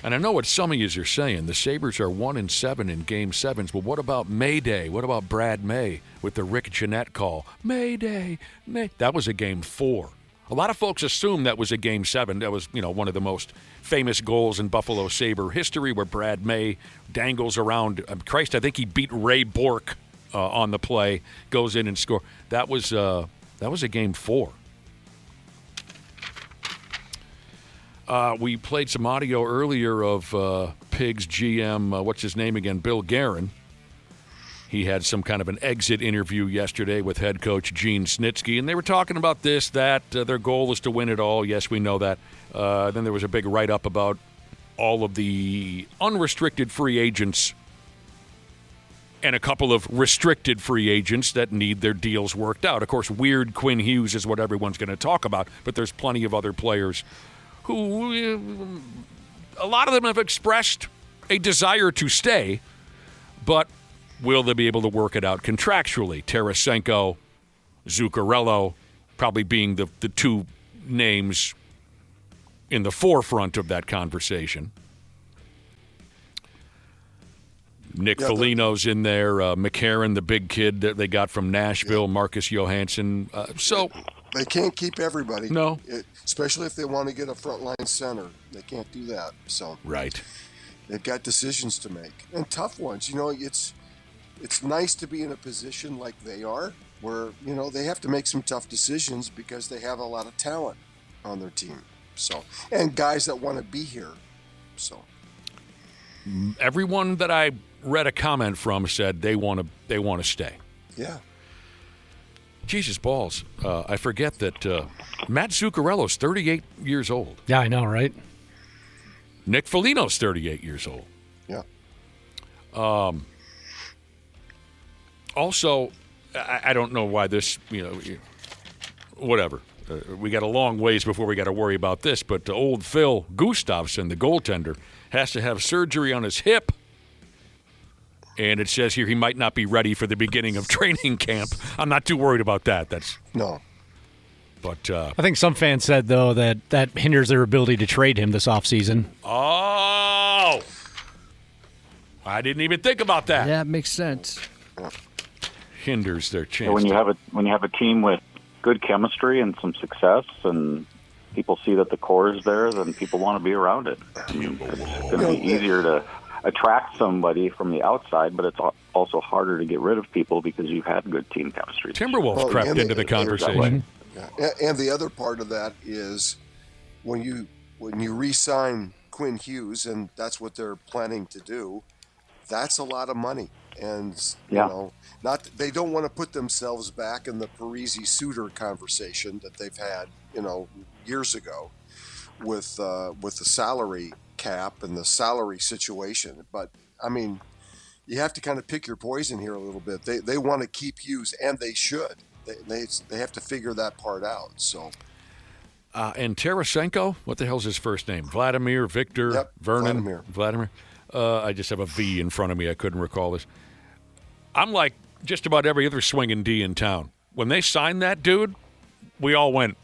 And I know what some of you are saying. The Sabres are 1-7 in Game 7s, but what about May Day? What about Brad May with the Rick Jeanette call? May Day, May. That was a Game 4 A lot of folks assume that was a Game 7. That was, one of the most famous goals in Buffalo Sabre history where Brad May dangles around. Christ, I think he beat Ray Bork on the play, goes in and score. That was a Game 4. We played some audio earlier of Pigs GM, what's his name again, Bill Guerin. He had some kind of an exit interview yesterday with head coach Gene Snitsky, and they were talking about this, that, their goal is to win it all. Yes, we know that. Then there was a big write-up about all of the unrestricted free agents and a couple of restricted free agents that need their deals worked out. Of course, weird Quinn Hughes is what everyone's going to talk about, but there's plenty of other players who, a lot of them have expressed a desire to stay, but will they be able to work it out contractually? Tarasenko, Zuccarello probably being the two names in the forefront of that conversation. Nick Foligno's in there. McCarron, the big kid that they got from Nashville, Marcus Johansson. So they can't keep everybody. No. Especially if they want to get a frontline center. They can't do that. So right. They've got decisions to make. And tough ones. It's nice to be in a position like they are where, they have to make some tough decisions because they have a lot of talent on their team. So, and guys that want to be here. So everyone that I read a comment from said they want to stay. Yeah. Jesus balls. I forget that Matt Zuccarello's 38 years old. Yeah, I know, right? Nick Foligno's 38 years old. Yeah. Also, I don't know why this, whatever. We got a long ways before we got to worry about this, but old Phil Gustafsson, the goaltender, has to have surgery on his hip. And it says here he might not be ready for the beginning of training camp. I'm not too worried about that. No. But I think some fans said, though, that hinders their ability to trade him this offseason. Oh! I didn't even think about that. Yeah, it makes sense. Hinders their chance. So when you have a team with good chemistry and some success, and people see that the core is there, then people want to be around it. I mean, it's going to be easier to attract somebody from the outside, but it's also harder to get rid of people because you've had good team chemistry. Timberwolves crept into the conversation. Yeah. And the other part of that is when you re-sign Quinn Hughes, and that's what they're planning to do, that's a lot of money. And they don't want to put themselves back in the Parisi Suter conversation that they've had, years ago with the salary cap and the salary situation. But I mean, you have to kind of pick your poison here a little bit. They want to keep Hughes, and they should. They have to figure that part out. So. And Tarasenko, what the hell's his first name? Vladimir, Victor, Vernon, Vladimir. I just have a V in front of me. I couldn't recall this. I'm like just about every other swinging D in town. When they signed that dude, we all went,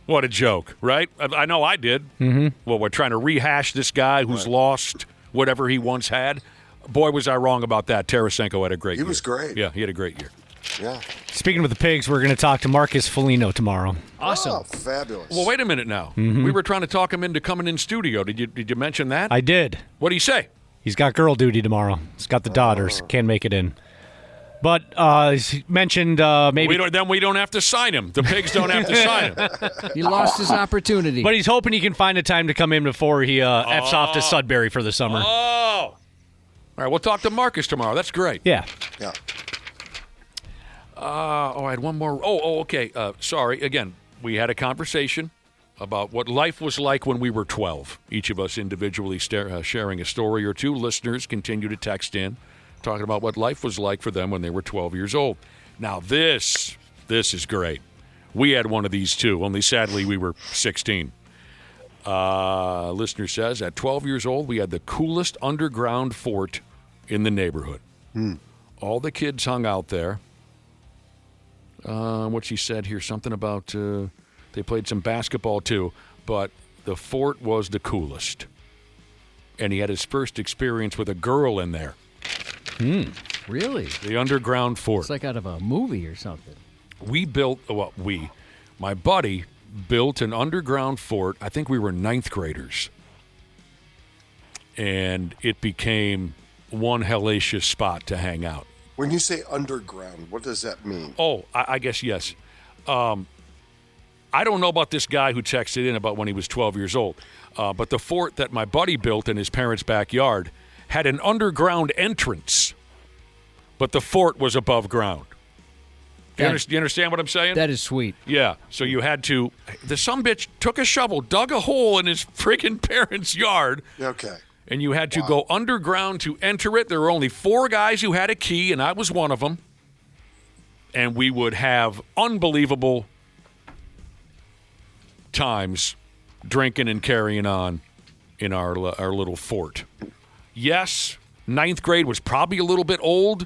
what a joke, right? I know I did. Mm-hmm. Well, we're trying to rehash this guy who's lost whatever he once had. Boy, was I wrong about that. Tarasenko had a great year. He was great. Yeah, he had a great year. Yeah. Speaking of the Pigs, we're going to talk to Marcus Foligno tomorrow. Awesome. Oh, fabulous. Well, wait a minute now. Mm-hmm. We were trying to talk him into coming in studio. Did you mention that? I did. What did he say? He's got girl duty tomorrow. He's got the daughters. Can't make it in. But he mentioned maybe... Then we don't have to sign him. The Pigs don't have to sign him. He lost his opportunity. But he's hoping he can find a time to come in before he F's off to Sudbury for the summer. Oh! All right, we'll talk to Marcus tomorrow. That's great. Yeah. Yeah. I had one more. Okay. Sorry. Again, we had a conversation about what life was like when we were 12. Each of us individually sharing a story or two. Listeners continue to text in, talking about what life was like for them when they were 12 years old. Now, this is great. We had one of these, too, only sadly we were 16. Listener says, at 12 years old, we had the coolest underground fort in the neighborhood. All the kids hung out there. What she said here, something about they played some basketball too, but the fort was the coolest. And he had his first experience with a girl in there. Really? The underground fort. It's like out of a movie or something. We built, my buddy built an underground fort. I think we were ninth graders. And it became one hellacious spot to hang out. When you say underground, what does that mean? Oh, I guess yes. I don't know about this guy who texted in about when he was 12 years old, but the fort that my buddy built in his parents' backyard had an underground entrance, but the fort was above ground. Do you understand what I'm saying? That is sweet. Yeah. So you had to. The sumbitch took a shovel, dug a hole in his freaking parents' yard. Okay. And you had to go underground to enter it. There were only 4 guys who had a key, and I was one of them. And we would have unbelievable times drinking and carrying on in our little fort. Yes, ninth grade was probably a little bit old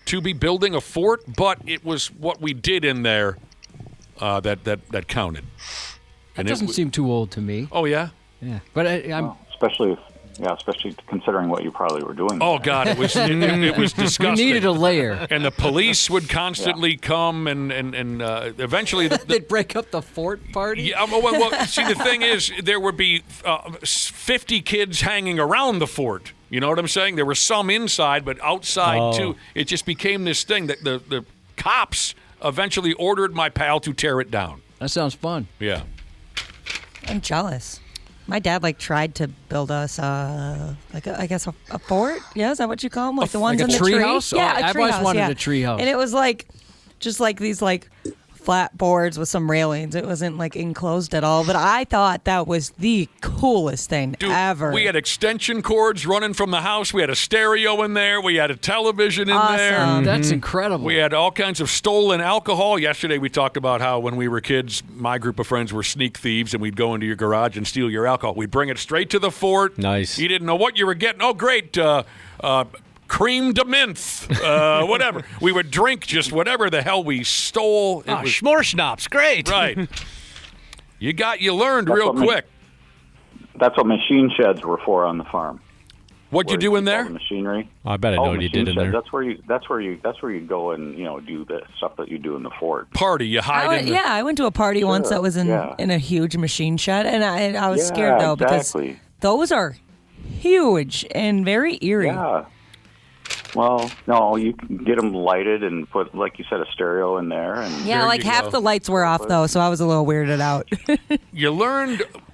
to be building a fort, but it was what we did in there that counted. That doesn't seem too old to me. Oh, yeah? Yeah. But I'm... Especially considering what you probably were doing. Oh, God, it was it was disgusting. We needed a layer. And the police would constantly come and eventually... They'd break up the fort party? Yeah, well, see, the thing is, there would be 50 kids hanging around the fort. You know what I'm saying? There were some inside, but outside, too. It just became this thing that the cops eventually ordered my pal to tear it down. That sounds fun. Yeah. I'm jealous. My dad tried to build us a fort. Yeah, is that what you call them? Like the ones like in a the tree tree? house? Yeah, I've always wanted a tree house. And it was just like these flat boards with some railings. It wasn't enclosed at all. But I thought that was the coolest thing ever. We had extension cords running from the house. We had a stereo in there. We had a television in there. Mm-hmm. That's incredible. We had all kinds of stolen alcohol. Yesterday we talked about how when we were kids, my group of friends were sneak thieves, and we'd go into your garage and steal your alcohol. We'd bring it straight to the fort. Nice. You didn't know what you were getting. Oh, great. Cream de menthe, whatever. We would drink just whatever the hell we stole. Schmorschnaps, great. Right. You learned real quick. That's what machine sheds were for on the farm. What'd you do in there? The machinery. I bet I know what you did in there. That's where you go and do the stuff that you do in the fort. Party, you hide in the... Yeah, I went to a party once that was in a huge machine shed, and I was scared though because those are huge and very eerie. Yeah. Well, no, you can get them lighted and put, like you said, a stereo in there. And half the lights were off though, so I was a little weirded out.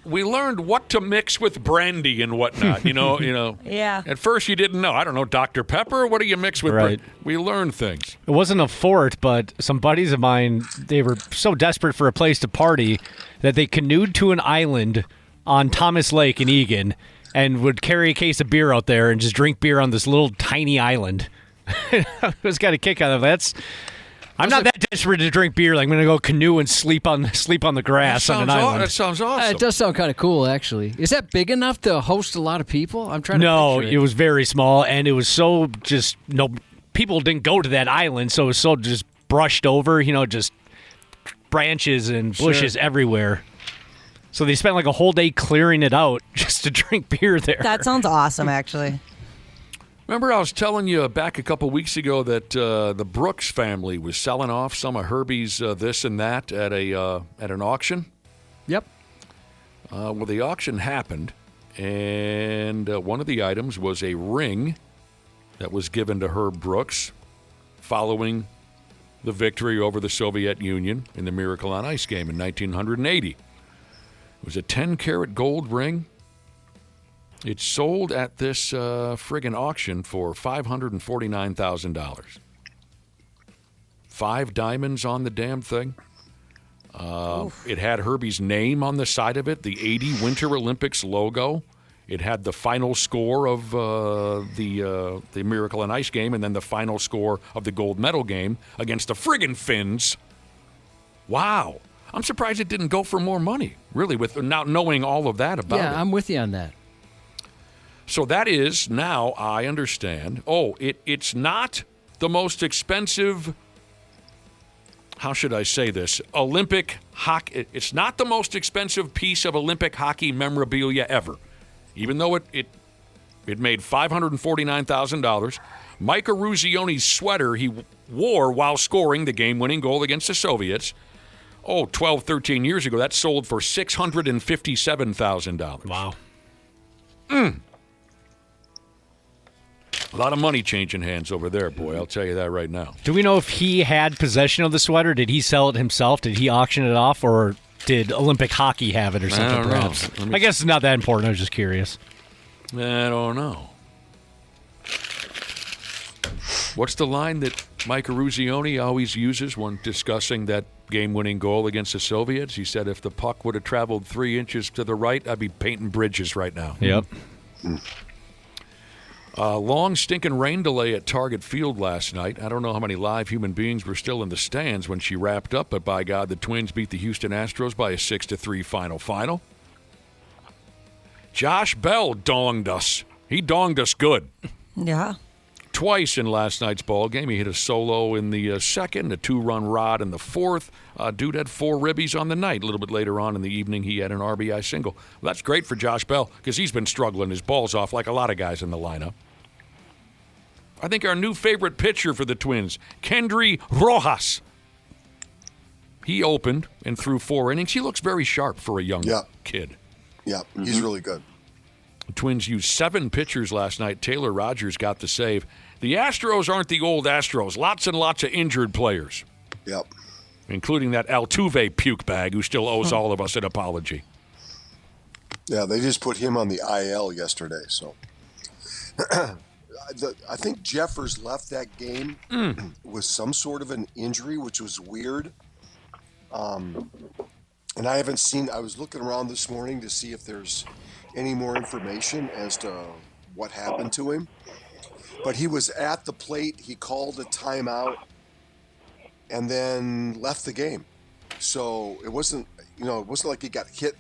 We learned what to mix with brandy and whatnot. You know. Yeah. At first, you didn't know. I don't know, Dr. Pepper. What do you mix with? Right. We learned things. It wasn't a fort, but some buddies of mine, they were so desperate for a place to party that they canoed to an island on Thomas Lake in Egan and would carry a case of beer out there and just drink beer on this little tiny island. I was got a kick out of that. I'm not that desperate to drink beer. I'm going to go canoe and sleep on the grass on an island. That sounds awesome. It does sound kind of cool, actually. Is that big enough to host a lot of people? I'm trying to No, picture it. It was very small, and it was so just people didn't go to that island, so it was so just brushed over. Just branches and bushes everywhere. So they spent a whole day clearing it out just to drink beer there. That sounds awesome, actually. Remember I was telling you back a couple weeks ago that the Brooks family was selling off some of Herbie's this and that at an auction? Yep. Well, the auction happened, and one of the items was a ring that was given to Herb Brooks following the victory over the Soviet Union in the Miracle on Ice game in 1980. It was a 10-karat gold ring. It sold at this friggin' auction for $549,000. 5 diamonds on the damn thing. It had Herbie's name on the side of it, the 80 Winter Olympics logo. It had the final score of the Miracle on Ice game and then the final score of the gold medal game against the friggin' Finns. Wow. I'm surprised it didn't go for more money, really, with not knowing all of that about it. Yeah, I'm with you on that. So that is, now I understand, it's not the most expensive, how should I say this, Olympic hockey. It's not the most expensive piece of Olympic hockey memorabilia ever. Even though it made $549,000. Mike Eruzioni's sweater he wore while scoring the game-winning goal against the Soviets 12, 13 years ago, that sold for $657,000. Wow. A lot of money changing hands over there, boy. I'll tell you that right now. Do we know if he had possession of the sweater? Did he sell it himself? Did he auction it off, or did Olympic Hockey have it or something? I don't perhaps? know. I guess it's not that important. I was just curious. I don't know. What's the line that Mike Eruzione always uses when discussing that game-winning goal against the Soviets? He said, if the puck would have traveled 3 inches to the right, I'd be painting bridges right now. Yep. Long stinking rain delay at Target Field last night. I don't know how many live human beings were still in the stands when she wrapped up, but by God, the Twins beat the Houston Astros by a 6-3 final. Josh Bell donged us. He donged us good. Yeah. Twice in last night's ball game. He hit a solo in the second, a 2-run rod in the fourth. Dude had 4 ribbies on the night. A little bit later on in the evening, he had an RBI single. Well, that's great for Josh Bell because he's been struggling his balls off like a lot of guys in the lineup. I think our new favorite pitcher for the Twins, Kendry Rojas. He opened and threw 4 innings. He looks very sharp for a young kid. Yeah, he's really good. The Twins used 7 pitchers last night. Taylor Rogers got the save. The Astros aren't the old Astros. Lots and lots of injured players. Yep. Including that Altuve puke bag who still owes all of us an apology. Yeah, they just put him on the IL yesterday. So I think Jeffers left that game with some sort of an injury, which was weird. And I haven't seen – I was looking around this morning to see if there's any more information as to what happened to him. But he was at the plate. He called a timeout and then left the game. So it wasn't like he got hit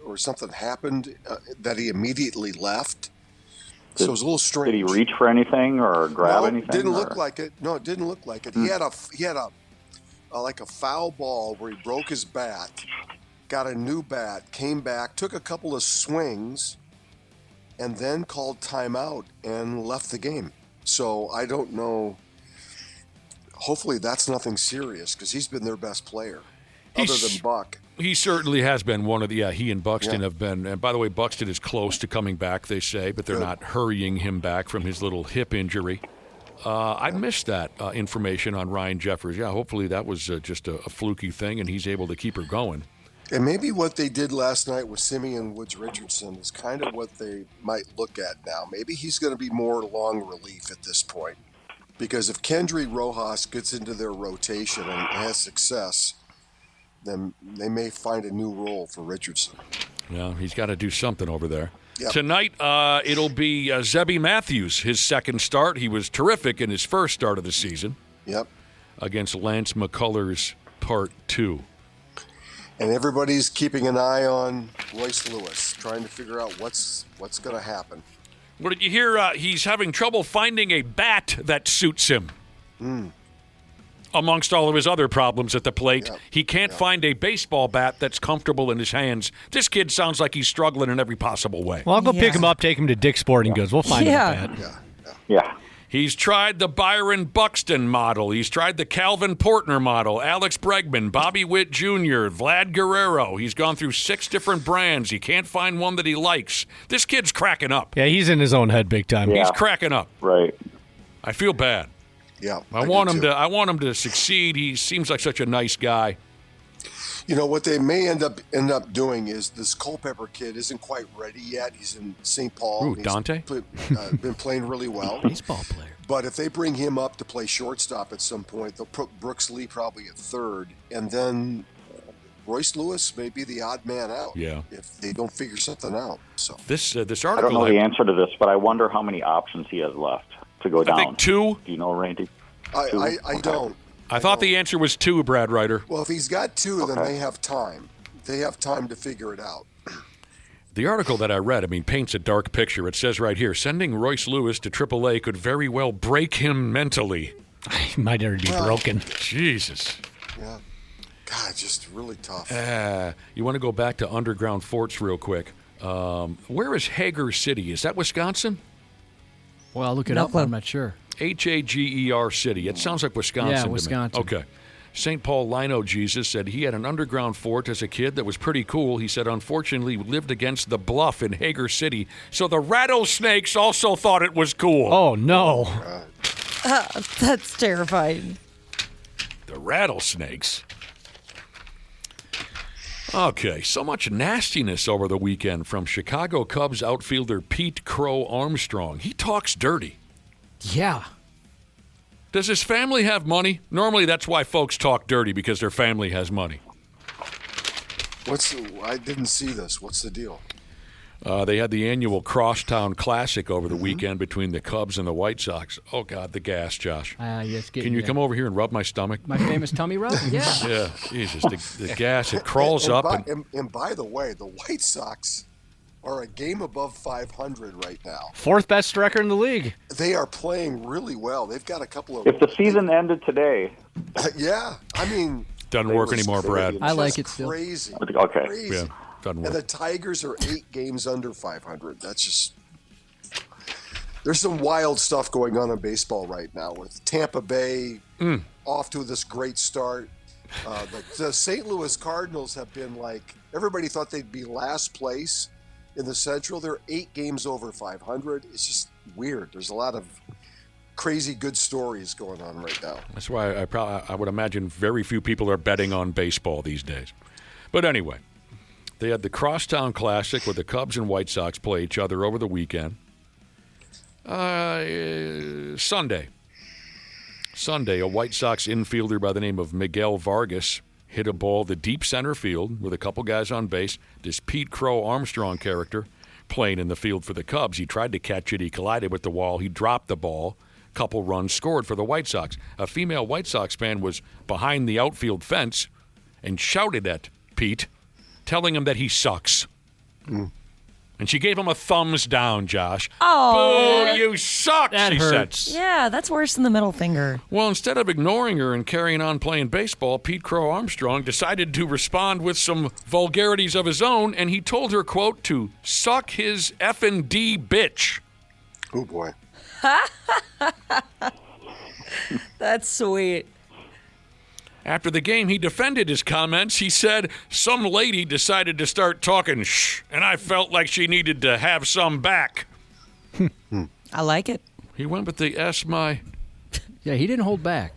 or something happened that he immediately left. So it was a little strange. Did he reach for anything or grab anything? Didn't look like it. No, it didn't look like it. He had a like a foul ball where he broke his bat, got a new bat, came back, took a couple of swings, and then called timeout and left the game. So I don't know. Hopefully that's nothing serious because he's been their best player other than Buck. He certainly has been one of the, he and Buxton have been, and by the way, Buxton is close to coming back, they say, but they're not hurrying him back from his little hip injury. I missed that information on Ryan Jeffers. Yeah, hopefully that was just a fluky thing and he's able to keep her going. And maybe what they did last night with Simeon Woods Richardson is kind of what they might look at now. Maybe he's going to be more long relief at this point. Because if Kendry Rojas gets into their rotation and has success, then they may find a new role for Richardson. Yeah, he's got to do something over there. Yep. Tonight, it'll be Zebby Matthews, his second start. He was terrific in his first start of the season. Yep. Against Lance McCullers Part 2. And everybody's keeping an eye on Royce Lewis, trying to figure out what's going to happen. What did you hear? He's having trouble finding a bat that suits him. Amongst all of his other problems at the plate, he can't find a baseball bat that's comfortable in his hands. This kid sounds like he's struggling in every possible way. Well, I'll go pick him up, take him to Dick's Sporting Goods. We'll find him a bat. Yeah. He's tried the Byron Buxton model. He's tried the Calvin Portner model, Alex Bregman, Bobby Witt Jr., Vlad Guerrero. He's gone through 6 different brands. He can't find one that he likes. This kid's cracking up. Yeah, he's in his own head big time. He's cracking up. Right. I feel bad. Yeah. I want him to succeed. He seems like such a nice guy. You know, what they may end up doing is this Culpepper kid isn't quite ready yet. He's in St. Paul. Ooh, Dante? Been playing really well. Baseball player. But if they bring him up to play shortstop at some point, they'll put Brooks Lee probably at third. And then Royce Lewis may be the odd man out if they don't figure something out. So this article. I don't know the answer to this, but I wonder how many options he has left to go down. I think 2. Do you know, Randy? I don't. I thought the answer was 2, Brad Ryder. Well, if he's got 2, then they have time. They have time to figure it out. The article that I read, paints a dark picture. It says right here, sending Royce Lewis to AAA could very well break him mentally. He might already be broken. Jesus. Yeah. God, just really tough. You want to go back to underground forts real quick. Where is Hager City? Is that Wisconsin? Well, I'll look it up. I'm not sure. Hager City. It sounds like Wisconsin. Yeah, to me. Wisconsin. Okay. St. Paul Lino Jesus said he had an underground fort as a kid that was pretty cool. He said, unfortunately, we lived against the bluff in Hager City, so the rattlesnakes also thought it was cool. Oh, no. That's terrifying. The rattlesnakes. Okay, so much nastiness over the weekend from Chicago Cubs outfielder Pete Crow Armstrong. He talks dirty. Yeah. Does his family have money? Normally that's why folks talk dirty, because their family has money. I didn't see this. What's the deal? They had the annual Crosstown Classic over the weekend between the Cubs and the White Sox. Oh, God, the gas, Josh. Yes, Can you come over here and rub my stomach? My famous tummy rub? Yeah. Yeah, Jesus, the gas, it crawls up. And by the way, the White Sox are a game above 500 right now. 4th best record in the league. They are playing really well. They've got a couple of... If the season ended today... yeah, I mean... Doesn't work anymore, Brad. I like it still. Crazy. Okay. Crazy. Yeah, doesn't work. And the Tigers are 8 games under 500. That's just... There's some wild stuff going on in baseball right now with Tampa Bay off to this great start. The St. Louis Cardinals have been like... Everybody thought they'd be last place in the Central. They're 8 games over 500. It's just weird. There's a lot of crazy good stories going on right now. That's why I would imagine very few people are betting on baseball these days. But anyway, they had the Crosstown Classic where the Cubs and White Sox play each other over the weekend. Sunday, a White Sox infielder by the name of Miguel Vargas hit a ball to deep center field with a couple guys on base. This Pete Crow Armstrong character playing in the field for the Cubs. He tried to catch it. He collided with the wall. He dropped the ball. Couple runs scored for the White Sox. A female White Sox fan was behind the outfield fence and shouted at Pete, telling him that he sucks. And she gave him a thumbs down, Josh. Oh. Boo, you suck, That she hurts. said. Yeah, that's worse than the middle finger. Well, instead of ignoring her and carrying on playing baseball, Pete Crow Armstrong decided to respond with some vulgarities of his own, and he told her, quote, to suck his effing D bitch. Oh, boy. That's sweet. After the game, he defended his comments. He said, some lady decided to start talking shh, and I felt like she needed to have some back. I like it. He went with the S my... Yeah, he didn't hold back.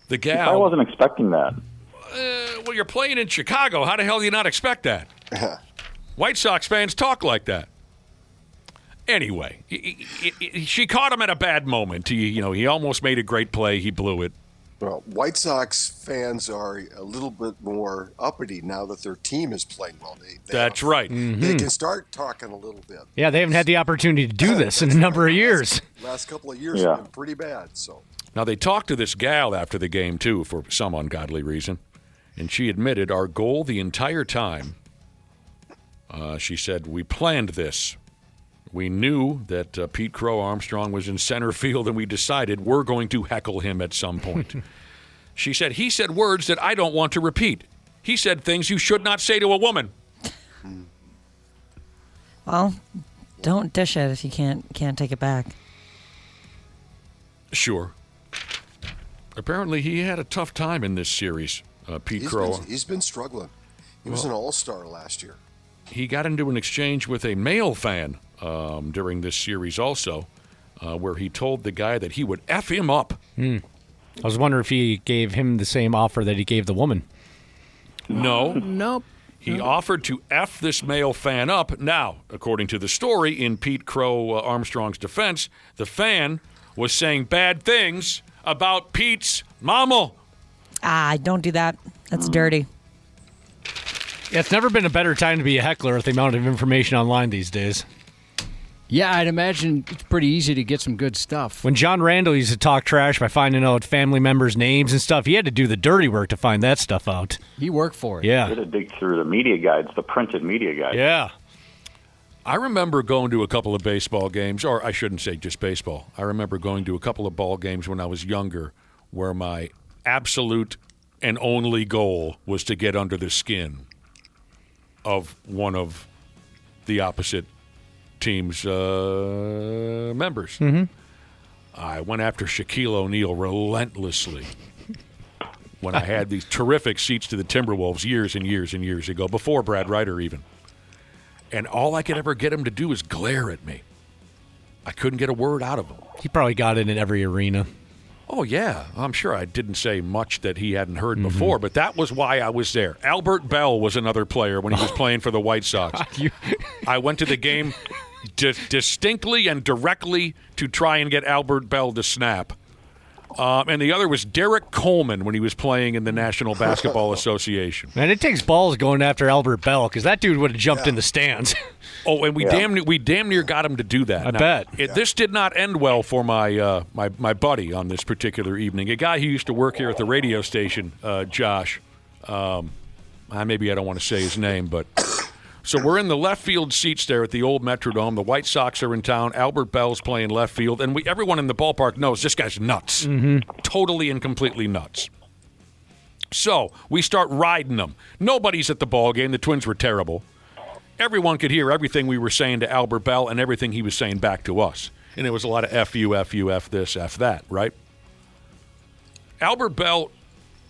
The gal... I wasn't expecting that. Well, you're playing in Chicago. How the hell do you not expect that? White Sox fans talk like that. Anyway, she caught him at a bad moment. He almost made a great play. He blew it. Well, White Sox fans are a little bit more uppity now that their team is playing well. That's right. They can start talking a little bit. Yeah, they haven't had the opportunity to do this in a number of years. Last couple of years have been pretty bad. So now they talked to this gal after the game too, for some ungodly reason, and she admitted our goal the entire time. She said we planned this. We knew that Pete Crow Armstrong was in center field, and we decided we're going to heckle him at some point. She said, he said words that I don't want to repeat. He said things you should not say to a woman. Well, don't dish it if you can't take it back. Sure. Apparently, he had a tough time in this series, Pete Crow. He's been struggling. He was an all-star last year. He got into an exchange with a male fan during this series also, where he told the guy that he would F him up. I was wondering if he gave him the same offer that he gave the woman. No. Nope. He offered to F this male fan up. Now, according to the story, in Pete Crow Armstrong's defense, the fan was saying bad things about Pete's mama. Don't do that. That's dirty. Yeah, it's never been a better time to be a heckler with the amount of information online these days. Yeah, I'd imagine it's pretty easy to get some good stuff. When John Randall used to talk trash by finding out family members' names and stuff, he had to do the dirty work to find that stuff out. He worked for it. Yeah. You had to dig through the media guides, the printed media guides. Yeah. I remember going to a couple of baseball games, or I shouldn't say just baseball. I remember going to a couple of ball games when I was younger where my absolute and only goal was to get under the skin of one of the opposite team's members. Mm-hmm. I went after Shaquille O'Neal relentlessly. when I had these terrific seats to the Timberwolves years and years and years ago, before Brad Ryder even. And all I could ever get him to do is glare at me. I couldn't get a word out of him. He probably got it in every arena. Oh, yeah. I'm sure I didn't say much that he hadn't heard before, but that was why I was there. Albert Bell was another player when he was playing for the White Sox. I went to the game distinctly and directly to try and get Albert Bell to snap. And the other was Derek Coleman when he was playing in the National Basketball Association. Man, it takes balls going after Albert Bell because that dude would have jumped in the stands. Oh, and we damn near got him to do that. I bet. This did not end well for my my buddy on this particular evening. A guy who used to work here at the radio station, Josh. Maybe I don't want to say his name, but so we're in the left field seats there at the old Metrodome. The White Sox are in town. Albert Bell's playing left field, and everyone in the ballpark knows this guy's nuts, totally and completely nuts. So we start riding them. Nobody's at the ball game. The Twins were terrible. Everyone could hear everything we were saying to Albert Bell and everything he was saying back to us. And it was a lot of F you, F you, F this, F that, right? Albert Bell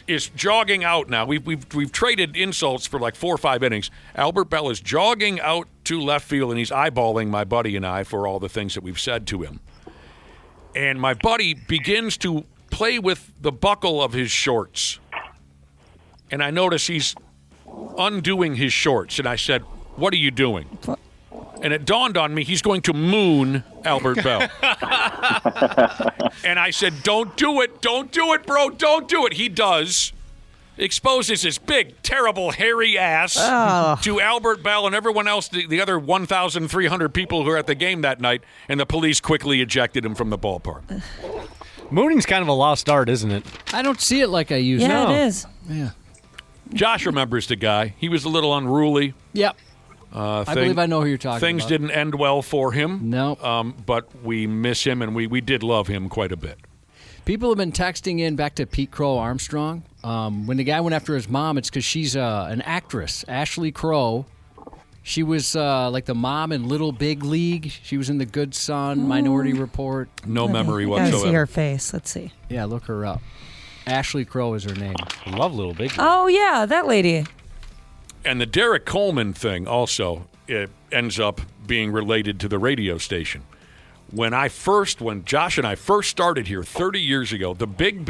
is jogging out now. We've traded insults for like 4 or 5 innings. Albert Bell is jogging out to left field, and he's eyeballing my buddy and I for all the things that we've said to him. And my buddy begins to play with the buckle of his shorts. And I notice he's undoing his shorts. And I said, "What are you doing?" And it dawned on me he's going to moon Albert Bell. And I said, "Don't do it. Don't do it, bro. Don't do it." He does. Exposes his big, terrible, hairy ass to Albert Bell and everyone else, the other 1,300 people who were at the game that night, and the police quickly ejected him from the ballpark. Mooning's kind of a lost art, isn't it? I don't see it like I used to. Yeah, it is. Yeah. Josh remembers the guy. He was a little unruly. Yep. I believe I know who you're talking about. Things didn't end well for him. No. But we miss him, and we did love him quite a bit. People have been texting in back to Pete Crow Armstrong. When the guy went after his mom, it's because she's an actress, Ashley Crow. She was like the mom in Little Big League. She was in The Good Son, Minority Report. No memory I whatsoever. gotta see her face. Let's see. Yeah, look her up. Ashley Crow is her name. I love Little Big League. Oh, yeah, that lady. And the Derek Coleman thing also ends up being related to the radio station. When Josh and I first started here 30 years ago, the big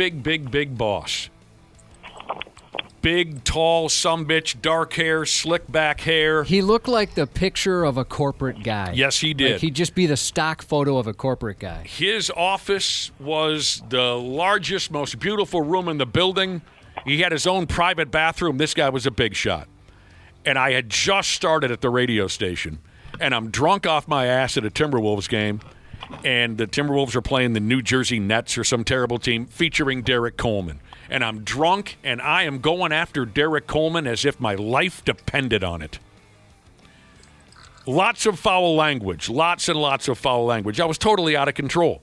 boss, big, tall, sumbitch, dark hair, slick back hair. He looked like the picture of a corporate guy. Yes, he did. Like he'd just be the stock photo of a corporate guy. His office was the largest, most beautiful room in the building. He had his own private bathroom. This guy was a big shot. And I had just started at the radio station, and I'm drunk off my ass at a Timberwolves game, and the Timberwolves are playing the New Jersey Nets or some terrible team featuring Derek Coleman. And I'm drunk, and I am going after Derek Coleman as if my life depended on it. Lots of foul language, lots and lots of foul language. I was totally out of control.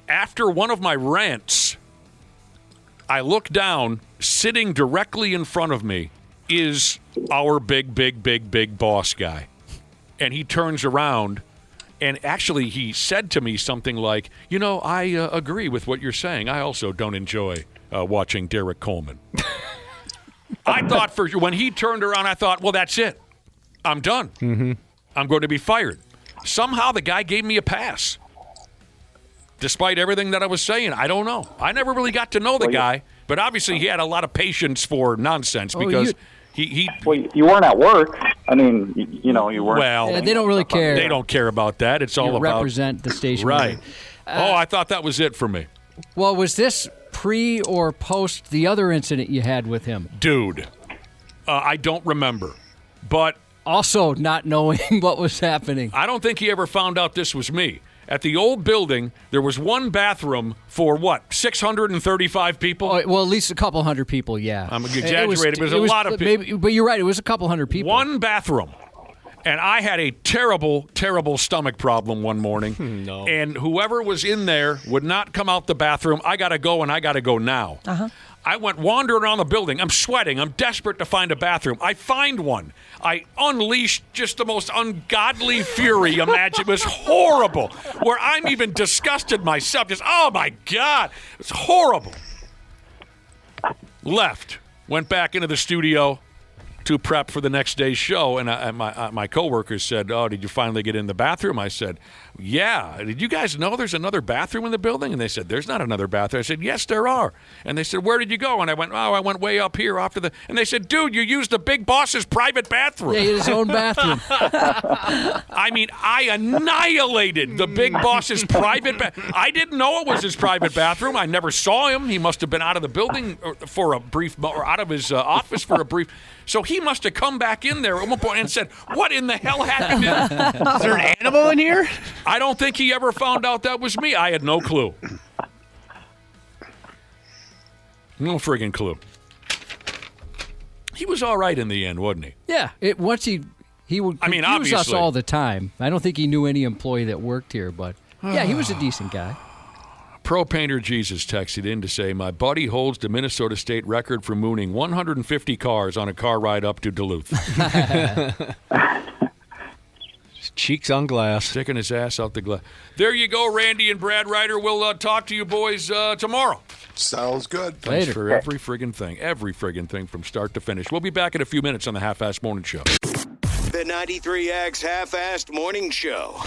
After one of my rants, I look down. Sitting directly in front of me is our big boss guy. And he turns around, and actually he said to me something like, I agree with what you're saying. I also don't enjoy watching Derek Coleman. I thought when he turned around, I thought, well, that's it. I'm done. Mm-hmm. I'm going to be fired. Somehow the guy gave me a pass. Despite everything that I was saying, I don't know. I never really got to know the guy. But obviously, he had a lot of patience for nonsense because he. Well, you weren't at work. I mean, you weren't. Well, they don't really care. They don't care about that. It's all about represent the station, right? I thought that was it for me. Well, was this pre or post the other incident you had with him, dude? I don't remember, but also not knowing what was happening. I don't think he ever found out this was me. At the old building, there was one bathroom for, 635 people? Oh, well, at least a couple hundred people, yeah. I'm exaggerating. It was a lot of people. But you're right, it was a couple hundred people. One bathroom. And I had a terrible, terrible stomach problem one morning. No. And whoever was in there would not come out the bathroom. I got to go, and I got to go now. Uh-huh. I went wandering around the building. I'm sweating. I'm desperate to find a bathroom. I find one. I unleashed just the most ungodly fury imaginable. It was horrible. Where I'm even disgusted myself. Just, oh, my God. It's horrible. Left. Went back into the studio to prep for the next day's show, and my coworkers said, "Oh, did you finally get in the bathroom?" I said, "Yeah." "Did you guys know there's another bathroom in the building?" And they said, "There's not another bathroom." I said, "Yes, there are." And they said, "Where did you go?" And I went, "Oh, I went way up here after the." And they said, "Dude, you used the big boss's private bathroom." Yeah, his own bathroom. I mean, I annihilated the big boss's private bathroom. I didn't know it was his private bathroom. I never saw him. He must have been out of the building for a brief, or out of his office for a brief. So he must have come back in there at one point and said, "What in the hell happened?" Is there an animal in here? I don't think he ever found out that was me. I had no clue. No friggin' clue. He was all right in the end, wasn't he? Yeah. Once he would confuse us obviously. all the time. I don't think he knew any employee that worked here, but yeah, he was a decent guy. Pro Painter Jesus texted in to say, "My buddy holds the Minnesota State record for mooning 150 cars on a car ride up to Duluth." Cheeks on glass. Sticking his ass out the glass. There you go, Randy and Brad Ryder. We'll talk to you boys tomorrow. Sounds good. Thanks for every friggin' thing from start to finish. We'll be back in a few minutes on the Half-Assed Morning Show. The 93X Half-Assed Morning Show.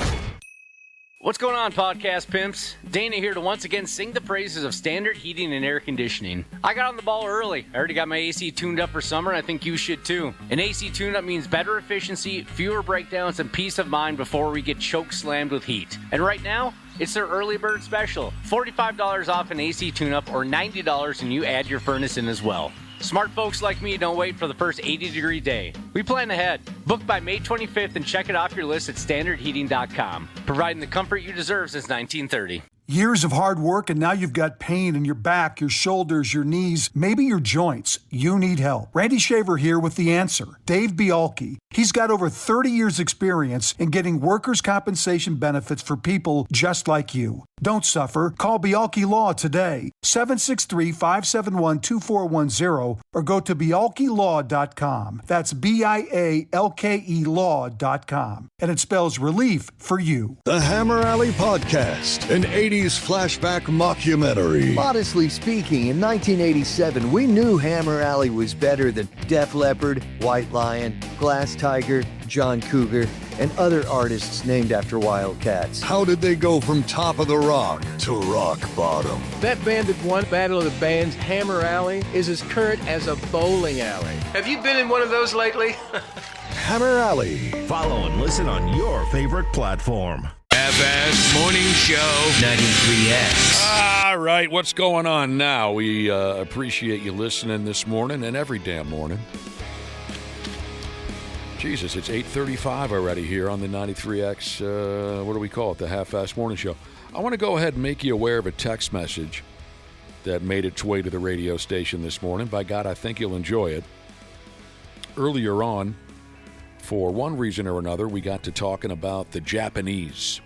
What's going on, podcast pimps? Dana here to once again sing the praises of Standard Heating and Air Conditioning. I got on the ball early. I already got my AC tuned up for summer, and I think you should too. An AC tune-up means better efficiency, fewer breakdowns, and peace of mind before we get choke slammed with heat. And right now, it's their early bird special. $45 off an AC tune-up or $90 and you add your furnace in as well. Smart folks like me don't wait for the first 80-degree day. We plan ahead. Book by May 25th and check it off your list at standardheating.com. Providing the comfort you deserve since 1930. Years of hard work, and now you've got pain in your back, your shoulders, your knees, maybe your joints. You need help. Randy Shaver here with the answer. Dave Bialke. He's got over 30 years experience in getting workers' compensation benefits for people just like you. Don't suffer. Call Bialke Law today. 763-571-2410 or go to bialkelaw.com. That's BIALKE law.com. And it spells relief for you. The Hammer Alley Podcast, an 80s flashback mockumentary. Modestly speaking, in 1987, we knew Hammer Alley was better than Def Leppard, White Lion, Glass Tiger, John Cougar, and other artists named after Wildcats. How did they go from top of the rock to rock bottom? That band that won Battle of the Bands, Hammer Alley, is as current as a bowling alley. Have you been in one of those lately? Hammer Alley. Follow and listen on your favorite platform. Half-Assed Morning Show 93X. All right, what's going on now? We appreciate you listening this morning and every damn morning. Jesus, it's 8:35 already here on the 93X, what do we call it, the Half-Assed Morning Show. I want to go ahead and make you aware of a text message that made its way to the radio station this morning. By God, I think you'll enjoy it. Earlier on, for one reason or another, we got to talking about the Japanese.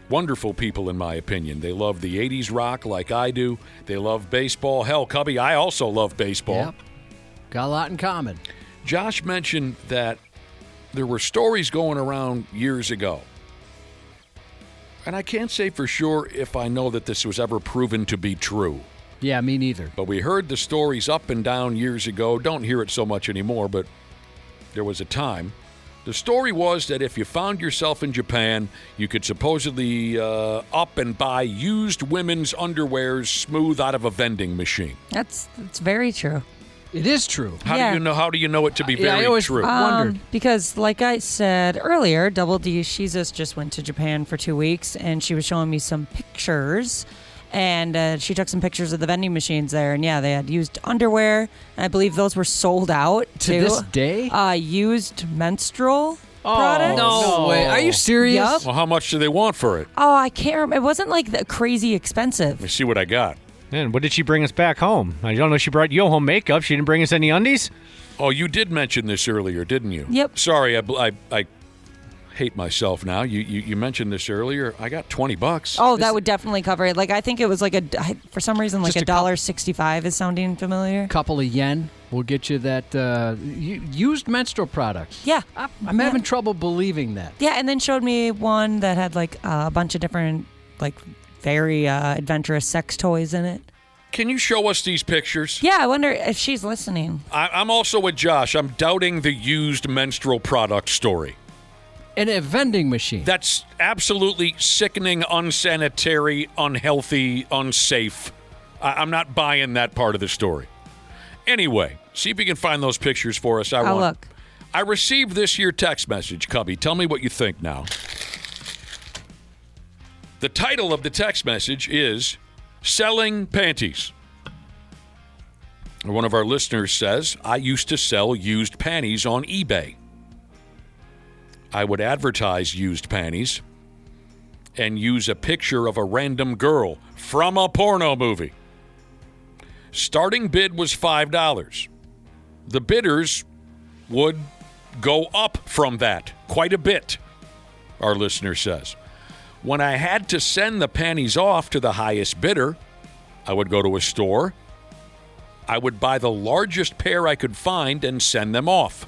Wonderful people, in my opinion. They love the 80s rock like I do. They love baseball. Hell, Cubby, I also love baseball. Yep. Got a lot in common. Josh mentioned that there were stories going around years ago. And I can't say for sure if I know that this was ever proven to be true. Yeah, me neither. But we heard the stories up and down years ago. Don't hear it so much anymore, but there was a time. The story was that if you found yourself in Japan, you could supposedly up and buy used women's underwears smooth out of a vending machine. That's very true. It is true. How do you know it to be very I always true? wondered. Because, like I said earlier, Double D Shizas just went to Japan for 2 weeks, and she was showing me some pictures. And she took some pictures of the vending machines there, and yeah, they had used underwear. And I believe those were sold out to this day. Used menstrual products. No way! Are you serious? Yep. Well, how much do they want for it? Oh, I can't remember. It wasn't like crazy expensive. Let me see what I got. And what did she bring us back home? I don't know. She brought you home makeup. She didn't bring us any undies? Oh, you did mention this earlier, didn't you? Yep. Sorry, I hate myself now. You mentioned this earlier. I got $20. Oh, that would definitely cover it. Like, I think it was like for some reason, like Just a $1.65 is sounding familiar. Couple of yen will get you that used menstrual products. Yeah. I'm having trouble believing that. Yeah, and then showed me one that had like a bunch of different, like, very adventurous sex toys in it. Can you show us these pictures? Yeah, I wonder if she's listening. I'm also with Josh. I'm doubting the used menstrual product story. In a vending machine. That's absolutely sickening, unsanitary, unhealthy, unsafe. I'm not buying that part of the story. Anyway, see if you can find those pictures for us. I'll look. I received this here text message, Cubby. Tell me what you think now. The title of the text message is Selling Panties. One of our listeners says, I used to sell used panties on eBay. I would advertise used panties and use a picture of a random girl from a porno movie. Starting bid was $5. The bidders would go up from that quite a bit, our listener says. When I had to send the panties off to the highest bidder, I would go to a store. I would buy the largest pair I could find and send them off.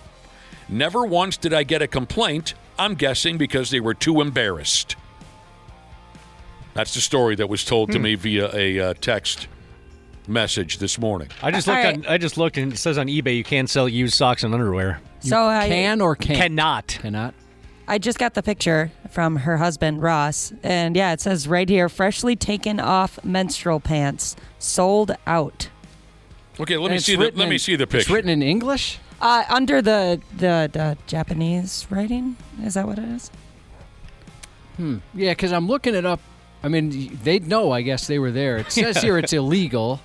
Never once did I get a complaint, I'm guessing because they were too embarrassed. That's the story that was told to me via a text message this morning. I just looked and it says on eBay you can sell used socks and underwear. So I Can or can't? Cannot. Cannot. I just got the picture from her husband, Ross. And yeah, it says right here, freshly taken off menstrual pants, sold out. Okay, let And me it's see written the picture. It's written in English? Under the Japanese writing. Is that what it is? Yeah, because I'm looking it up. I mean, they'd know, I guess they were there. It says here it's illegal.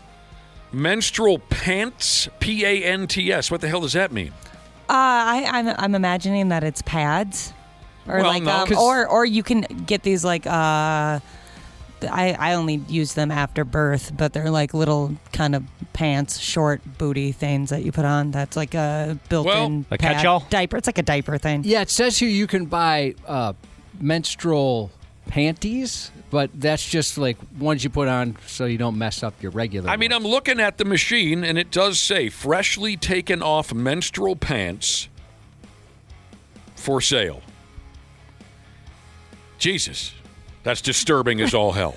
Menstrual pants, P-A-N-T-S. What the hell does that mean? I'm imagining that it's pads, or Well, like, no, 'cause- or you can get these like I only use them after birth, but they're like little kind of pants, short booty things that you put on. That's like a built-in a pad catch-all? diaper. It's like a diaper thing. Yeah, it says here you can buy menstrual panties, but that's just like ones you put on so you don't mess up your regular I mean, I'm looking at the machine, and it does say freshly taken off menstrual pants for sale. Jesus, that's disturbing as all hell.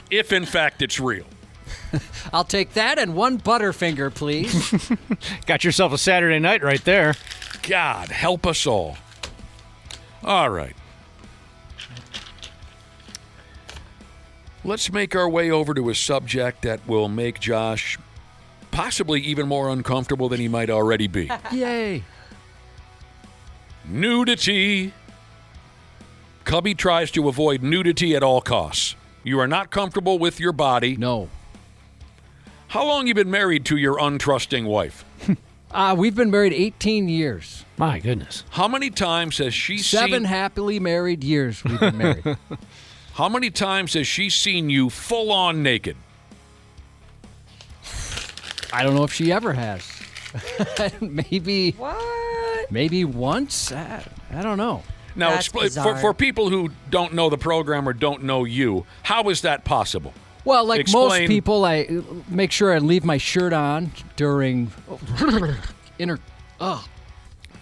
If, in fact, it's real. I'll take that and one Butterfinger, please. Got yourself a Saturday night right there. God, help us all. All right. Let's make our way over to a subject that will make Josh possibly even more uncomfortable than he might already be. Yay. Nudity. Cubby tries to avoid nudity at all costs. You are not comfortable with your body. No. How long you been married to your untrusting wife? We've been married 18 years. My goodness. How many times has she Seven happily married years we've been married. How many times has she seen you full on naked? I don't know if she ever has. Maybe. What? Maybe once? I don't know. Now, That's bizarre. for people who don't know the program or don't know you, how is that possible? Well, like most Explain. people, I make sure I leave my shirt on during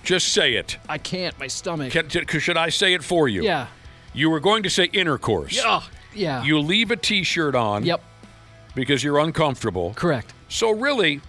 Just say it. I can't. My stomach. Should I say it for you? Yeah. You were going to say intercourse. Yeah. You leave a T-shirt on. Yep. Because you're uncomfortable. Correct. So really,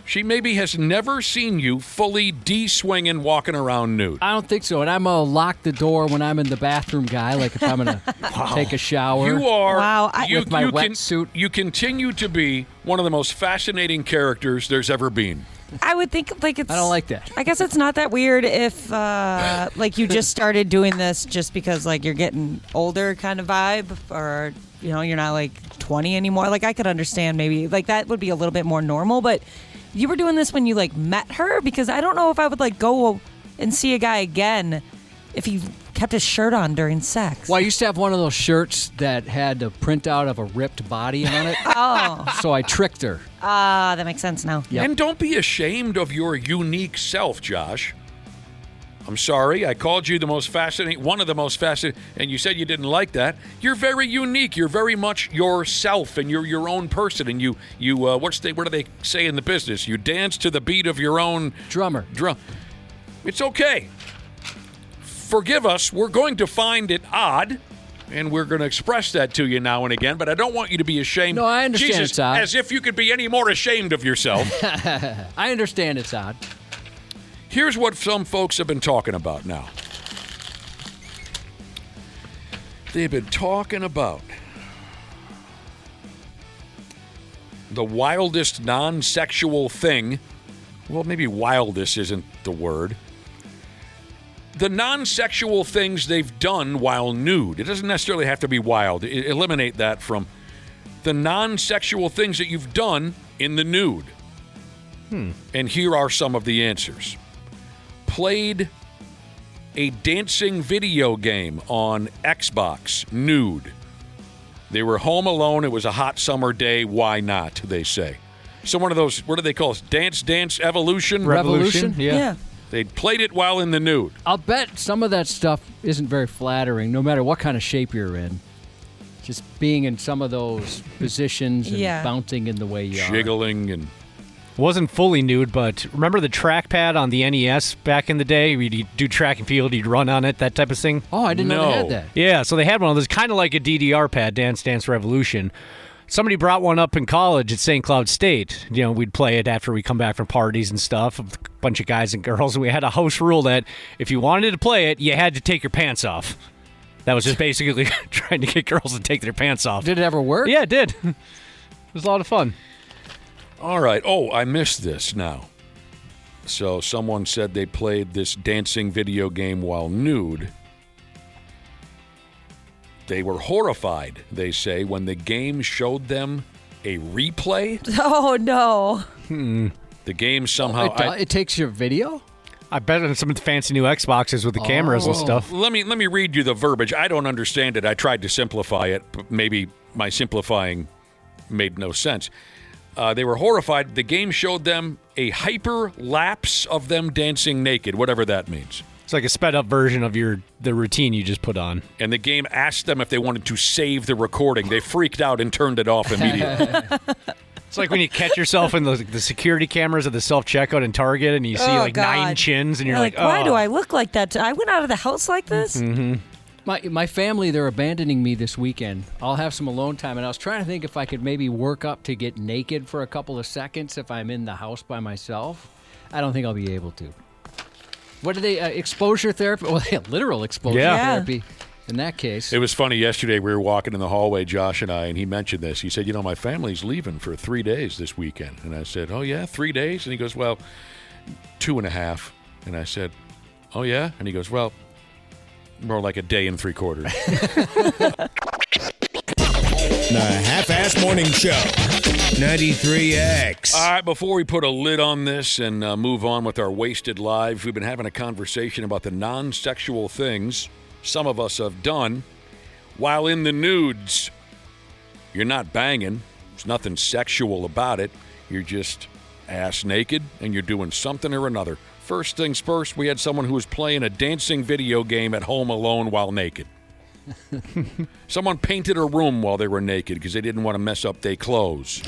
she maybe has never seen you fully de-swinging, walking around nude. I don't think so. And I'm a lock the door when I'm in the bathroom guy, like if I'm going to take a shower. You are. Wow, with my wetsuit. You continue to be one of the most fascinating characters there's ever been. I would think like it's. I don't like that. I guess it's not that weird if like you just started doing this just because like you're getting older kind of vibe, or you know you're not like 20 anymore. Like I could understand maybe like that would be a little bit more normal, but you were doing this when you like met her, because I don't know if I would like go and see a guy again if he kept his shirt on during sex. Well, I used to have one of those shirts that had a printout of a ripped body on it. Oh. So I tricked her. That makes sense now. Yep. And don't be ashamed of your unique self, Josh. I'm sorry. I called you one of the most fascinating, and you said you didn't like that. You're very unique. You're very much yourself, and you're your own person. And you what do they say in the business? You dance to the beat of your own drummer. It's okay. Forgive us. We're going to find it odd, and we're going to express that to you now and again. But I don't want you to be ashamed. No, I understand Jesus, it's odd. as if you could be any more ashamed of yourself. I understand it's odd. Here's what some folks have been talking about now. They've been talking about the wildest non-sexual thing. Well, maybe wildest isn't the word. The non-sexual things they've done while nude. It doesn't necessarily have to be wild. Eliminate that from the non-sexual things that you've done in the nude. And here are some of the answers. Played a dancing video game on Xbox, nude. They were home alone. It was a hot summer day. Why not, they say. So one of those, what do they call it? Dance Evolution? Revolution? Yeah. They played it while in the nude. I'll bet some of that stuff isn't very flattering, no matter what kind of shape you're in. Just being in some of those positions and bouncing in the way you are. Jiggling and... Wasn't fully nude, but remember the trackpad on the NES back in the day? You'd do track and field, you'd run on it, that type of thing. Oh, I didn't know they had that. Yeah, so they had one of those, kind of like a DDR pad, Dance Dance Revolution. Somebody brought one up in college at St. Cloud State. You know, we'd play it after we come back from parties and stuff, a bunch of guys and girls. And we had a house rule that if you wanted to play it, you had to take your pants off. That was just basically trying to get girls to take their pants off. Did it ever work? Yeah, it did. It was a lot of fun. All right. Oh, I missed this now. So someone said they played this dancing video game while nude. They were horrified, they say, when the game showed them a replay. Oh, no. The game somehow... It takes your video? I bet on some of the fancy new Xboxes with the cameras and stuff. Let me read you the verbiage. I don't understand it. I tried to simplify it, but maybe my simplifying made no sense. They were horrified. The game showed them a hyper lapse of them dancing naked, whatever that means. It's like a sped-up version of the routine you just put on. And the game asked them if they wanted to save the recording. They freaked out and turned it off immediately. It's like when you catch yourself in the security cameras of the self-checkout in Target and you see 9 chins and you're like, why do I look like that? I went out of the house like this? Mm-hmm. My family, they're abandoning me this weekend. I'll have some alone time, and I was trying to think if I could maybe work up to get naked for a couple of seconds if I'm in the house by myself. I don't think I'll be able to. What are they, exposure therapy? Well, literal exposure therapy in that case. It was funny. Yesterday we were walking in the hallway, Josh and I, and he mentioned this. He said, my family's leaving for 3 days this weekend. And I said, oh, yeah, 3 days? And he goes, well, 2.5. And I said, oh, yeah? And he goes, well, more like a day and 3/4. The Half-Ass Morning Show, 93X. All right, before we put a lid on this and move on with our wasted lives, we've been having a conversation about the non-sexual things some of us have done while in the nudes. You're not banging. There's nothing sexual about it. You're just ass naked, and you're doing something or another. First things first, we had someone who was playing a dancing video game at home alone while naked. Someone painted a room while they were naked because they didn't want to mess up their clothes.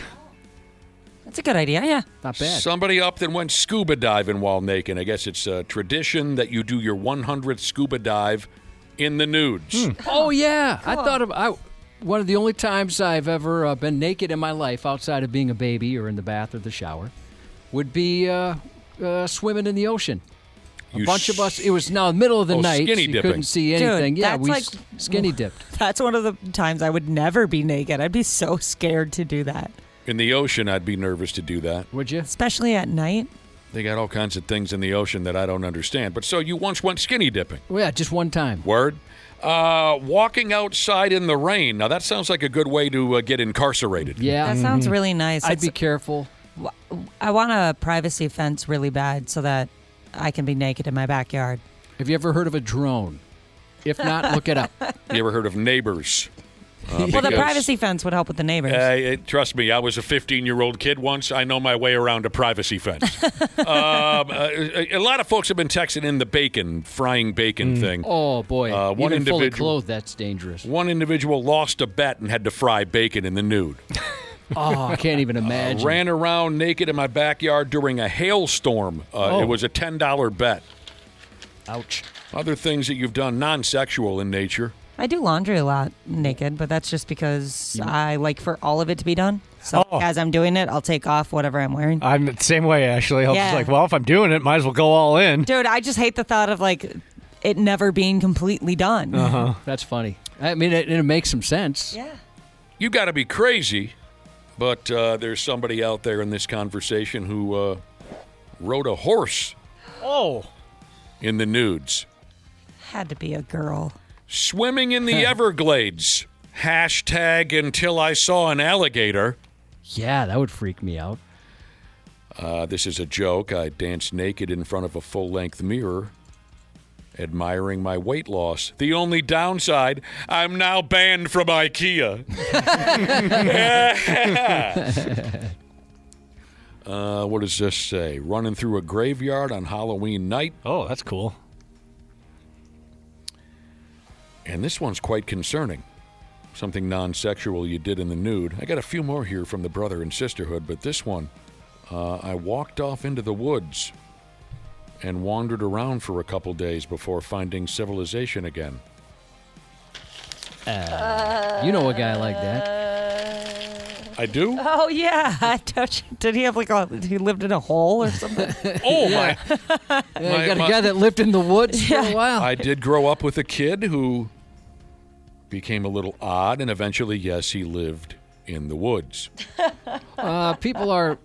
That's a good idea, yeah. Not bad. Somebody up that went scuba diving while naked. I guess it's a tradition that you do your 100th scuba dive in the nudes. Oh, yeah. Cool. I thought one of the only times I've ever been naked in my life outside of being a baby or in the bath or the shower would be swimming in the ocean. A bunch of us, it was now the middle of the night, skinny so you dipping. Couldn't see anything. Dude, we like, skinny dipped. That's one of the times I would never be naked. I'd be so scared to do that. In the ocean, I'd be nervous to do that. Would you? Especially at night. They got all kinds of things in the ocean that I don't understand. But so you once went skinny dipping. Well, yeah, just one time. Word. Walking outside in the rain. Now, that sounds like a good way to get incarcerated. Yeah. That sounds really nice. I'd be careful. I want a privacy fence really bad so that I can be naked in my backyard. Have you ever heard of a drone? If not, look it up. You ever heard of Neighbors? Well, the privacy fence would help with the neighbors. Trust me, I was a 15-year-old kid once. I know my way around a privacy fence. A lot of folks have been texting in the frying bacon thing. Oh, boy. Even fully clothed, that's dangerous. One individual lost a bet and had to fry bacon in the nude. Oh, I can't even imagine. Ran around naked in my backyard during a hailstorm. It was a $10 bet. Ouch. Other things that you've done, non-sexual in nature. I do laundry a lot naked, but that's just because I like for all of it to be done. So as I'm doing it, I'll take off whatever I'm wearing. I'm the same way, Ashley. I'm just like, well, if I'm doing it, might as well go all in. Dude, I just hate the thought of like it never being completely done. That's funny. I mean, it makes some sense. Yeah. You got to be crazy, but there's somebody out there in this conversation who rode a horse. In the nudes. Had to be a girl. Swimming in the Everglades. Hashtag until I saw an alligator. Yeah, that would freak me out. This is a joke. I danced naked in front of a full-length mirror, admiring my weight loss. The only downside, I'm now banned from IKEA. What does this say? Running through a graveyard on Halloween night. Oh, that's cool. And this one's quite concerning. Something non-sexual you did in the nude. I got a few more here from the brother and sisterhood, but this one, I walked off into the woods and wandered around for a couple days before finding civilization again. You know a guy like that. I do? Oh, yeah. Did he have he lived in a hole or something? Oh, my. You got a guy that lived in the woods for a while. I did grow up with a kid who became a little odd, and eventually, yes, he lived in the woods. People are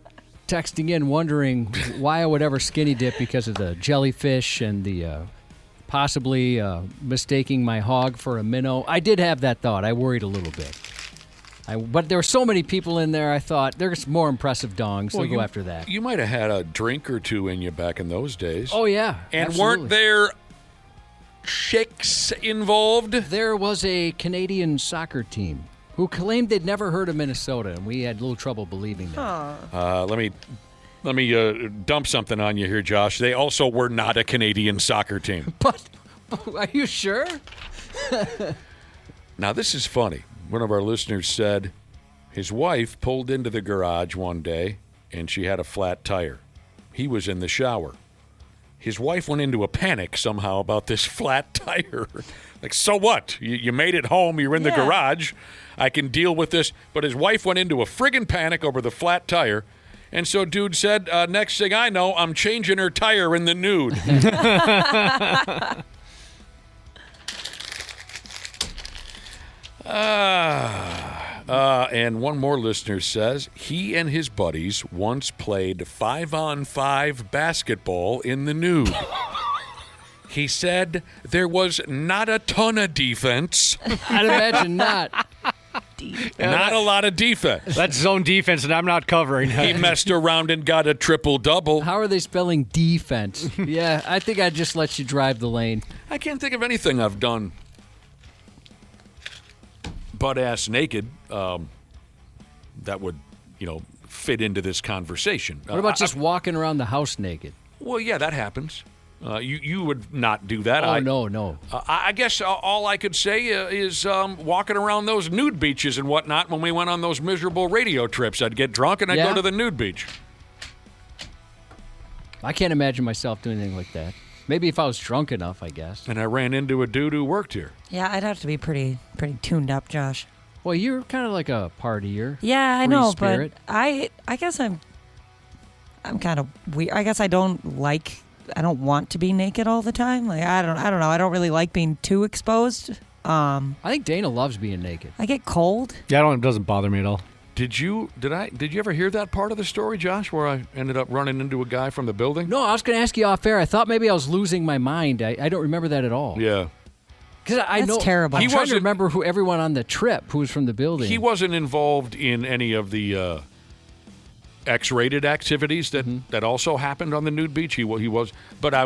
texting in wondering why I would ever skinny dip because of the jellyfish and the possibly mistaking my hog for a minnow. I did have that thought. I worried a little bit. But there were so many people in there, I thought, there's more impressive dongs. Well, go after that. You might have had a drink or two in you back in those days. Oh, yeah. And absolutely. weren't there chicks involved? There was a Canadian soccer team who claimed they'd never heard of Minnesota, and we had a little trouble believing that. Let me dump something on you here, Josh. They also were not a Canadian soccer team. But are you sure? Now, this is funny. One of our listeners said his wife pulled into the garage one day, and she had a flat tire. He was in the shower. His wife went into a panic somehow about this flat tire. Like, so what? You made it home. You're in the garage. I can deal with this. But his wife went into a friggin' panic over the flat tire. And so dude said, next thing I know, I'm changing her tire in the nude. And one more listener says he and his buddies once played 5-on-5 basketball in the nude. He said there was not a ton of defense. I'd imagine not. Not a lot of defense. That's zone defense, and I'm not covering. He messed around and got a triple-double. How are they spelling defense? Yeah, I think I'd just let you drive the lane. I can't think of anything I've done butt-ass naked that would, fit into this conversation. What about just walking around the house naked? Well, yeah, that happens. You would not do that. Oh, no. I guess all I could say is walking around those nude beaches and whatnot when we went on those miserable radio trips. I'd get drunk and I'd go to the nude beach. I can't imagine myself doing anything like that. Maybe if I was drunk enough, I guess. And I ran into a dude who worked here. Yeah, I'd have to be pretty tuned up, Josh. Well, you're kind of like a partier. Yeah, I know, spirit. But I guess I'm kind of weird. I guess I don't want to be naked all the time. Like I don't know. I don't really like being too exposed. I think Dana loves being naked. I get cold. Yeah, it doesn't bother me at all. Did you ever hear that part of the story, Josh, where I ended up running into a guy from the building? No, I was going to ask you off air. I thought maybe I was losing my mind. I don't remember that at all. Yeah. Because I know terrible. I'm trying to remember everyone on the trip who was from the building. He wasn't involved in any of the X-rated activities that also happened on the nude beach. He was, but I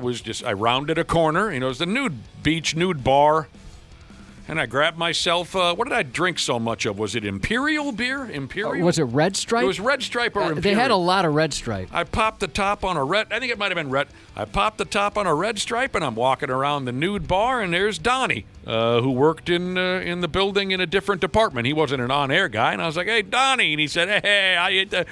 rounded a corner. It was the nude beach, nude bar, And I grabbed myself, what did I drink so much of? Was it Imperial beer? Imperial? Was it Red Stripe? It was Red Stripe or Imperial. They had a lot of Red Stripe. I popped the top on a red, I think it might have been red. I popped the top on a Red Stripe, and I'm walking around the Nude bar, and there's Donnie, who worked in the building in a different department. He wasn't an on-air guy, and I was like, hey, Donnie. And he said, hey,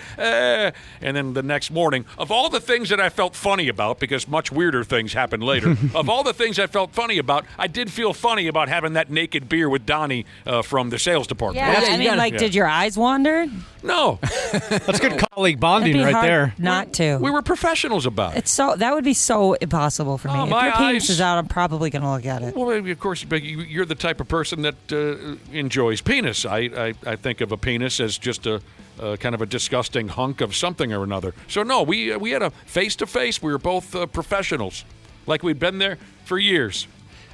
and then the next morning, of all the things that I felt funny about, because much weirder things happened later, of all the things I felt funny about, I did feel funny about having that naked beer with Donnie from the sales department. Yeah, did your eyes wander? No. That's good colleague bonding That'd be right hard there. Not to. We were professionals about it. That would be so impossible for me. If my your penis eyes- is out, I'm probably going to look at it. Well, of course, but you're the type of person that enjoys penis. I think of a penis as just a kind of a disgusting hunk of something or another. So, no, we had a face-to-face. We were both professionals, like we'd been there for years.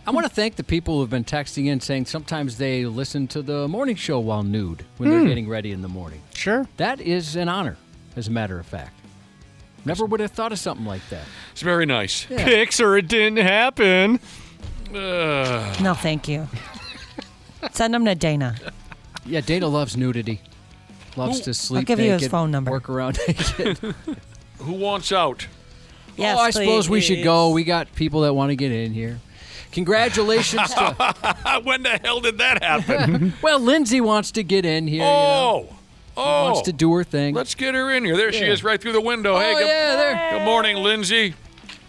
I want to thank the people who've been texting in saying sometimes they listen to the morning show while nude when they're getting ready in the morning. Sure. That is an honor, as a matter of fact. Never would have thought of something like that. It's very nice. Yeah. Pics or it didn't happen. No, thank you. Send them to Dana. Yeah, Dana loves nudity. Loves to sleep I'll give you naked, his phone number. work around naked. Who wants out? Yes, I suppose we should please. go. We got people that want to get in here. Congratulations to... When the hell did that happen? Well, Lindsay wants to get in here. Wants to do her thing. Let's get her in here. There she Yeah. is right through the window. Hey, there. Good morning, Lindsay.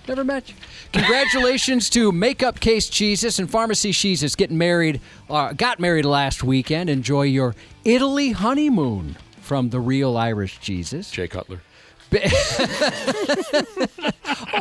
Never met you. Congratulations to Makeup Case Jesus and Pharmacy Jesus got married last weekend. Enjoy your Italy honeymoon from the real Irish Jesus. Jay Cutler.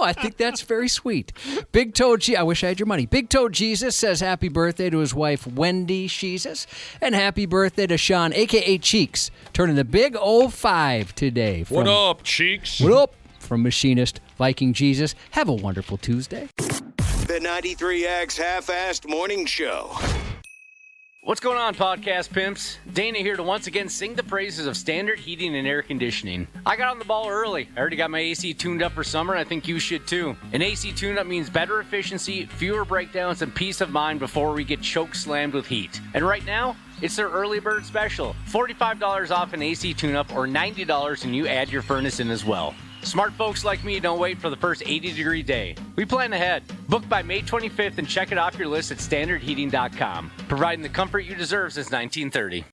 I think that's very sweet. Big Toe I wish I had your money. Big Toe Jesus says happy birthday to his wife, Wendy Jesus. And happy birthday to Sean, a.k.a. Cheeks, turning the big 05 today. What up, Cheeks? What up? From Machinist Viking Jesus. Have a wonderful Tuesday. The 93X Half-Assed Morning Show. What's going on, podcast pimps? Dana here to once again sing the praises of standard heating and air conditioning. I got on the ball early. I already got my AC tuned up for summer, and I think you should too. An AC tune-up means better efficiency, fewer breakdowns, and peace of mind before we get choke slammed with heat. And right now, it's their early bird special. $45 off an AC tune-up or $90 and you add your furnace in as well. Smart folks like me don't wait for the first 80-degree day. We plan ahead. Book by May 25th and check it off your list at standardheating.com. Providing the comfort you deserve since 1930.